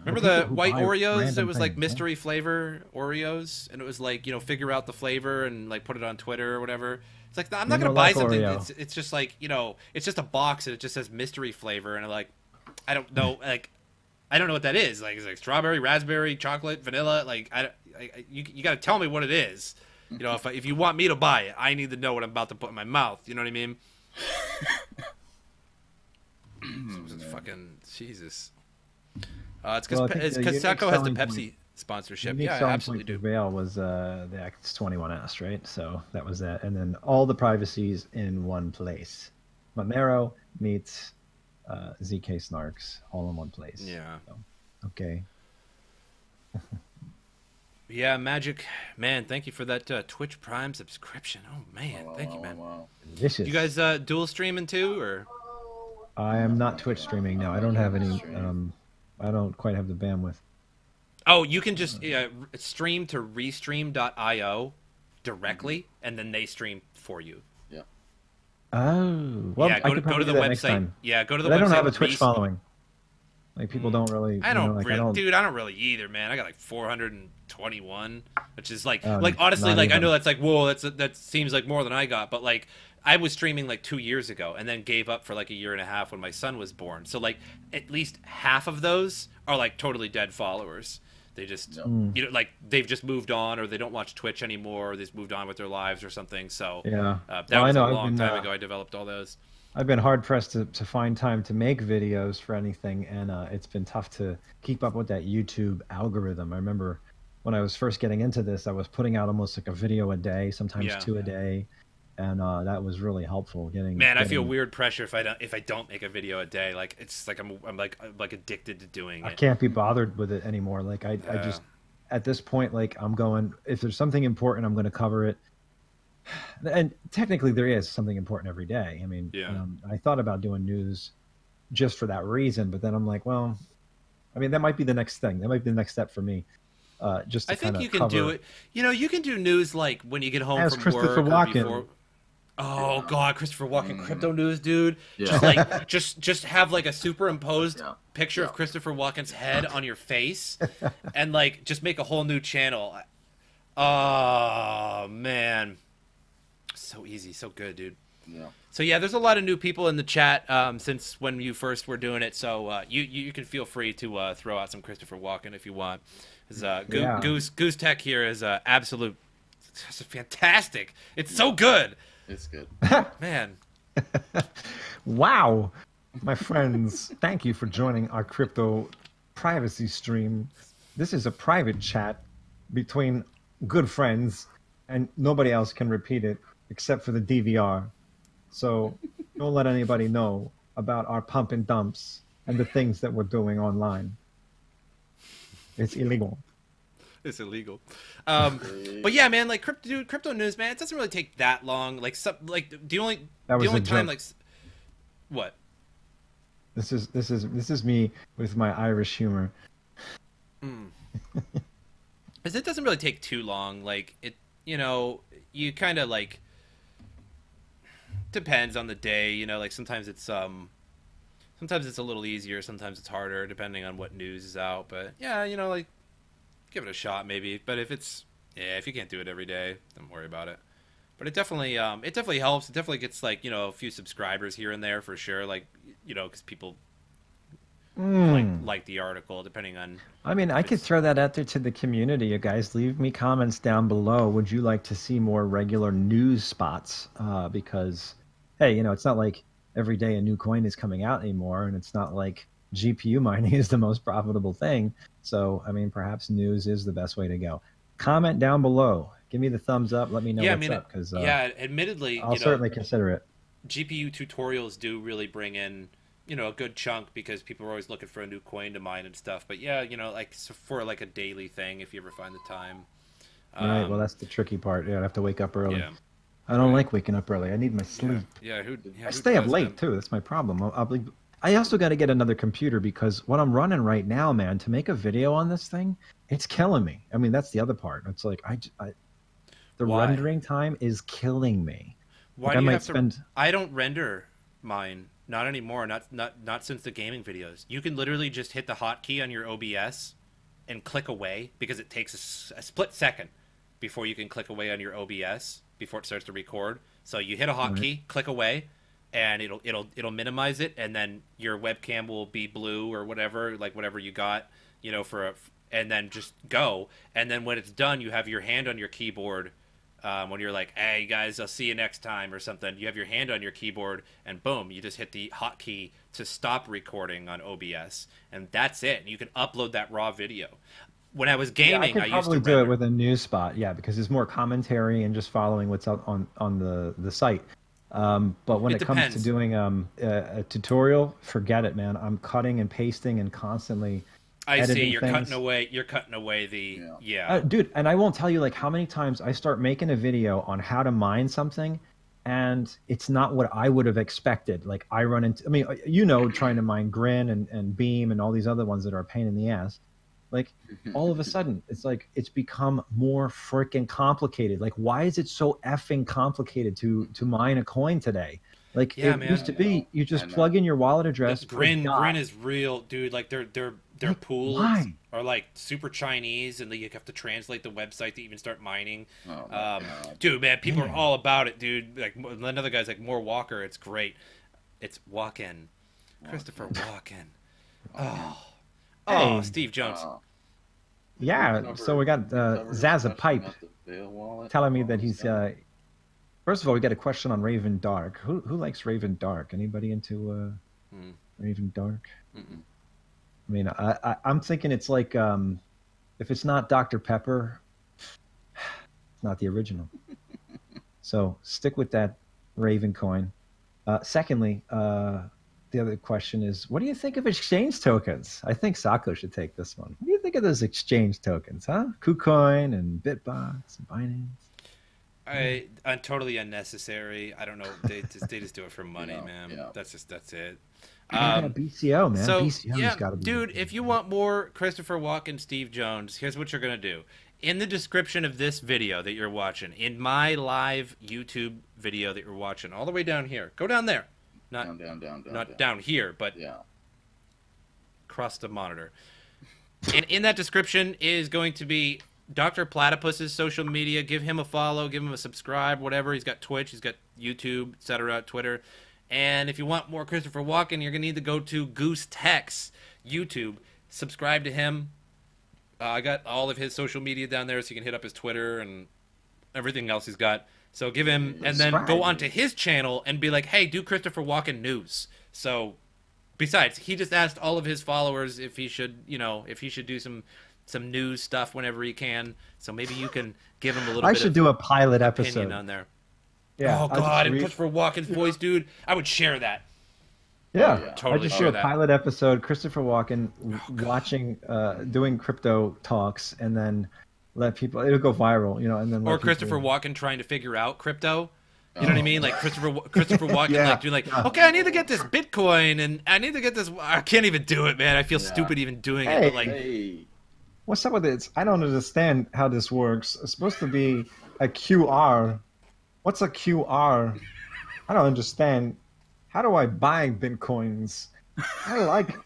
Remember the white Oreos? It was like mystery flavor Oreos, and it was like, you know, figure out the flavor and like put it on Twitter or whatever. It's like, I'm not gonna buy something. It's just like, you know, it's just a box and it just says mystery flavor, and I'm like, I don't know, like, I don't know what that is. Like, it's like strawberry, raspberry, chocolate, vanilla. Like, you got to tell me what it is. You know, if you want me to buy it, I need to know what I'm about to put in my mouth. You know what I mean? Fucking Jesus. It's because Taco has the Pepsi sponsorship. Yeah, I absolutely do. Veil was the X21S, right? So that was that, and then all the privacies in one place. Monero meets ZK Snarks all in one place. Yeah. So, okay. Yeah, Magic. Man, thank you for that Twitch Prime subscription. Oh, man. Thank you, man. Delicious. You guys dual streaming too, or? I am not Twitch streaming now. I don't have any. I don't quite have the bandwidth. Oh, you can just stream to restream.io directly, and then they stream for you. Yeah. Oh. Well, yeah, go to the website. Yeah, go to the website. I don't have a Twitch following. Like, people don't really. I don't dude. I don't really either, man. I got like 421, which is like honestly, like, I know that's like, whoa, that seems like more than I got, but like, I was streaming like 2 years ago and then gave up for like a year and a half when my son was born. So like, at least half of those are like totally dead followers. They just, you know, like, they've just moved on, or they don't watch Twitch anymore, or they've moved on with their lives or something. So yeah, that was a long time ago I developed all those. I've been hard pressed to find time to make videos for anything, and it's been tough to keep up with that YouTube algorithm. I remember when I was first getting into this, I was putting out almost like a video a day, sometimes two a day, and that was really helpful. I feel weird pressure if I don't make a video a day. Like, it's like I'm like addicted to doing it. I can't be bothered with it anymore. Like, I just, at this point, like, I'm going, if there's something important, I'm going to cover it. And technically there is something important every day. I mean, I thought about doing news just for that reason, but then I'm like, well, I mean, that might be the next thing. That might be the next step for me. Just to I think you can do it. You know, you can do news like when you get home from Christopher work. Walken. Before... Oh God, Christopher Walken, crypto news, dude. Just like just have like a superimposed picture of Christopher Walken's head on your face, and like just make a whole new channel. Oh man. So easy, so good, dude. Yeah. So yeah, there's a lot of new people in the chat since when you first were doing it. So you can feel free to throw out some Christopher Walken if you want. Goose-Tech here is absolute, it's fantastic. It's so good. It's good, man. Wow, my friends, thank you for joining our crypto privacy stream. This is a private chat between good friends, and nobody else can repeat it except for the DVR. So don't let anybody know about our pump and dumps and the things that we're doing online. It's illegal. It's illegal. But yeah, man, like crypto news, man, it doesn't really take that long. Like the only time, like, what? This is me with my Irish humor. Because it doesn't really take too long. Like, it, you know, you kind of like, depends on the day, you know, like sometimes it's a little easier, sometimes it's harder depending on what news is out, but yeah, you know, like, give it a shot maybe. But if you can't do it every day, don't worry about it. But it definitely helps. It definitely gets, like, you know, a few subscribers here and there for sure, like, you know, because people like the article, depending on. I mean, I could throw that out there to the community. You guys, leave me comments down below. Would you like to see more regular news spots? Because, hey, it's not like every day a new coin is coming out anymore, and it's not like GPU mining is the most profitable thing. So, I mean, perhaps news is the best way to go. Comment down below. Give me the thumbs up. Let me know what's up. Because admittedly, I'll certainly consider it. GPU tutorials do really bring in, a good chunk, because people are always looking for a new coin to mine and stuff. But yeah, like for like a daily thing, if you ever find the time. Right. Well, that's the tricky part. Yeah, I have to wake up early. Yeah. I don't like waking up early. I need my sleep. Yeah. I stay up late too. That's my problem. I also got to get another computer, because what I'm running right now, man, to make a video on this thing, it's killing me. I mean, that's the other part. It's like the rendering time is killing me. Why do you have to? I don't render mine. Not anymore. Not since the gaming videos. You can literally just hit the hotkey on your OBS and click away, because it takes a split second before you can click away on your OBS before it starts to record. So you hit a hotkey, click away, and it'll minimize it, and then your webcam will be blue or whatever, like whatever you got, and then just go. And then when it's done, you have your hand on your keyboard. When you're like, hey guys, I'll see you next time or something, you have your hand on your keyboard, and boom, you just hit the hotkey to stop recording on OBS, and that's it. You can upload that raw video. When I was gaming, I could probably do it with a news spot, because there's more commentary and just following what's out on the site. But when it comes to doing a tutorial, forget it, man. I'm cutting and pasting and constantly. I see. You're cutting away the dude. And I won't tell you like how many times I start making a video on how to mine something, and it's not what I would have expected. Like I run into, trying to mine Grin and Beam and all these other ones that are a pain in the ass. Like all of a sudden, it's like it's become more freaking complicated. Like why is it so effing complicated to mine a coin today? Like used to be, you just plug in your wallet address. Grin is real, dude. Like their pools are like super Chinese, and you have to translate the website to even start mining. Dude, man, people are all about it, dude. Like another guy's like More Walker. It's great. It's Walken, Christopher Walken. Oh, Steve Jones. Yeah, so we got Zaza Pipe telling me that he's. First of all, we got a question on Raven Dark. Who likes Raven Dark? Anybody into Raven Dark? Mm-mm. I mean, I'm thinking it's like if it's not Dr. Pepper, it's not the original. So stick with that Raven coin. Secondly, the other question is, what do you think of exchange tokens? I think Sako should take this one. What do you think of those exchange tokens, huh? KuCoin and Bitbox and Binance. Totally unnecessary. I don't know. They just do it for money, man. Yeah. That's it. BCO, man. So, BCO's gotta be dude, if you want more Christopher Walken, Steve Jones, here's what you're gonna do. In the description of this video that you're watching, in my live YouTube video that you're watching, all the way down here, go down there. Not down here, but across the monitor. And in that description is going to be Dr. Platypus's social media. Give him a follow, give him a subscribe, whatever. He's got Twitch, he's got YouTube, etc., Twitter. And if you want more Christopher Walken, you're going to need to go to Goose-Tech's YouTube. Subscribe to him. I got all of his social media down there, so you can hit up his Twitter and everything else he's got. So give him, and then go onto his channel and be like, hey, do Christopher Walken news. So, besides, he just asked all of his followers if he should, if he should do some news stuff whenever he can. So maybe you can give him a little. I should do a pilot episode on there. Yeah. Oh God, and Christopher Walken's voice, dude. I would share that. Yeah, totally. I just do a pilot episode. Christopher Walken watching, doing crypto talks, and then let people. It'll go viral, and then. Or Christopher Walken trying to figure out crypto. You know what I mean? Like Christopher Walken, doing okay, I need to get this Bitcoin, and I need to get this. I can't even do it, man. I feel stupid even doing it. But what's up with this? I don't understand how this works. It's supposed to be a QR. What's a QR? I don't understand. How do I buy Bitcoins? I like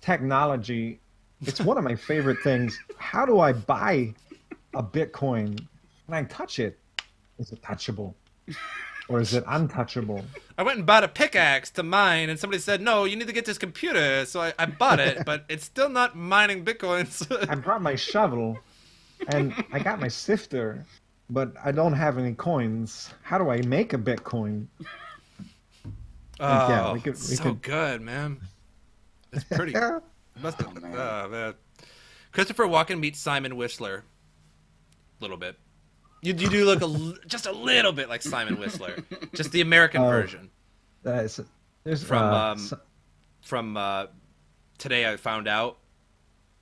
technology. It's one of my favorite things. How do I buy a Bitcoin? When I touch it, is it touchable? Or is it untouchable? I went and bought a pickaxe to mine, and somebody said, no, you need to get this computer. So I bought it, but it's still not mining bitcoins. I brought my shovel, and I got my sifter, but I don't have any coins. How do I make a Bitcoin? Oh, yeah, we so could... good, man. It's pretty. Must have, oh, man. Christopher Walken meets Simon Whistler. A little bit. You do look just a little bit like Simon Whistler, just the American version. There's From Today I Found Out.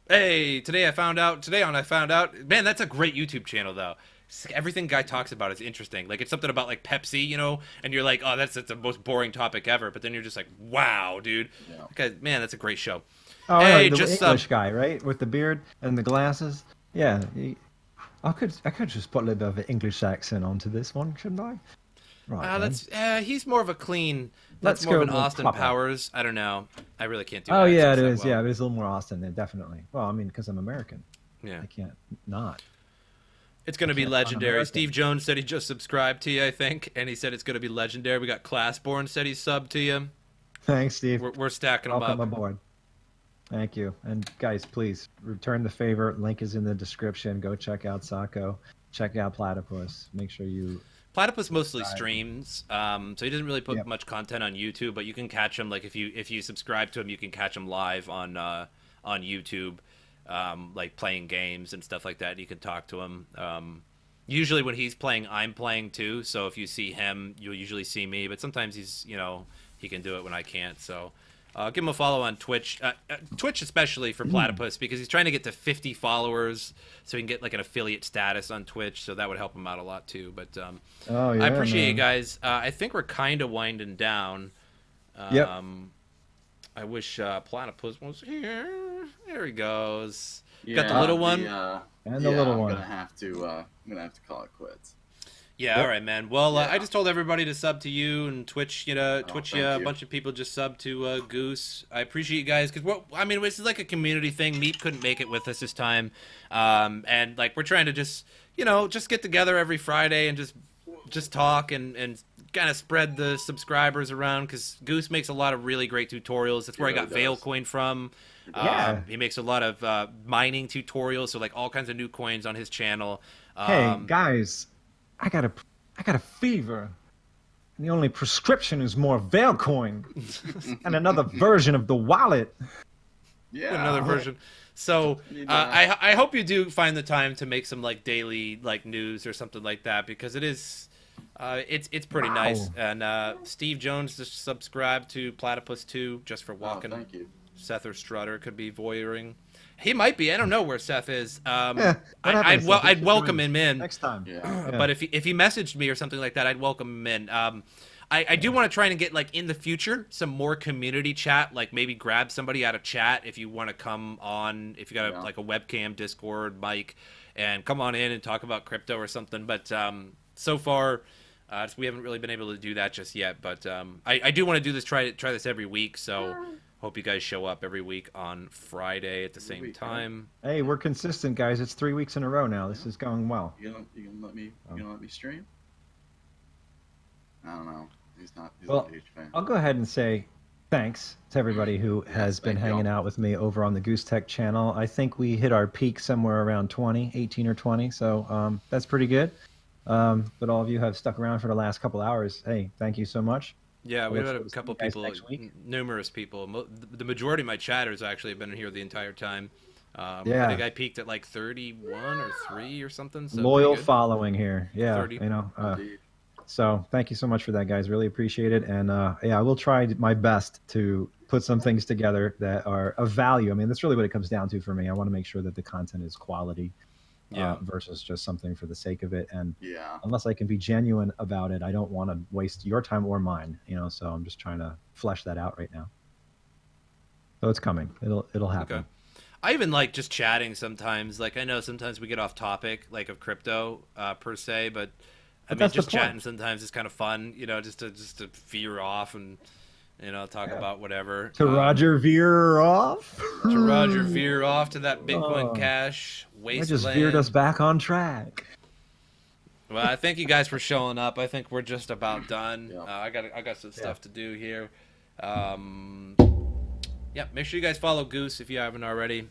Hey, today I found out. Today on I found out. Man, that's a great YouTube channel though. Everything guy talks about is interesting. Like it's something about like Pepsi, you know, and you're like, oh, that's the most boring topic ever. But then you're just like, wow, dude. Yeah. Okay, man, that's a great show. Oh, hey, the just English guy, right, with the beard and the glasses. Yeah. I could just put a little bit of an English accent onto this one, shouldn't I? Right. He's more of a clean. That's more of an Austin Powers. I don't know. I really can't do. Oh yeah, it is. Well. Yeah, it is a little more Austin. Definitely. Well, I mean, because I'm American. Yeah. I can't not. It's going to be legendary. Steve Jones said he just subscribed to you, I think, and he said it's going to be legendary. We got Classborn said he subbed to you. Thanks, Steve. We're stacking them up. Welcome aboard. Thank you. And guys, please return the favor. Link is in the description. Go check out Sotko. Check out Platypus. Make sure you... Platypus mostly streams, so he doesn't really put much content on YouTube, but you can catch him, like, if you subscribe to him, you can catch him live on YouTube, like, playing games and stuff like that. You can talk to him. Usually when he's playing, I'm playing too, so if you see him, you'll usually see me, but sometimes he's, you know, he can do it when I can't, so... give him a follow on Twitch. Twitch especially for Platypus because he's trying to get to 50 followers so he can get like an affiliate status on Twitch. So that would help him out a lot too. But I appreciate you guys. I think we're kind of winding down. I wish Platypus was here. There he goes. Yeah, got the little one. And the little one. I'm gonna have to call it quits. Yeah, all right, man. Well, I just told everybody to sub to you and Twitch. You know, Twitch. A bunch of people just sub to Goose. I appreciate you guys because I mean, this is like a community thing. Meep couldn't make it with us this time, and like we're trying to just get together every Friday and just talk and kind of spread the subscribers around because Goose makes a lot of really great tutorials. That's where I got Veil Coin from. He makes a lot of mining tutorials, so like all kinds of new coins on his channel. Hey guys. I got a fever. And the only prescription is more Veilcoin and another version of the wallet. Yeah, another version. So I hope you do find the time to make some like daily like news or something like that because it is it's pretty nice. And Steve Jones just subscribed to Platypus 2 just for walking. Thank you. Seth or Strutter could be voyeuring. He might be. I don't know where Seth is. I'd welcome him in next time. Yeah. But if he messaged me or something like that, I'd welcome him in. I do want to try and get like in the future some more community chat. Like maybe grab somebody out of chat if you want to come on. If you got like a webcam, Discord, mic, and come on in and talk about crypto or something. But so far, we haven't really been able to do that just yet. But I do want to do this. Try this every week. So. Hope you guys show up every week on Friday at the same time. Hey, we're consistent, guys. It's 3 weeks in a row now. This is going well. You gonna let me stream? I don't know. He's not a huge fan. I'll go ahead and say thanks to everybody who has been hanging out with me over on the Goose-Tech channel. I think we hit our peak somewhere around 18 or 20. So that's pretty good. But all of you have stuck around for the last couple hours. Hey, thank you so much. Yeah, we've had a couple people, numerous people. The majority of my chatters actually have been here the entire time. I think I peaked at like 31 or 3 or something. So loyal following here. Yeah, 30. So thank you so much for that, guys. Really appreciate it. And I will try my best to put some things together that are of value. I mean, that's really what it comes down to for me. I want to make sure that the content is quality. Versus just something for the sake of it. And unless I can be genuine about it, I don't want to waste your time or mine, so I'm just trying to flesh that out right now. So it's coming. It'll happen. Okay. I even like just chatting sometimes. Like I know sometimes we get off topic, like of crypto per se, but I mean just chatting sometimes is kind of fun, just to veer off and talk about whatever. To Roger veer off? To Roger veer off to that Bitcoin Cash wasteland. I just veered us back on track. Well, I thank you guys for showing up. I think we're just about done. Yeah. I got some stuff to do here. Yeah, make sure you guys follow Goose if you haven't already.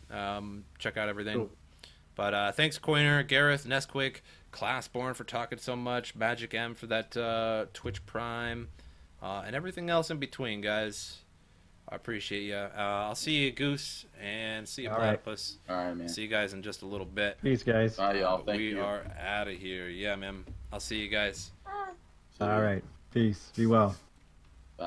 Check out everything. Cool. But thanks, Coiner, Gareth, Nesquik, Classborn for talking so much, Magic M for that Twitch Prime, and everything else in between, guys. I appreciate you. I'll see you, Goose, and see you, All right. Platypus. All right, man. See you guys in just a little bit. Peace, guys. Bye, y'all. Thank we you. are out of here. Yeah, man. I'll see you guys. See All you. right. Peace. Be well.